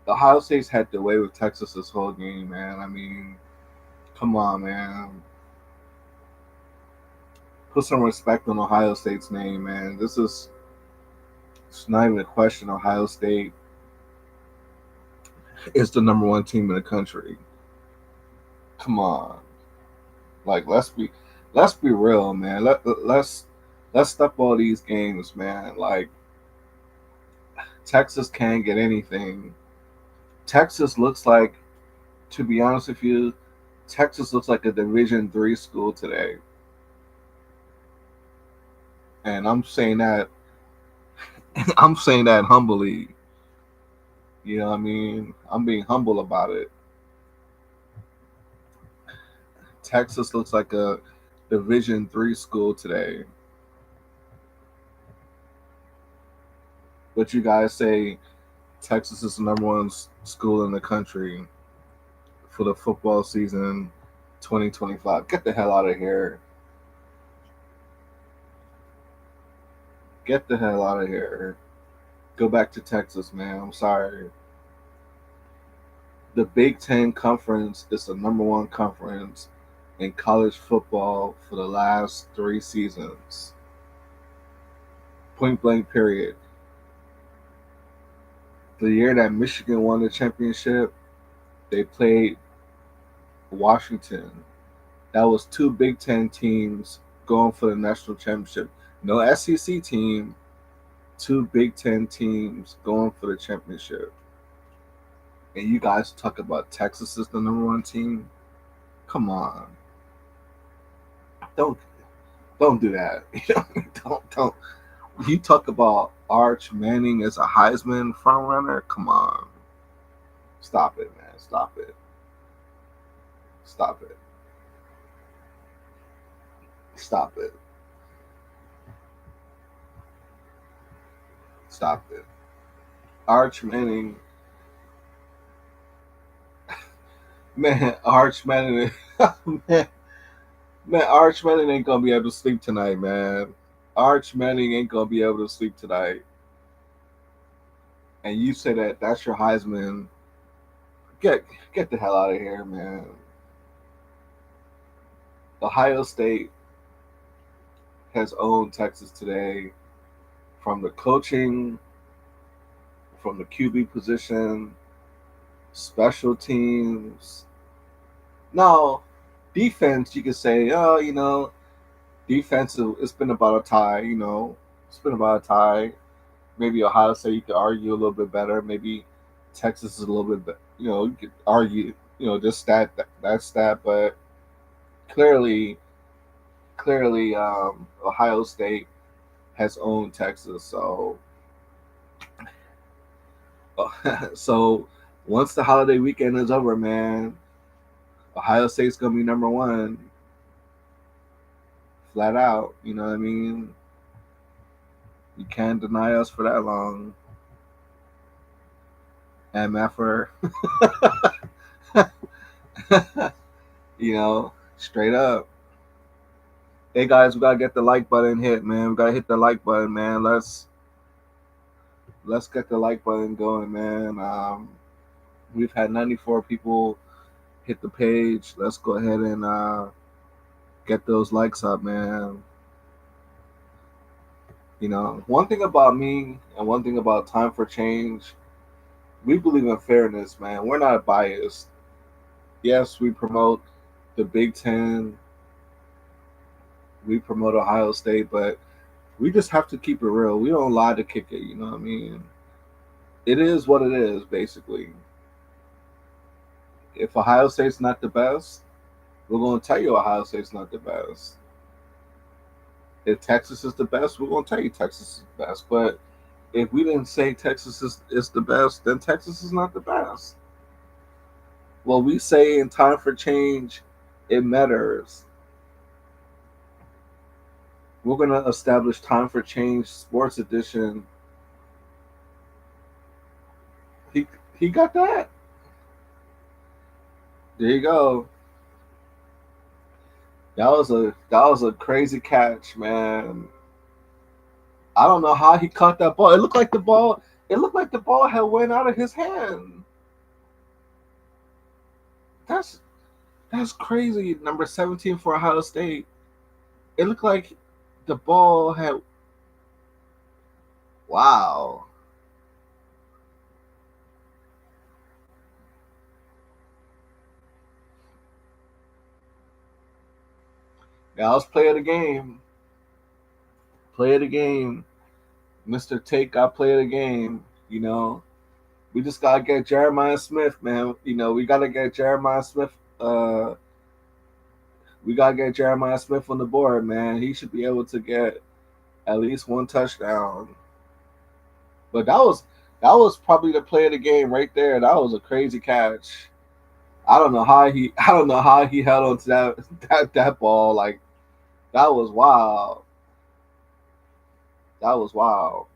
The Ohio State's had the way with Texas this whole game, man. I mean, come on, man. Put some respect on Ohio State's name, man. It's not even a question. Ohio State is the number one team in the country. Come on, like let's be real, man. Let's stop all these games, man. Like Texas can't get anything. Texas looks like, to be honest with you, Texas looks like a Division 3 school today, and I'm saying that I'm saying that humbly. You know what I mean? I'm being humble about it. Texas looks like a Division 3 school today. But you guys say Texas is the number one school in the country for the football season 2025. Get the hell out of here. Get the hell out of here. Go back to Texas, man. I'm sorry. The Big Ten Conference is the number one conference in college football for the last 3 seasons. Point blank, period. The year that Michigan won the championship, they played Washington. That was two Big Ten teams going for the national championship. No SEC team, two Big Ten teams going for the championship. And you guys talk about Texas is the number one team? Come on. Don't Don't do that. Don't. You talk about Arch Manning as a Heisman front runner. Come on, stop it, man. Stop it. Stop it. Stop it. Stop it. Arch Manning, man. Arch Manning, man. Man, Arch Manning ain't gonna be able to sleep tonight, man. Arch Manning ain't gonna be able to sleep tonight. And you say that that's your Heisman. Get get the hell out of here, man. Ohio State has owned Texas today from the coaching, from the QB position, special teams. Now, defense, you could say, oh, defense, it's been about a tie, it's been about a tie. Maybe Ohio State, you could argue a little bit better. Maybe Texas is a little bit, you could argue, this stat, that stat, but clearly, Ohio State has owned Texas. So, so once the holiday weekend is over, man, Ohio State's gonna be number one, flat out. You know what I mean? You can't deny us for that long. MFer, straight up. Hey guys, we gotta get the like button hit, man. We gotta hit the like button, man. Let's get the like button going, man. We've had 94 people hit the page. Let's go ahead and get those likes up, man. One thing about me and one thing about Time for Change, we believe in fairness, man. We're not biased. Yes, we promote the Big Ten, we promote Ohio State, but we just have to keep it real. We don't lie to kick it, you know what I mean? It is what it is, basically. If Ohio State's not the best, we're going to tell you Ohio State's not the best. If Texas is the best, we're going to tell you Texas is the best. But if we didn't say Texas is the best, then Texas is not the best. What we say in Time for Change, it matters. We're going to establish Time for Change Sports Edition. He he got that. There you go. That was a crazy catch, man. I don't know how he caught that ball. It looked like the ball had went out of his hand. That's that's crazy. Number 17 for Ohio State. It looked like the ball had, wow. Now let's play of the game. Play of the game. Mr. Take got play of the game. You know, we just gotta get Jeremiah Smith, man. We gotta get Jeremiah Smith. We gotta get Jeremiah Smith on the board, man. He should be able to get at least one touchdown. But that was probably the play of the game right there. That was a crazy catch. I don't know how he held on to that ball. Like, that was wild. That was wild.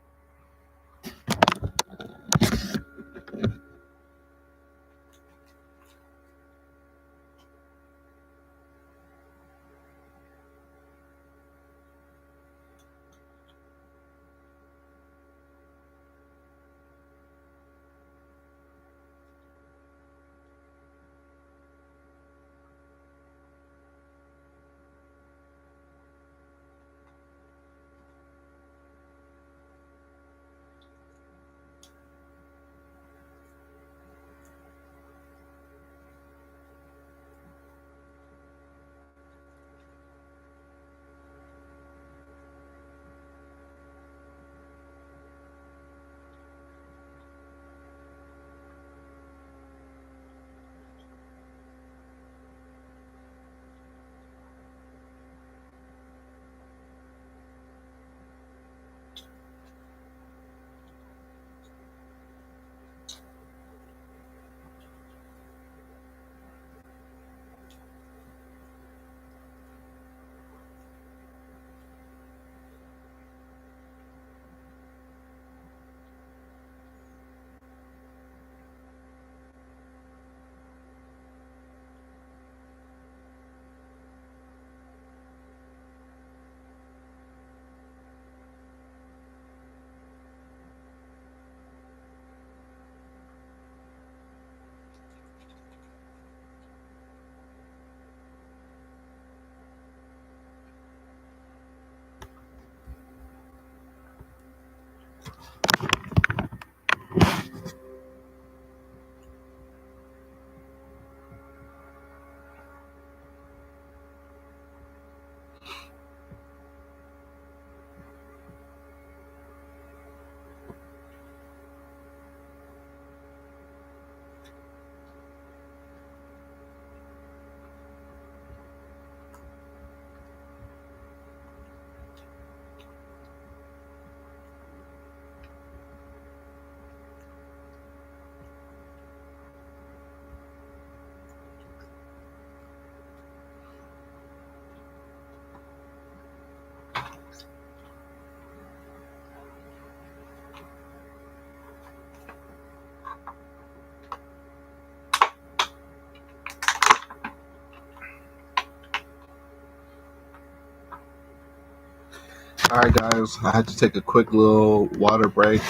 All right, guys, I had to take a quick little water break.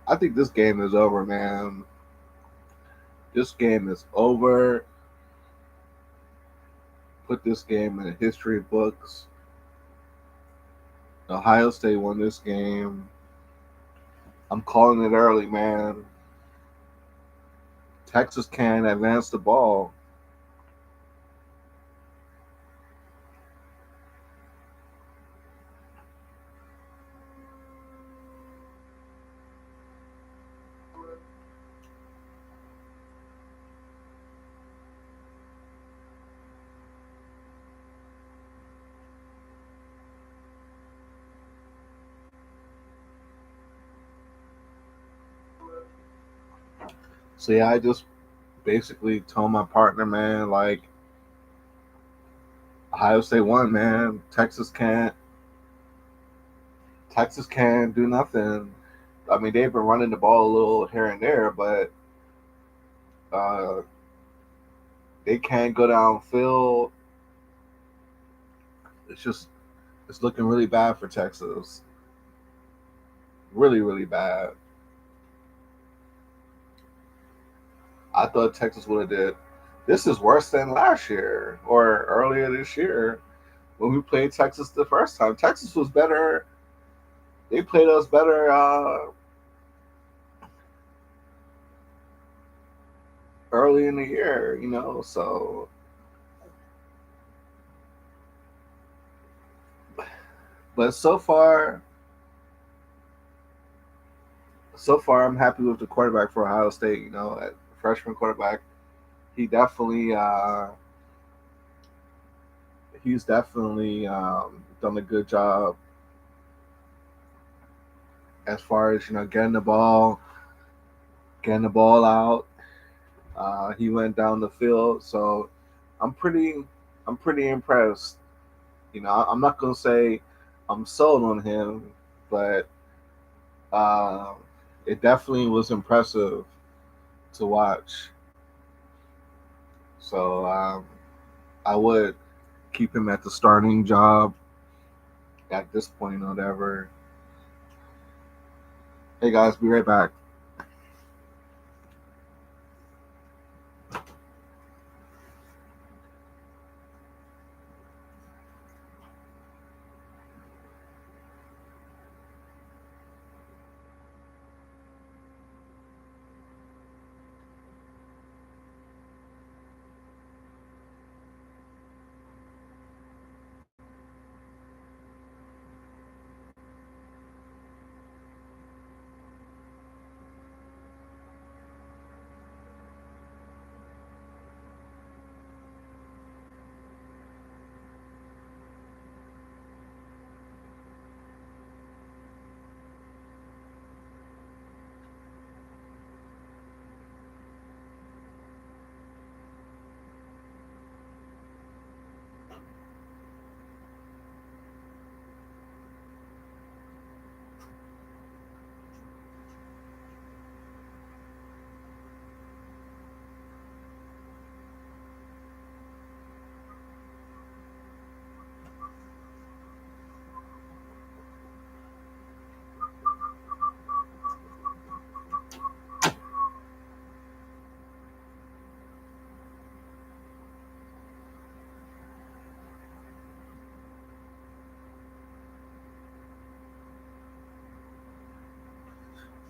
I think this game is over, man. This game is over. Put this game in the history books. Ohio State won this game. I'm calling it early, man. Texas can advance the ball. So yeah, I just basically told my partner, man, like Ohio State won, man. Texas can't do nothing. I mean, they've been running the ball a little here and there, but uh, they can't go downfield. It's just it's looking really bad for Texas. Really, really bad. I thought Texas would have did. This is worse than last year or earlier this year when we played Texas the first time. Texas was better. They played us better early in the year, you know. But so far, I'm happy with the quarterback for Ohio State. You know, at freshman quarterback, he definitely he's definitely done a good job as far as getting the ball out. He went down the field, so I'm pretty I'm pretty impressed. You know, I'm not gonna say I'm sold on him, but uh, it definitely was impressive to watch. So I would keep him at the starting job at this point or whatever. Hey guys, be right back.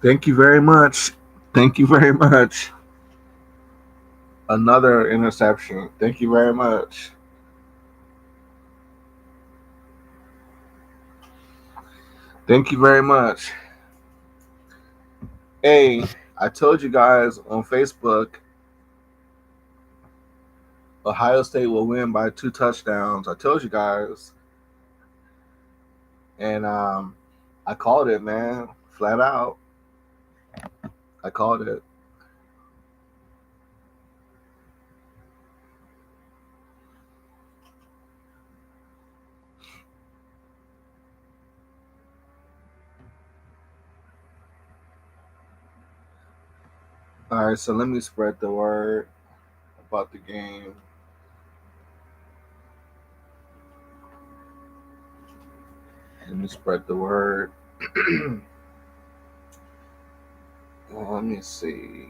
Thank you very much. Thank you very much. Another interception. Thank you very much. Thank you very much. Hey, I told you guys on Facebook, Ohio State will win by 2 touchdowns. I told you guys, and I called it, man, flat out. I called it. All right, so let me spread the word about the game. Let me spread the word. Let me see.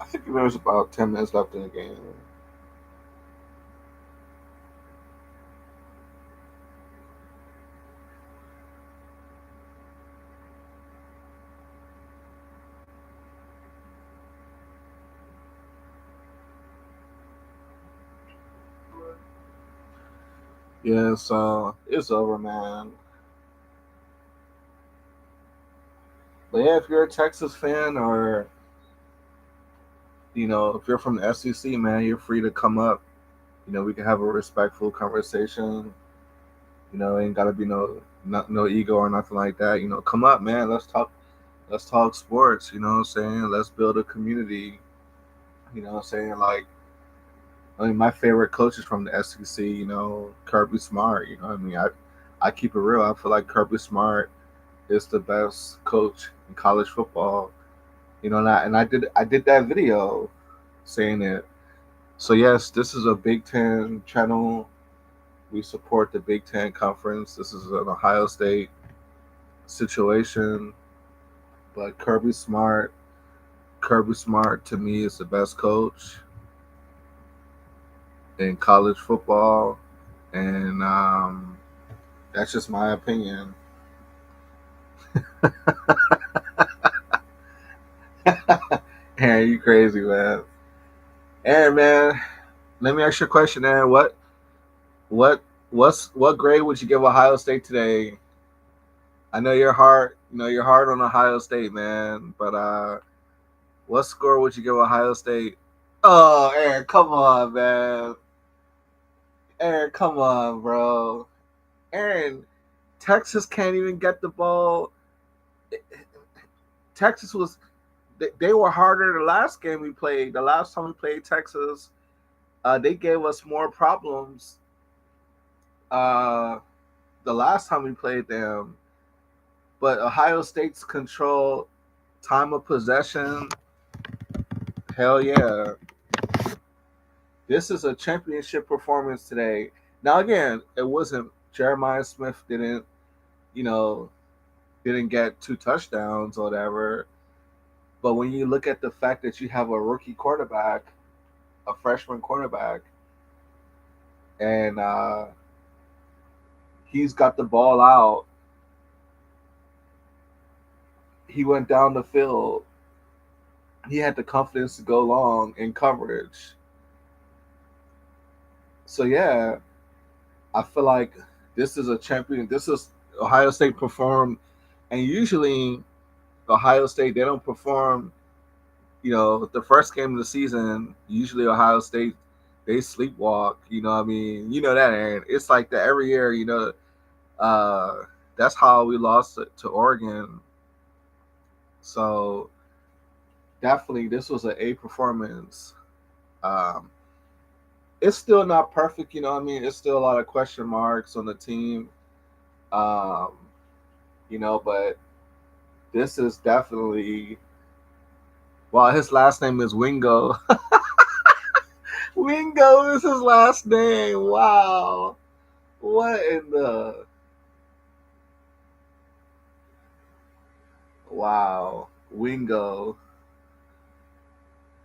I think there's about 10 minutes left in the game. Yeah, so it's over, man. But yeah, if you're a Texas fan or if you're from the SEC, man, you're free to come up. We can have a respectful conversation. Ain't gotta be no ego or nothing like that. Come up, man. Let's talk. Let's talk sports. You know what I'm saying? Let's build a community. You know what I'm saying? Like, I mean, my favorite coach is from the SEC. Kirby Smart. I keep it real. I feel like Kirby Smart is the best coach in college football. And I did that video saying it. So yes, this is a Big Ten channel. We support the Big Ten conference. This is an Ohio State situation, but Kirby Smart to me is the best coach in college football, and that's just my opinion. Aaron, you crazy, man. Aaron, man, let me ask you a question, Aaron. What what grade would you give Ohio State today? I know you're hard on Ohio State, man, but what score would you give Ohio State? Oh, Aaron, come on, man. Aaron, come on, bro. Aaron, Texas can't even get the ball. Texas was they were harder the last game we played. The last time we played Texas, they gave us more problems. Uh, the last time we played them, but Ohio State's control, time of possession, hell yeah. This is a championship performance today. Now again, it wasn't Jeremiah Smith you know, didn't get 2 touchdowns or whatever. But when you look at the fact that you have a rookie quarterback, a freshman quarterback, and he's got the ball out, he went down the field. He had the confidence to go long in coverage. So yeah, I feel like this is a champion. This is Ohio State performed, and usually Ohio State they don't perform. The first game of the season, usually Ohio State they sleepwalk. You know what I mean? You know that, Aaron. It's like that every year. Uh, that's how we lost to Oregon. So definitely, this was an A performance. Um, it's still not perfect. You know what I mean? It's still a lot of question marks on the team. Um, but this is definitely. Well, his last name is Wingo. Wingo is his last name. Wow. What in the. Wow. Wingo.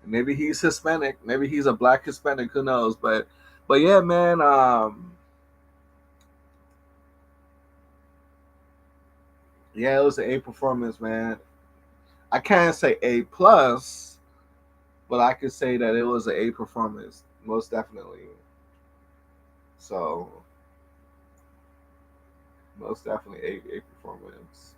Maybe he's Hispanic. Maybe he's a black Hispanic. Who knows? But yeah, man. Yeah, it was an A performance, man. I can't say A plus, but I could say that it was an A performance, most definitely. So most definitely A performance.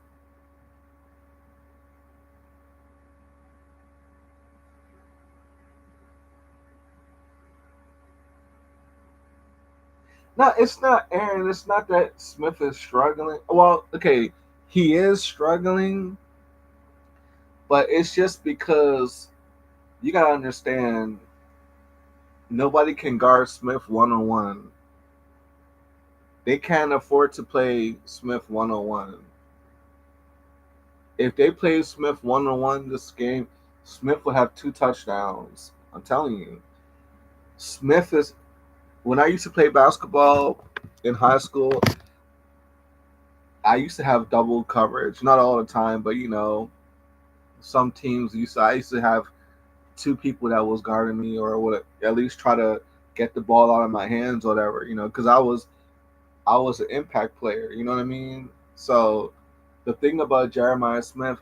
No, it's not Aaron. It's not that Smith is struggling. Well, okay, he is struggling, But it's just because you gotta understand nobody can guard Smith 1-on-1. They can't afford to play Smith 1-on-1. If they play Smith 1-on-1 this game, Smith will have 2 touchdowns. I'm telling you. Smith is when I used to play basketball in high school, I used to have double coverage. Not all the time, but some teams I used to have 2 people that was guarding me or would at least try to get the ball out of my hands or whatever, because I was an impact player, you know what I mean? So the thing about Jeremiah Smith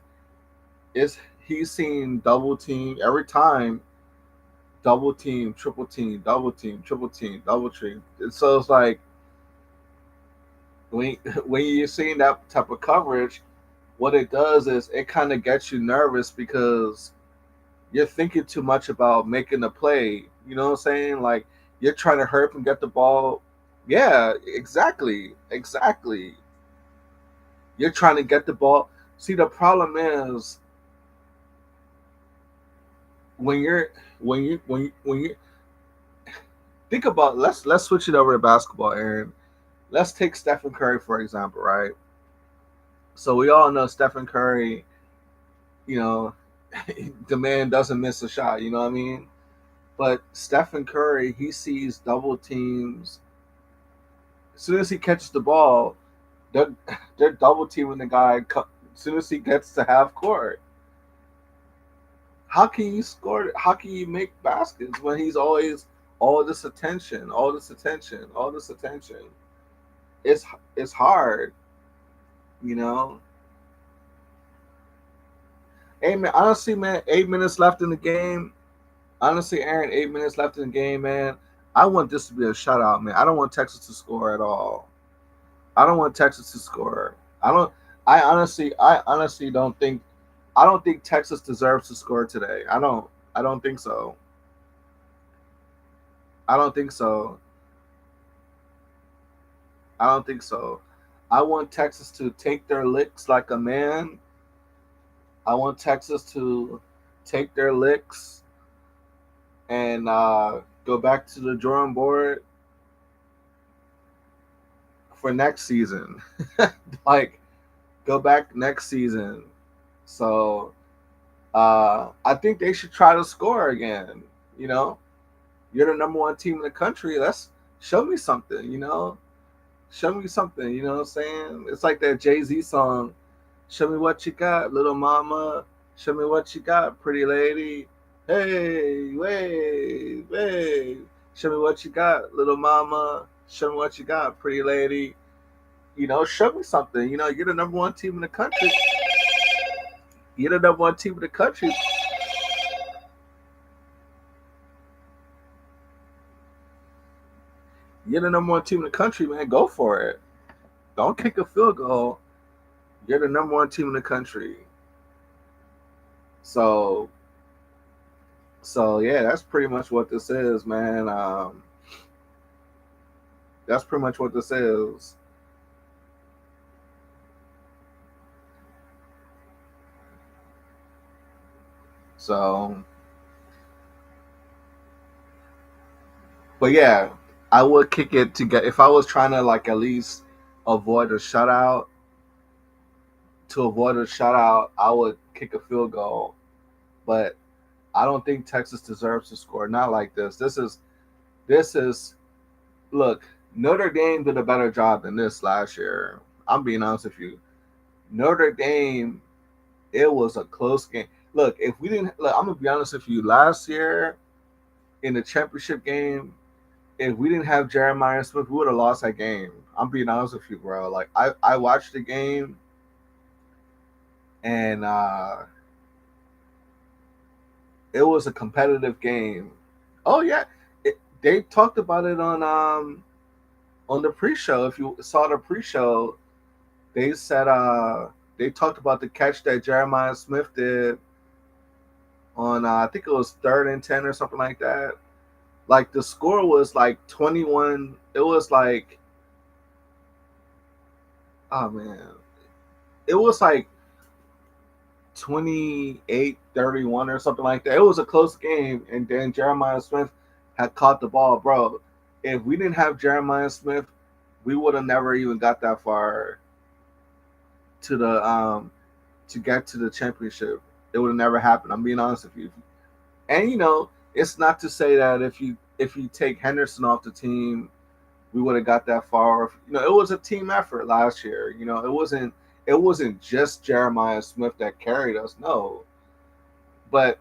is he's seen double team every time, double team, triple team, double team, triple team, double team. And so it's like when when you're seeing that type of coverage, what it does is it kind of gets you nervous because you're thinking too much about making a play. You know what I'm saying? Like you're trying to hurry up and get the ball. Yeah, exactly, exactly. You're trying to get the ball. See, the problem is when you're when you think about let's switch it over to basketball, Aaron. Let's take Stephen Curry for example, right? So we all know Stephen Curry. You know, the man doesn't miss a shot. You know what I mean? But Stephen Curry, he sees double teams. As soon as he catches the ball, they're they're double teaming the guy. As soon as he gets to half court, how can you score? How can you make baskets when he's always all this attention, all this attention, all this attention? It's it's hard, you know. Hey man, honestly, man, 8 minutes left in the game. Honestly, Aaron, 8 minutes left in the game, man. I want this to be a shutout, man. I don't want Texas to score at all. I don't want Texas to score. I don't. I honestly don't think. I don't think Texas deserves to score today. I don't. I don't think so. I don't think so. I don't think so. I want Texas to take their licks like a man. I want Texas to take their licks and go back to the drawing board for next season. Like, go back next season. So I think they should try to score again. You know, you're the number one team in the country. Let's show me something. Show me something. You know what I'm saying? It's like that Jay-Z song. Show me what you got, little mama. Show me what you got, pretty lady. Hey, wait, wait. Show me what you got, little mama. Show me what you got, pretty lady. Show me something. You're the number one team in the country. You're the number one team in the country. You're the number one team in the country, man. Go for it. Don't kick a field goal. You're the number one team in the country. So, so yeah, that's pretty much what this is, man. That's pretty much what this is. So, but yeah, I would kick it to get if I was trying to like at least avoid a shutout. To avoid a shutout, I would kick a field goal. But I don't think Texas deserves to score. Not like this. This is look. Notre Dame did a better job than this last year. I'm being honest with you. Notre Dame, it was a close game. Look, if we didn't look, I'm gonna be honest with you. Last year in the championship game, if we didn't have Jeremiah Smith, we would have lost that game. I'm being honest with you, bro. Like I watched the game and it was a competitive game. Oh yeah, they talked about it on the pre-show. If you saw the pre-show, they said they talked about the catch that Jeremiah Smith did on I think it was 3rd and 10 or something like that. Like the score was like 21. It was like oh man, it was like 28-31 or something like that. It was a close game, and then Jeremiah Smith had caught the ball, bro. If we didn't have Jeremiah Smith, we would have never even got that far to the to get to the championship. It would have never happened. I'm being honest with you. And it's not to say that if you take Henderson off the team, we would have got that far. It was a team effort last year. It wasn't just Jeremiah Smith that carried us. No, but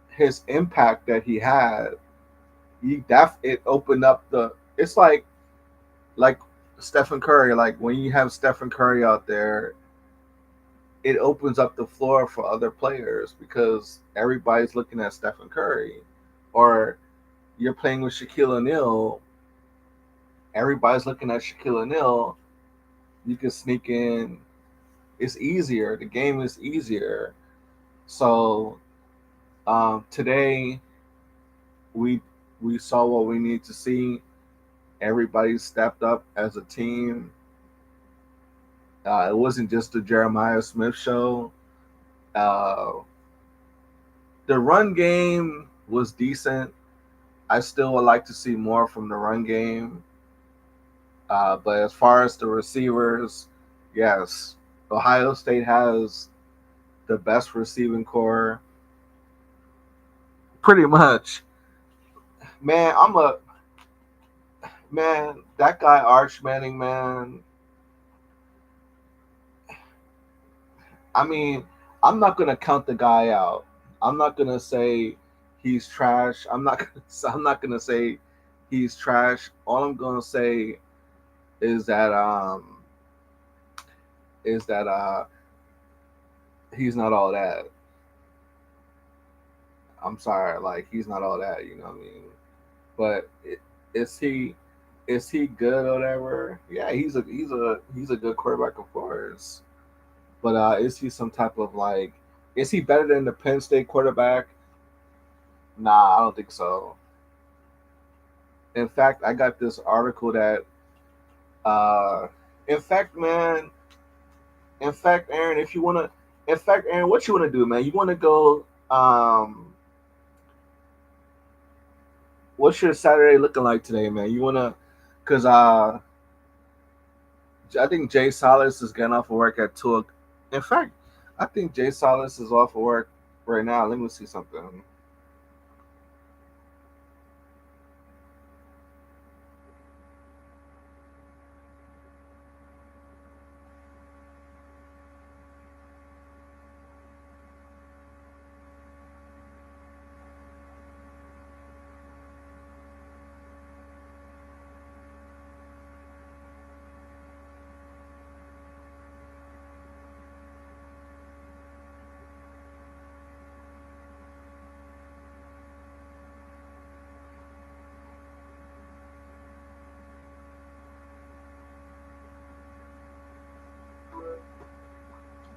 his impact that he had, it opened up the. It's like Stephen Curry. Like when you have Stephen Curry out there, it opens up the floor for other players because everybody's looking at Stephen Curry, or you're playing with Shaquille O'Neal. Everybody's looking at Shaquille O'Neal. You can sneak in. It's easier. The game is easier. So today we we saw what we need to see. Everybody stepped up as a team. It wasn't just the Jeremiah Smith show. Uh, the run game was decent. I still would like to see more from the run game. But as far as the receivers, yes, Ohio State has the best receiving core, pretty much. Man, that guy Arch Manning, man. I mean, I'm not gonna count the guy out. I'm not gonna say he's trash. I'm not gonna say he's trash. All I'm gonna say is that he's not all that. I'm sorry, like he's not all that. You know what I mean? But is he good or whatever? Yeah, he's a good quarterback, of course. But is he some type of like? Is he better than the Penn State quarterback? Nah, I don't think so. In fact, I got this article that, uh, in fact, man, in fact, Aaron, if you wanna, in fact, Aaron, what you wanna do, man? You wanna go? What's your Saturday looking like today, man? You wanna? Cause I think Jay Salas is getting off of work at 2. In fact, I think Jay Salas is off of work right now. Let me see something.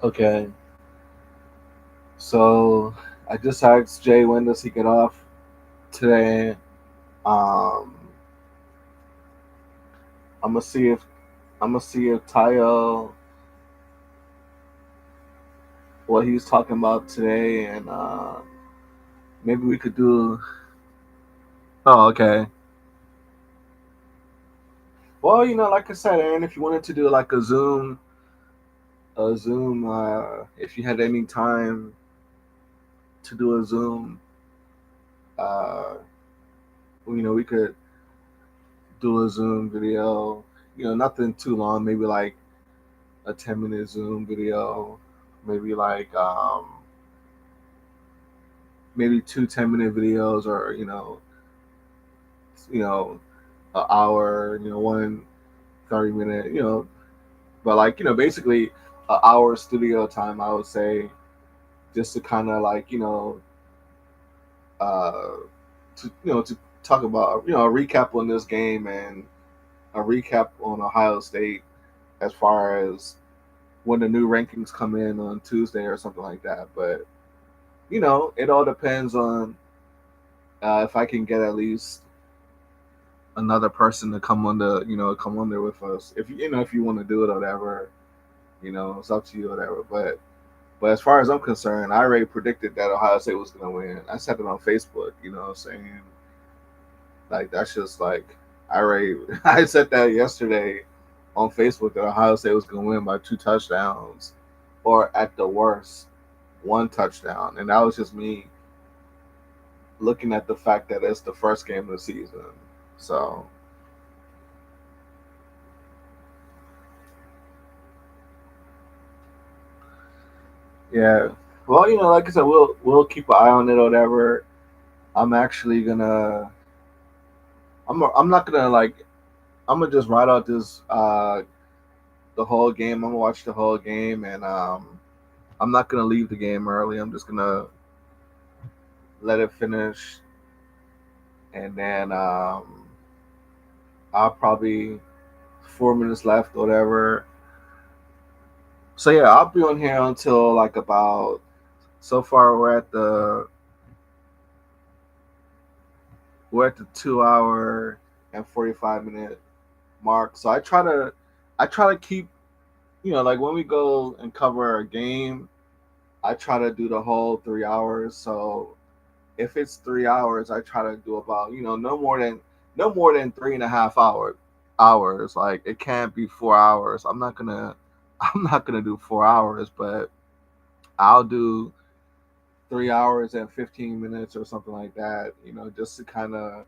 Okay, so I just asked Jay when does he get off today. Um, I'm gonna see if Tayo what he's talking about today, and maybe we could do. Oh, okay. Well, like I said, Aaron, if you wanted to do like a Zoom, if you had any time to do a Zoom, uh, we could do a Zoom video. Nothing too long. Maybe like a 10-minute Zoom video. Maybe like maybe 2 10-minute videos, or you know, an hour. One 30-minute. But like basically an hour studio time. I would say just to kind of like uh, to talk about a recap on this game and a recap on Ohio State as far as when the new rankings come in on Tuesday or something like that. But it all depends on if I can get at least another person to come on there with us. If you want to do it or whatever, it's up to you or whatever. But But as far as I'm concerned, I already predicted that Ohio State was going to win. I said it on Facebook, you know what I'm saying? Like, that's just like, I already, I said that yesterday on Facebook that Ohio State was going to win by 2 touchdowns or at the worst, 1 touchdown. And that was just me looking at the fact that it's the first game of the season. So, yeah. Well, like I said, we'll keep an eye on it or whatever. I'm actually gonna. I'm not gonna like. I'm gonna just ride out this the whole game. I'm gonna watch the whole game, and I'm not gonna leave the game early. I'm just gonna let it finish, and then I'll probably 4 minutes left, or whatever. So yeah, I'll be on here until like about. So far, we're at the 2 hour and 45 minute mark. So I try to keep like when we go and cover a game, I try to do the whole 3 hours. So if it's 3 hours, I try to do about no more than 3.5 hours. Like it can't be 4 hours. I'm not gonna do 4 hours, but I'll do 3 hours and 15 minutes or something like that. Just to kind of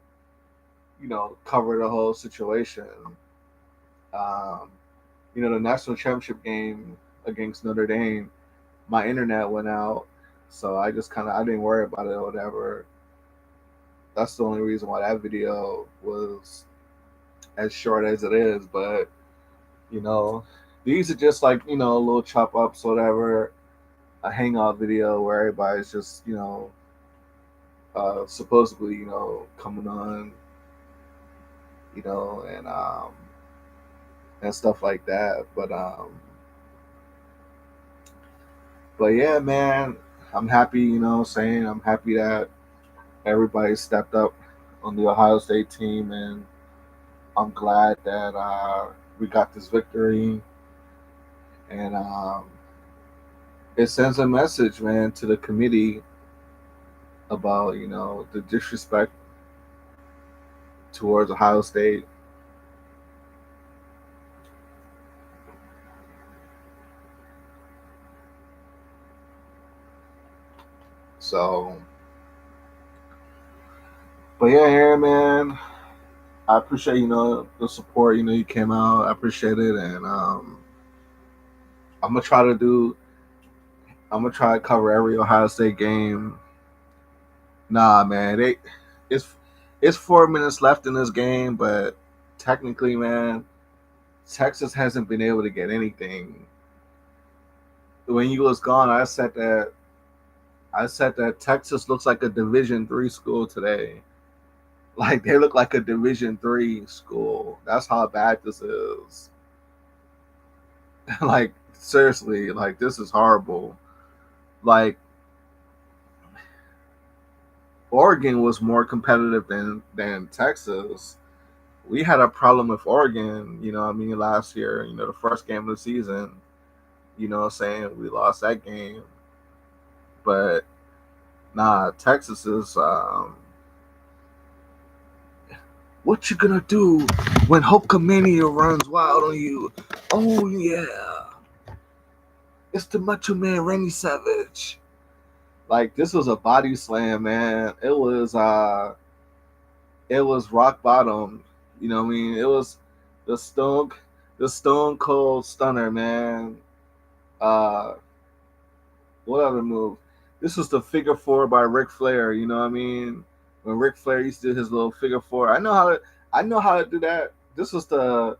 cover the whole situation. Um, the national championship game against Notre Dame, my internet went out, so I didn't worry about it or whatever. That's the only reason why that video was as short as it is. But you know, these are just like little chop ups, or whatever. A hangout video where everybody's just supposedly coming on, and stuff like that. But yeah, man, I'm happy. Saying I'm happy that everybody stepped up on the Ohio State team, and I'm glad that we got this victory. And it sends a message, man, to the committee about the disrespect towards Ohio State. So, but yeah, Aaron, man, I appreciate the support. You came out. I appreciate it, and I'm gonna try to do. I'm gonna try to cover every Ohio State game. Nah, man, it's it's 4 minutes left in this game, but technically, man, Texas hasn't been able to get anything. When you was gone, I said that Texas looks like a Division 3 school today. Like they look like a Division 3 school. That's how bad this is. Like seriously, like this is horrible. Like Oregon was more competitive than Texas. We had a problem with Oregon, what I mean, last year, the first game of the season, what I'm saying? We lost that game. But nah, Texas is what you gonna do when Hulkamania runs wild on you? Oh yeah. It's the Macho Man Randy Savage. Like this was a body slam, man. It was rock bottom. You know what I mean? It was the stone the Stone Cold Stunner, man. Uh, what other move? This was the figure four by Ric Flair. You know what I mean? When Ric Flair used to do his little figure four, I know how to do that. This was the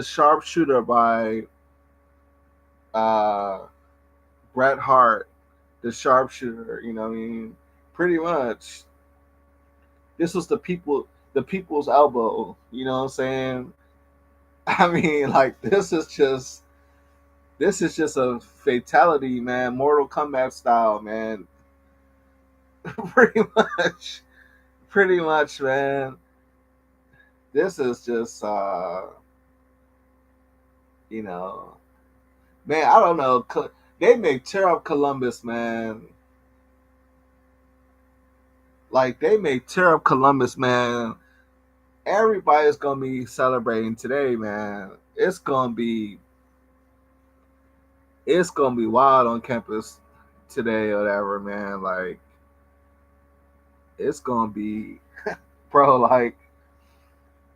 sharpshooter by uh, Bret Hart, the sharpshooter. You know what I mean? Pretty much. This was the people's elbow. You know what I'm saying? I mean, like this is just a fatality, man. Mortal Kombat style, man. pretty much, pretty much, man. This is just, you know, man. I don't know. They may tear up Columbus, man. Like they may tear up Columbus, man. Everybody's gonna be celebrating today, man. It's gonna be wild on campus today or whatever, man. Like it's gonna be, bro. Like,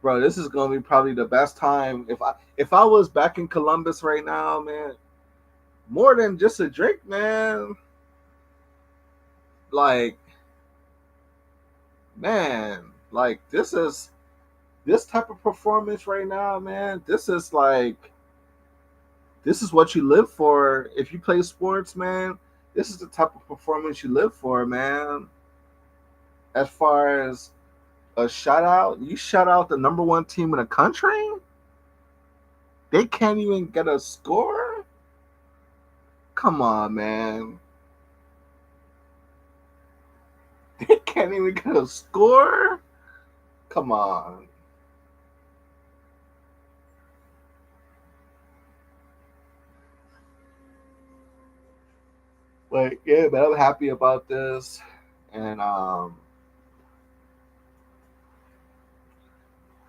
bro, this is gonna be probably the best time. If I was back in Columbus right now, man, more than just a drink, man. Like, man, like this type of performance right now, man. This is what you live for. If you play sports, man, this is the type of performance you live for, man. As far as a shutout, you shut out the number one team in the country. They can't even get a score. Come on, man. They can't even get a score. Come on. Like, yeah, but I'm happy about this, and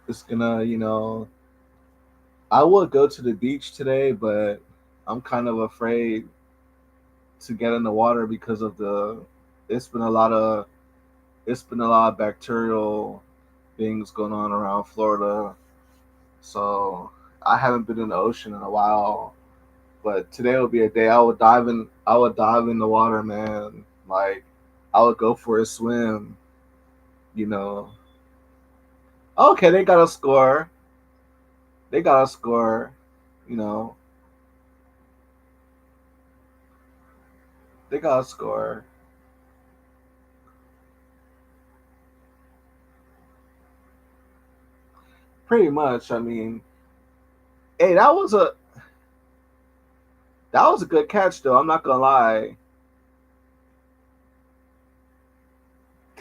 it's gonna, I would go to the beach today, but I'm kind of afraid to get in the water because of the. It's been a lot of it's been a lot of bacterial things going on around Florida, so I haven't been in the ocean in a while. But today will be a day I would dive in. I would dive in the water, man. Like I would go for a swim. You know. Okay, they got a score. They got a score. You know. They got a score. Pretty much. I mean, hey, that was a good catch though. I'm not gonna lie.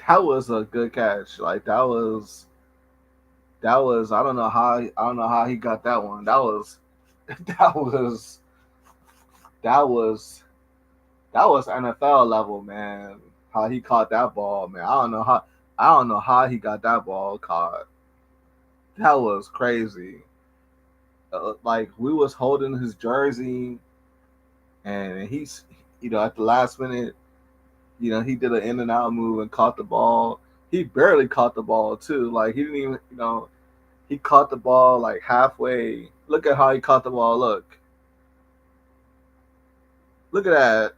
That was a good catch. Like that was I don't know how he got that one. That was that was that was NFL level, man. How he caught that ball, man. I don't know how he got that ball caught. That was crazy. Like we was holding his jersey, and he's at the last minute, he did an in and out move and caught the ball. He barely caught the ball too. Like he didn't even he caught the ball like halfway. Look at how he caught the ball. Look at that,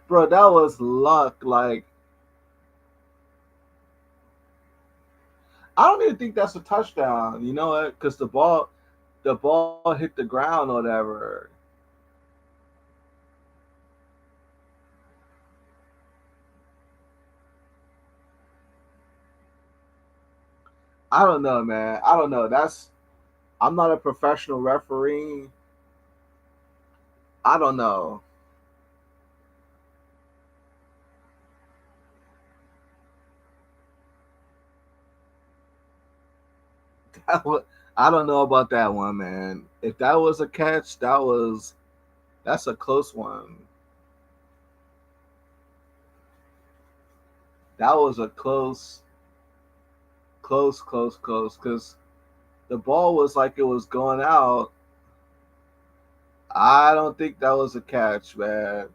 bro. That was luck. Like I don't even think that's a touchdown. You know what? Because the ball hit the ground or whatever. I don't know, man. I don't know. I'm not a professional referee. I don't know. That was, I don't know about that one, man. If that was a catch, that's a close one. That was a close, close, close, close. Because the ball was like it was going out. I don't think that was a catch, man.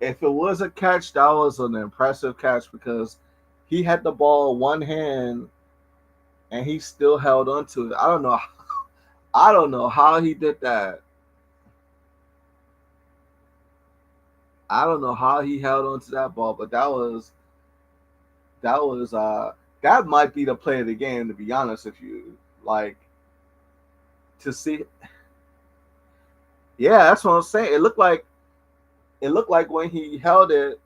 If it was a catch, that was an impressive catch because he had the ball in one hand and he still held onto it. I don't know. I don't know how he did that. I don't know how he held onto that ball, but that was that might be the play of the game, to be honest with you. Like to see, yeah, that's what I'm saying. It looked like when he held it,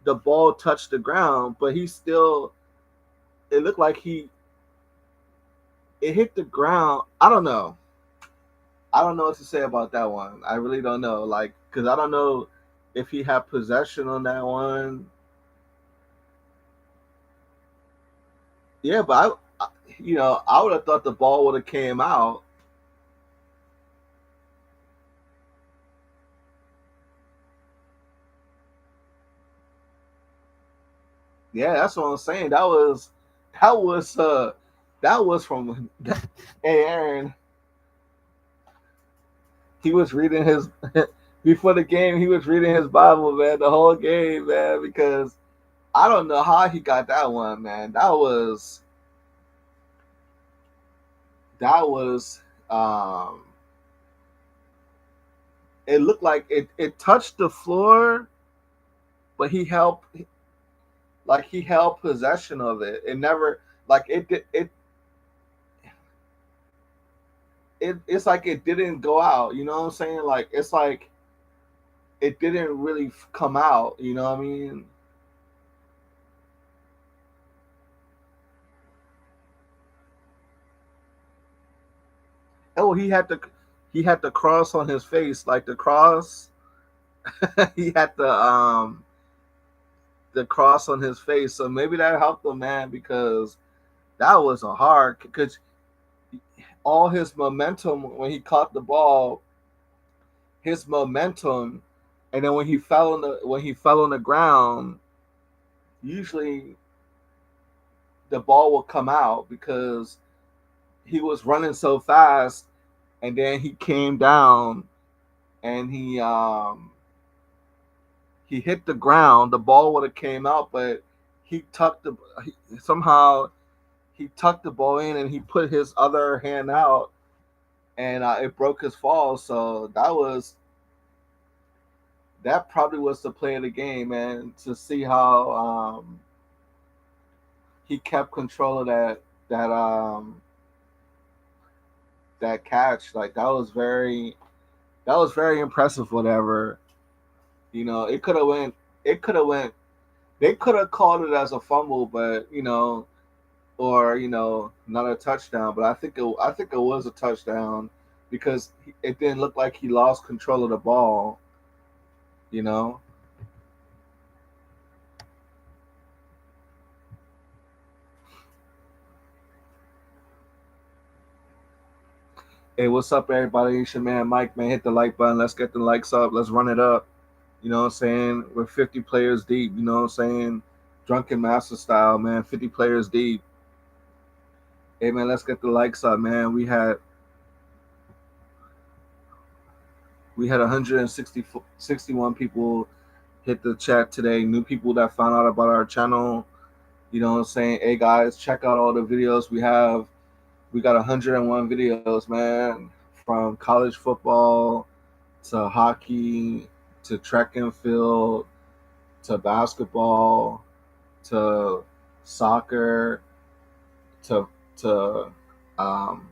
the ball touched the ground, but he still. It looked like it hit the ground. I don't know. I don't know what to say about that one. I really don't know. Like, cause I don't know if he had possession on that one. Yeah, but I would have thought the ball would have came out. Yeah, that's what I'm saying. That was that was from hey Aaron. He was reading his before the game. He was reading his Bible, man, the whole game, man. Because I don't know how he got that one, man. That was um. It looked like it touched the floor, but he held possession of it. It never like it did it's like it didn't go out. You know what I'm saying? Like it's like it didn't really come out. You know what I mean? Oh, he had the cross on his face, like the cross. He had the cross on his face, so maybe that helped him, man, because that was a hard because all his momentum when he caught the ball, his momentum, and then when he fell on the ground, usually the ball will come out because he was running so fast, and then he came down and he hit the ground. The ball would have came out, but he tucked the he, somehow he tucked the ball in and he put his other hand out, and it broke his fall. So that probably was the play of the game, man. To see how he kept control of that that catch. Like that was very impressive. Whatever, it could have went. It could have went. They could have called it as a fumble, but or not a touchdown. But I think it was a touchdown because it didn't look like he lost control of the ball. You know. Hey, what's up, everybody? It's your man Mike. Man, hit the like button. Let's get the likes up. Let's run it up. You know what I'm saying? We're 50 players deep. You know what I'm saying? Drunken master style, man. 50 players deep. Hey, man, let's get the likes up, man. We had 161 people hit the chat today. New people that found out about our channel. You know what I'm saying? Hey, guys, check out all the videos we have. We got 101 videos, man. From college football to hockey to track and field to basketball to soccer to to um,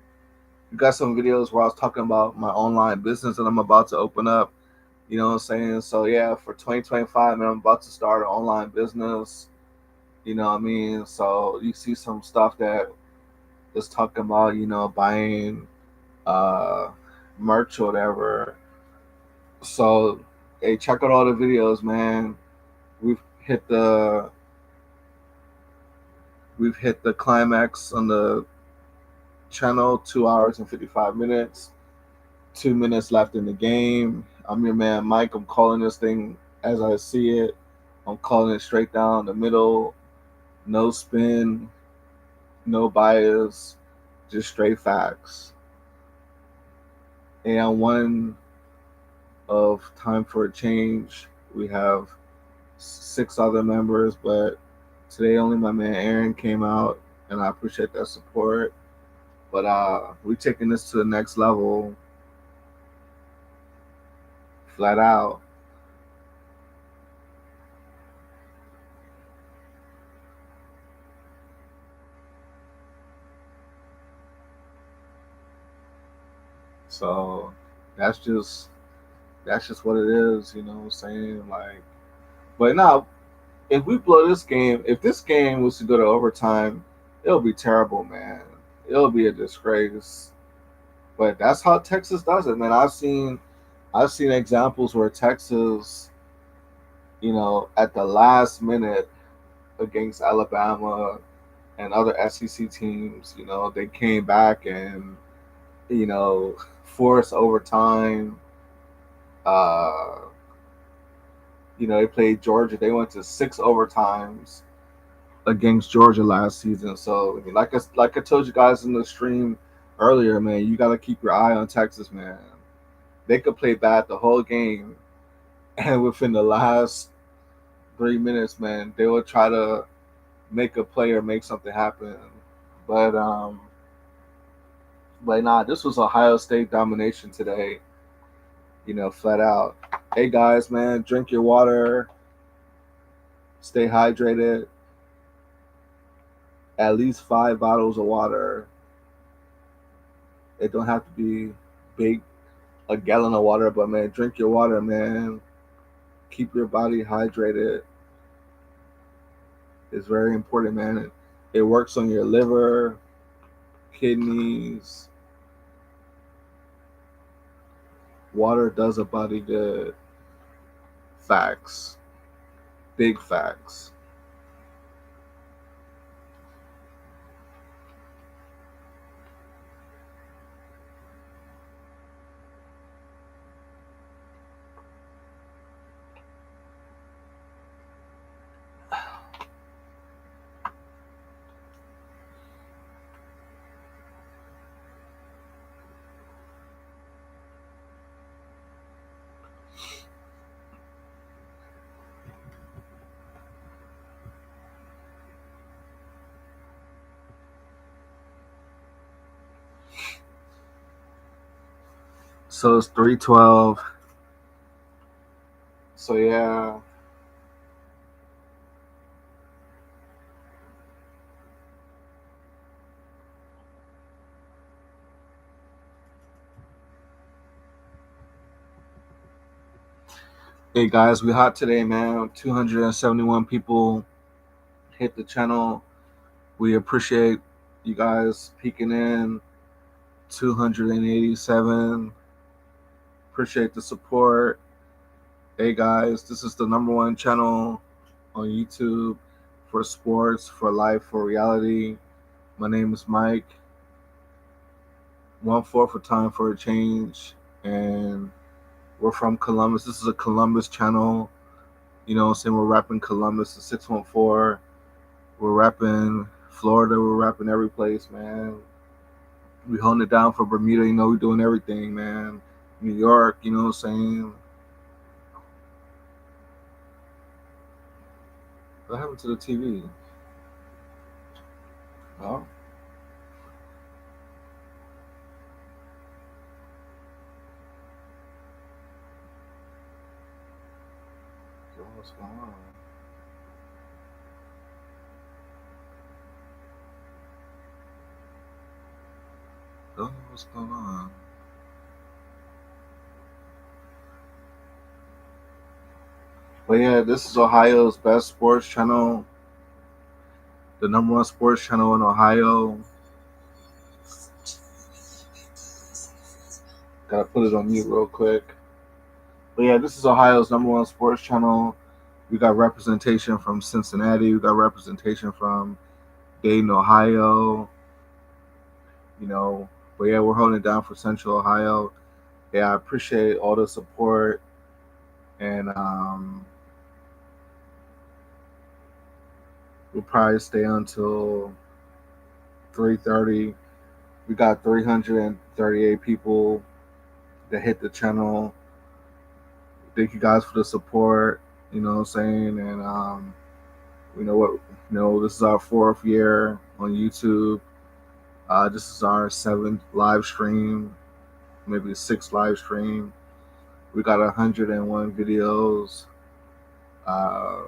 you got some videos where I was talking about my online business that I'm about to open up. You know what I'm saying? So yeah, for 2025, man, I'm about to start an online business. You know what I mean? So you see some stuff that is talking about, buying uh merch or whatever. So hey, check out all the videos, man. We've hit the we've hit the climax on the channel, 2 hours and 55 minutes. 2 minutes left in the game. I'm your man Mike. I'm calling this thing as I see it. I'm calling it straight down the middle. No spin, no bias, just straight facts. And one of Time for a Change. We have 6 other members, but today only my man Aaron came out, and I appreciate that support. But we taking this to the next level, flat out. So that's just that's just what it is, you know what I'm saying? Like, but now if we blow this game, if this game was to go to overtime, it'll be terrible, man. It'll be a disgrace. But that's how Texas does it, man. I've seen examples where Texas, at the last minute against Alabama. and other SEC teams. They came back and you know forced overtime. Uh, they played Georgia. They went to six overtimes against Georgia last season. So, I mean, like I told you guys in the stream earlier, man, you got to keep your eye on Texas, man. They could play bad the whole game, and within the last 3 minutes, man, they will try to make a play or make something happen. But but nah, this was Ohio State domination today. Flat out. Hey guys, man, drink your water, stay hydrated. At least 5 bottles of water. It don't have to be big, a gallon of water, but man, drink your water, man. Keep your body hydrated. It's very important, man. It works on your liver, kidneys. Water does a body good. Facts. Big facts. So it's 3:12. So yeah. Hey guys, we hot today, man. 271 people hit the channel. We appreciate you guys peeking in. 287. Appreciate the support. Hey guys, this is the number one channel on YouTube for sports, for life, for reality. My name is Mike. 1/4 for time for a change, and we're from Columbus. This is a Columbus channel. I'm saying? We're rapping Columbus, the 614. We're rapping Florida. We're rapping every place, man. We holding it down for Bermuda. We're doing everything, man. New York, what I'm saying? What happened to the TV? Oh, what's going on? Don't know what's going on. But yeah, this is Ohio's best sports channel, the number one sports channel in Ohio. Gotta put it on mute real quick. But yeah, this is Ohio's number one sports channel. We got representation from Cincinnati. We got representation from Dayton, Ohio. You know, but yeah, we're holding it down for Central Ohio. Yeah, I appreciate all the support, and we'll probably stay until 3:30. We got 338 people that hit the channel. Thank you guys for the support. You know what I'm saying? And you know what? This is our fourth year on YouTube. This is our seventh live stream, maybe sixth live stream. We got 101 videos. Uh,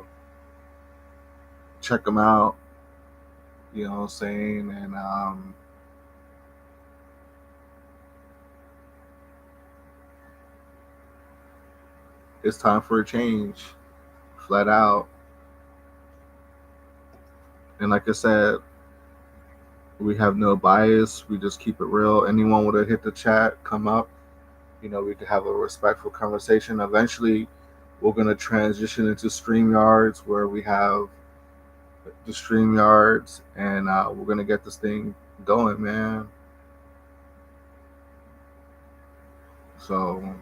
Check them out. You know what I'm saying? And it's time for a change, flat out. And like I said, we have no bias. We just keep it real. Anyone would have hit the chat, come up. We could have a respectful conversation. Eventually, we're gonna transition into StreamYards where we have the stream yards, and we're gonna get this thing going, man. So,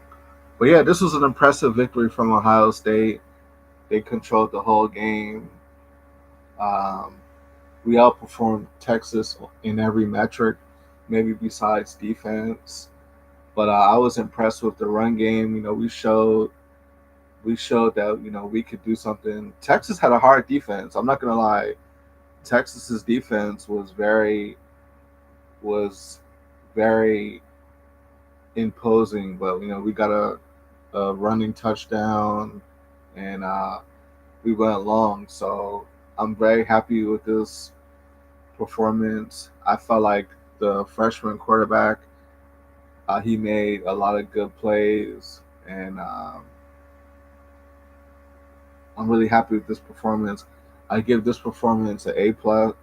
but yeah, this was an impressive victory from Ohio State. They controlled the whole game. Um, we outperformed Texas in every metric, maybe besides defense. But I was impressed with the run game. We showed that we could do something. Texas had a hard defense. I'm not gonna lie. Texas's defense was very imposing, but we got a running touchdown, and we went long. So I'm very happy with this performance. I felt like the freshman quarterback, he made a lot of good plays, and I'm really happy with this performance. I give this performance an A plus.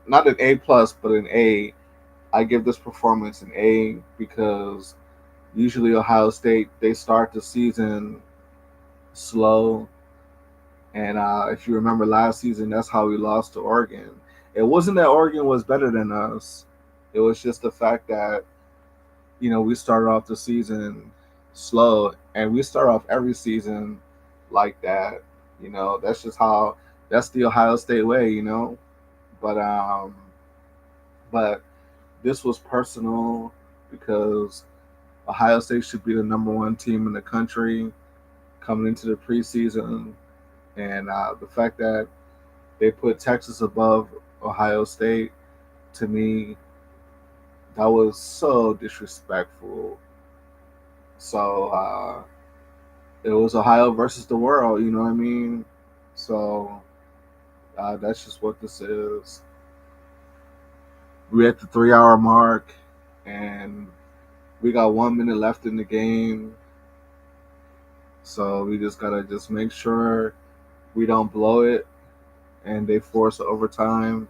Not an A plus, but an A. I give this performance an A because usually Ohio State, they start the season slow, and if you remember last season, that's how we lost to Oregon. It wasn't that Oregon was better than us. It was just the fact that we started off the season slow, and we start off every season like that. That's just how. That's the Ohio State way. But but this was personal because Ohio State should be the number one team in the country coming into the preseason, and the fact that they put Texas above Ohio State, to me, that was so disrespectful. So it was Ohio versus the world. You know what I mean? So that's just what this is. We're at the 3 hour mark, and we got 1 minute left in the game. So we just gotta just make sure we don't blow it, and they force overtime.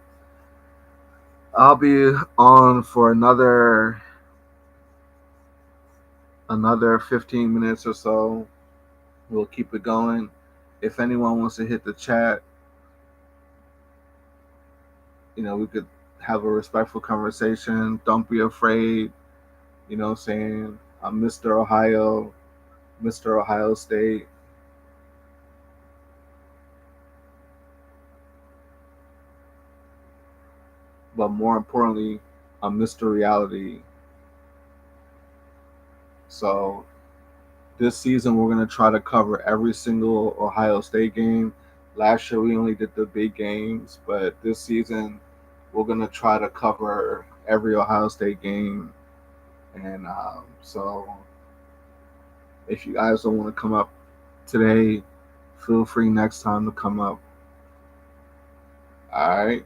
I'll be on for another 15 minutes or so. We'll keep it going. If anyone wants to hit the chat, we could have a respectful conversation. Don't be afraid. Saying I'm Mr. Ohio, Mr. Ohio State. But more importantly, I'm Mr. Reality. So this season, we're going to try to cover every single Ohio State game. Last year, we only did the big games, but this season, we're going to try to cover every Ohio State game. And so if you guys don't want to come up today, feel free next time to come up. All right.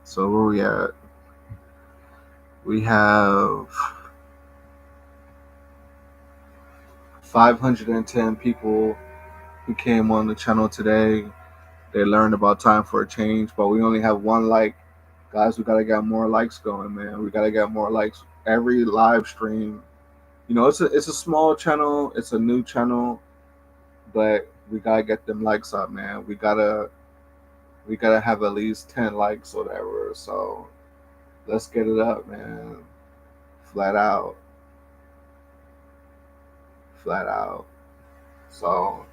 So where we at? We have 510 people who came on the channel today. They learned about time for a change, but we only have one like. Guys, we gotta get more likes going, man. We gotta get more likes every live stream. It's a small channel, it's a new channel, but we gotta get them likes up, man. We gotta have at least 10 likes or whatever. So let's get it up, man. Flat out, flat out. So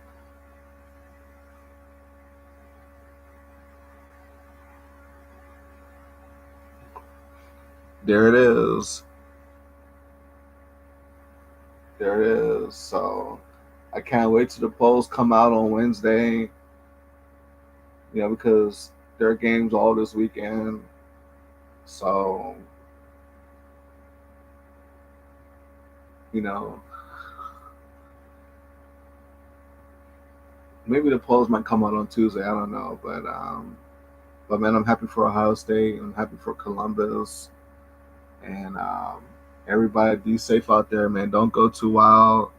there it is. There it is. So I can't wait till the polls come out on Wednesday. Because there are games all this weekend. So you know, maybe the polls might come out on Tuesday. I don't know, but man, I'm happy for Ohio State. I'm happy for Columbus, and everybody be safe out there, man. Don't go too wild.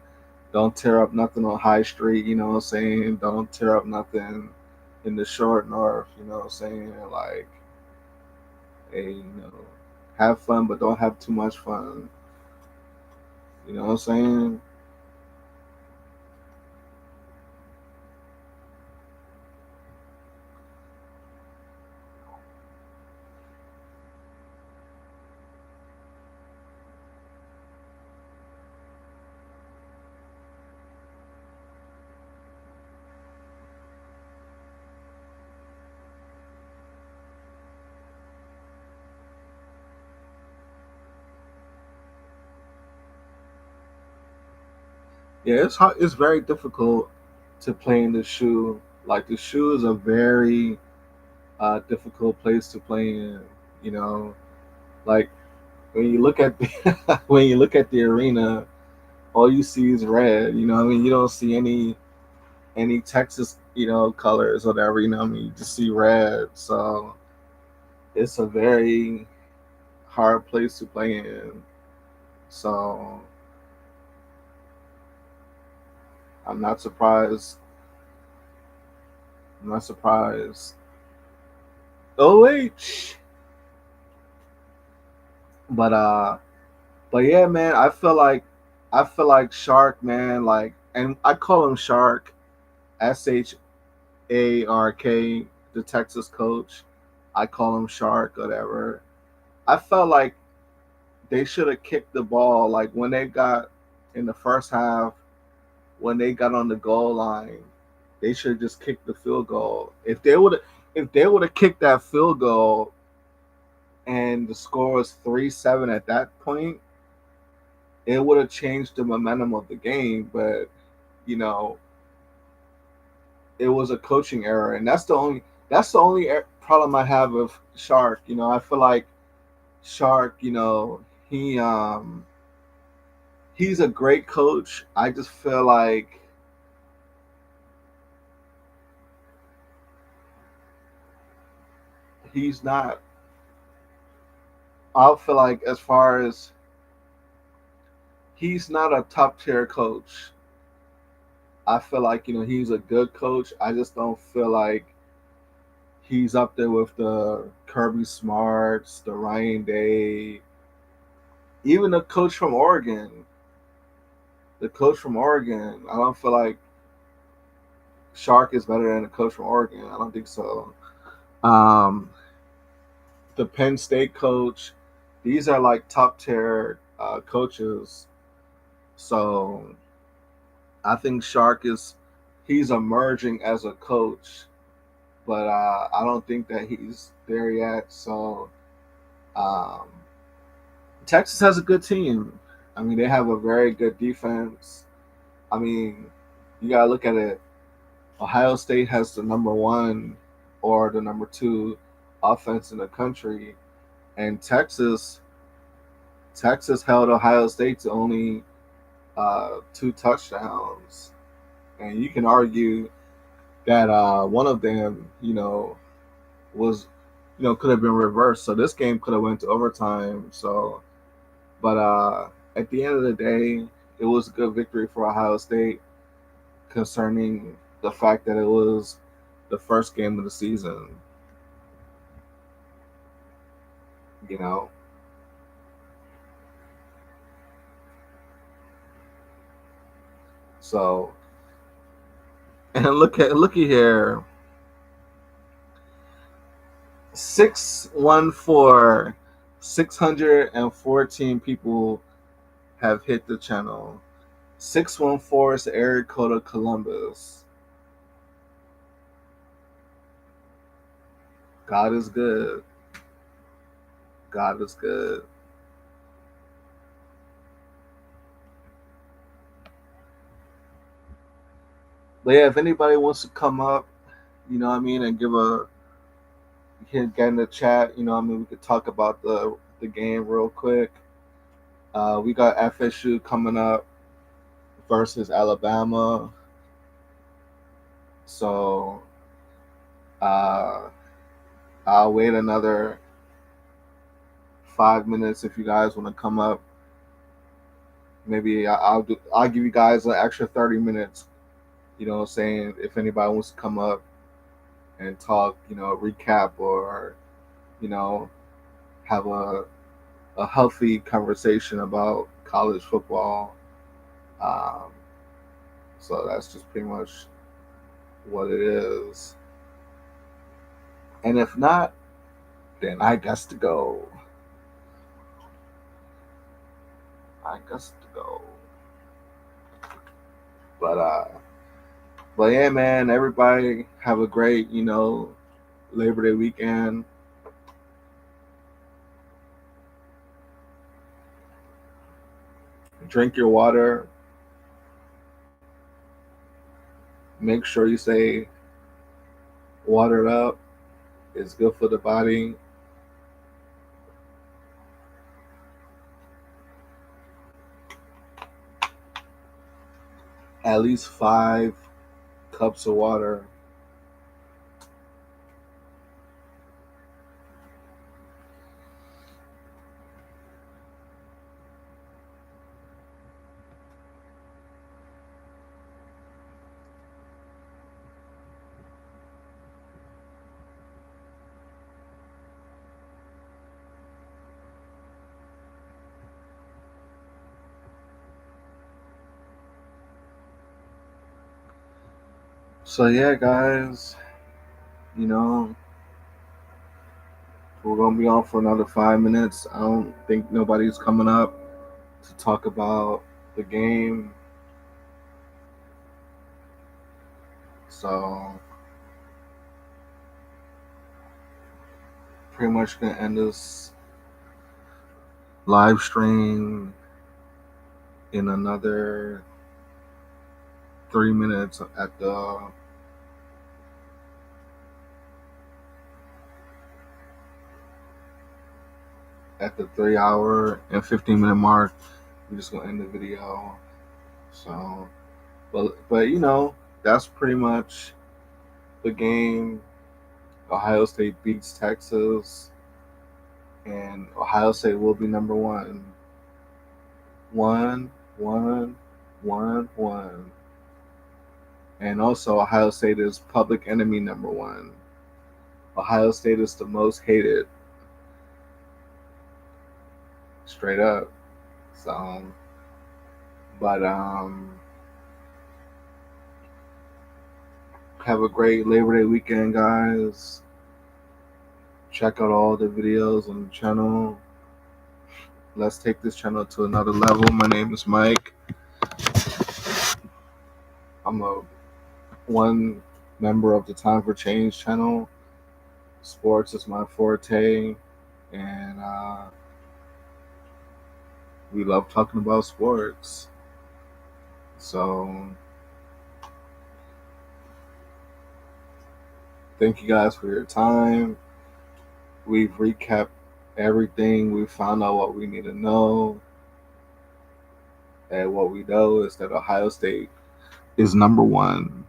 Don't tear up nothing on High Street. You know what I'm saying? Don't tear up nothing in the short north. You know what I'm saying? Like, hey, have fun, but don't have too much fun. You know what I'm saying? Yeah, it's hard, it's very difficult to play in the shoe. Like the shoe is a very difficult place to play in. You know, like when you look at the when you look at the arena, all you see is red. You know, what I mean, you don't see any Texas colors or whatever. You know, what I mean, you just see red. So it's a very hard place to play in. So I'm not surprised. I'm not surprised. OH. But but yeah, man, I feel like Shark, man, like, and I call him Shark, SHARK, the Texas coach. I call him Shark, whatever. I felt like they should have kicked the ball like when they got in the first half, when they got on the goal line, they should have just kicked the field goal. If they would have kicked that field goal and the score was 3-7 at that point, it would have changed the momentum of the game. But you know, it was a coaching error, and that's the only problem I have with Shark. I feel like Shark, he he's a great coach. I just feel like he's not. I feel like as far as he's not a top tier coach. I feel like he's a good coach. I just don't feel like he's up there with the Kirby Smarts, the Ryan Day, even the coach from Oregon. The coach from Oregon. I don't feel like Shark is better than the coach from Oregon. I don't think so. Um, the Penn State coach. These are like top tier coaches. So I think Shark is he's emerging as a coach, but I don't think that he's there yet. So um, Texas has a good team. I mean, they have a very good defense. I mean, you gotta look at it. Ohio State has the number one or the number two offense in the country, and Texas held Ohio State to only two touchdowns, and you can argue that one of them, was could have been reversed. So this game could have went to overtime. So, but at the end of the day, it was a good victory for Ohio State concerning the fact that it was the first game of the season. You know, so and looky here, 614, 614 people have hit the channel. 614 is the area code of Columbus. God is good. God is good. But yeah, if anybody wants to come up, what I mean, and give a get in the chat, what I mean, we could talk about the game real quick. We got FSU coming up versus Alabama. So uh, I'll wait another 5 minutes if you guys want to come up. Maybe I'll give you guys an extra 30 minutes. Saying if anybody wants to come up and talk, recap or you know have a healthy conversation about college football. Um, so that's just pretty much what it is. And if not, then I guess to go. I guess to go. But yeah, man. Everybody have a great Labor Day weekend. Drink your water. Make sure you stay watered up. It's good for the body. At least 5 cups of water. So yeah, guys, you know, we're gonna be on for another 5 minutes. I don't think nobody's coming up to talk about the game. So pretty much gonna end this live stream in another 3 minutes at the 3 hour and 15 minute mark. We're just gonna end the video. So, but that's pretty much the game. Ohio State beats Texas, and Ohio State will be number one. One, one, one. And also, Ohio State is public enemy number one. Ohio State is the most hated, straight up. So, but have a great Labor Day weekend, guys. Check out all the videos on the channel. Let's take this channel to another level. My name is Mike. I'm a one member of the Time for Change channel. Sports is my forte, and we love talking about sports. So, thank you guys for your time. We've recapped everything. We found out what we need to know. And what we know is that Ohio State is number one.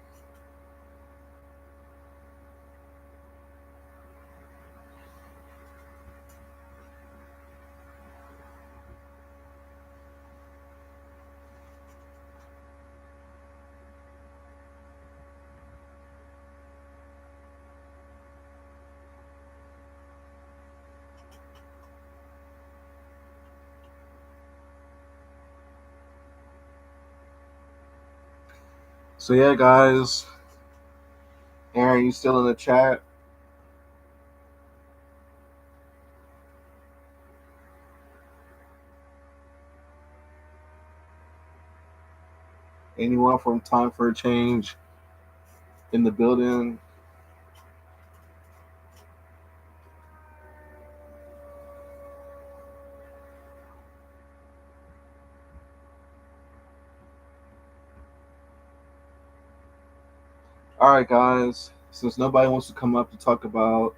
So, yeah, guys. Aaron, you still in the chat? Anyone from Time for a Change in the building? All right, guys. Since nobody wants to come up to talk about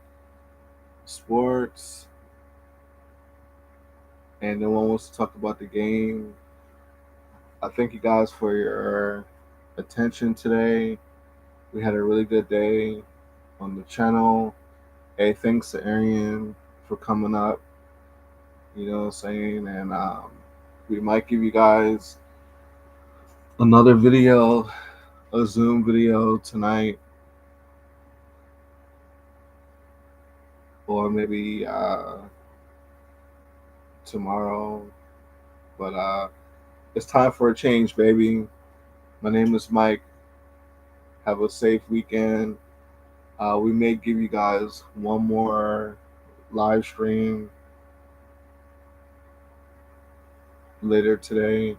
sports and no one wants to talk about the game, I thank you guys for your attention today. We had a really good day on the channel. Hey, thanks to Arian for coming up. You know what I'm saying? And we might give you guys another video, a Zoom video tonight, or maybe tomorrow. But it's time for a change, baby. My name is Mike. Have a safe weekend. We may give you guys one more live stream later today.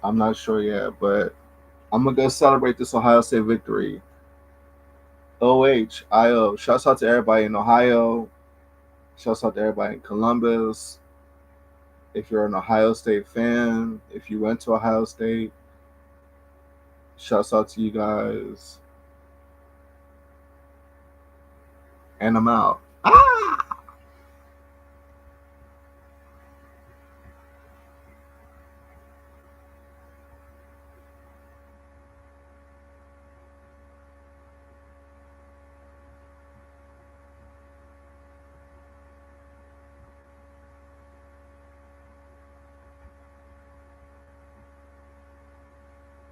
I'm not sure yet, but I'm gonna go celebrate this Ohio State victory. OHIO. Shouts out to everybody in Ohio. Shouts out to everybody in Columbus. If you're an Ohio State fan, if you went to Ohio State, Shouts out to you guys, and I'm out. Ah!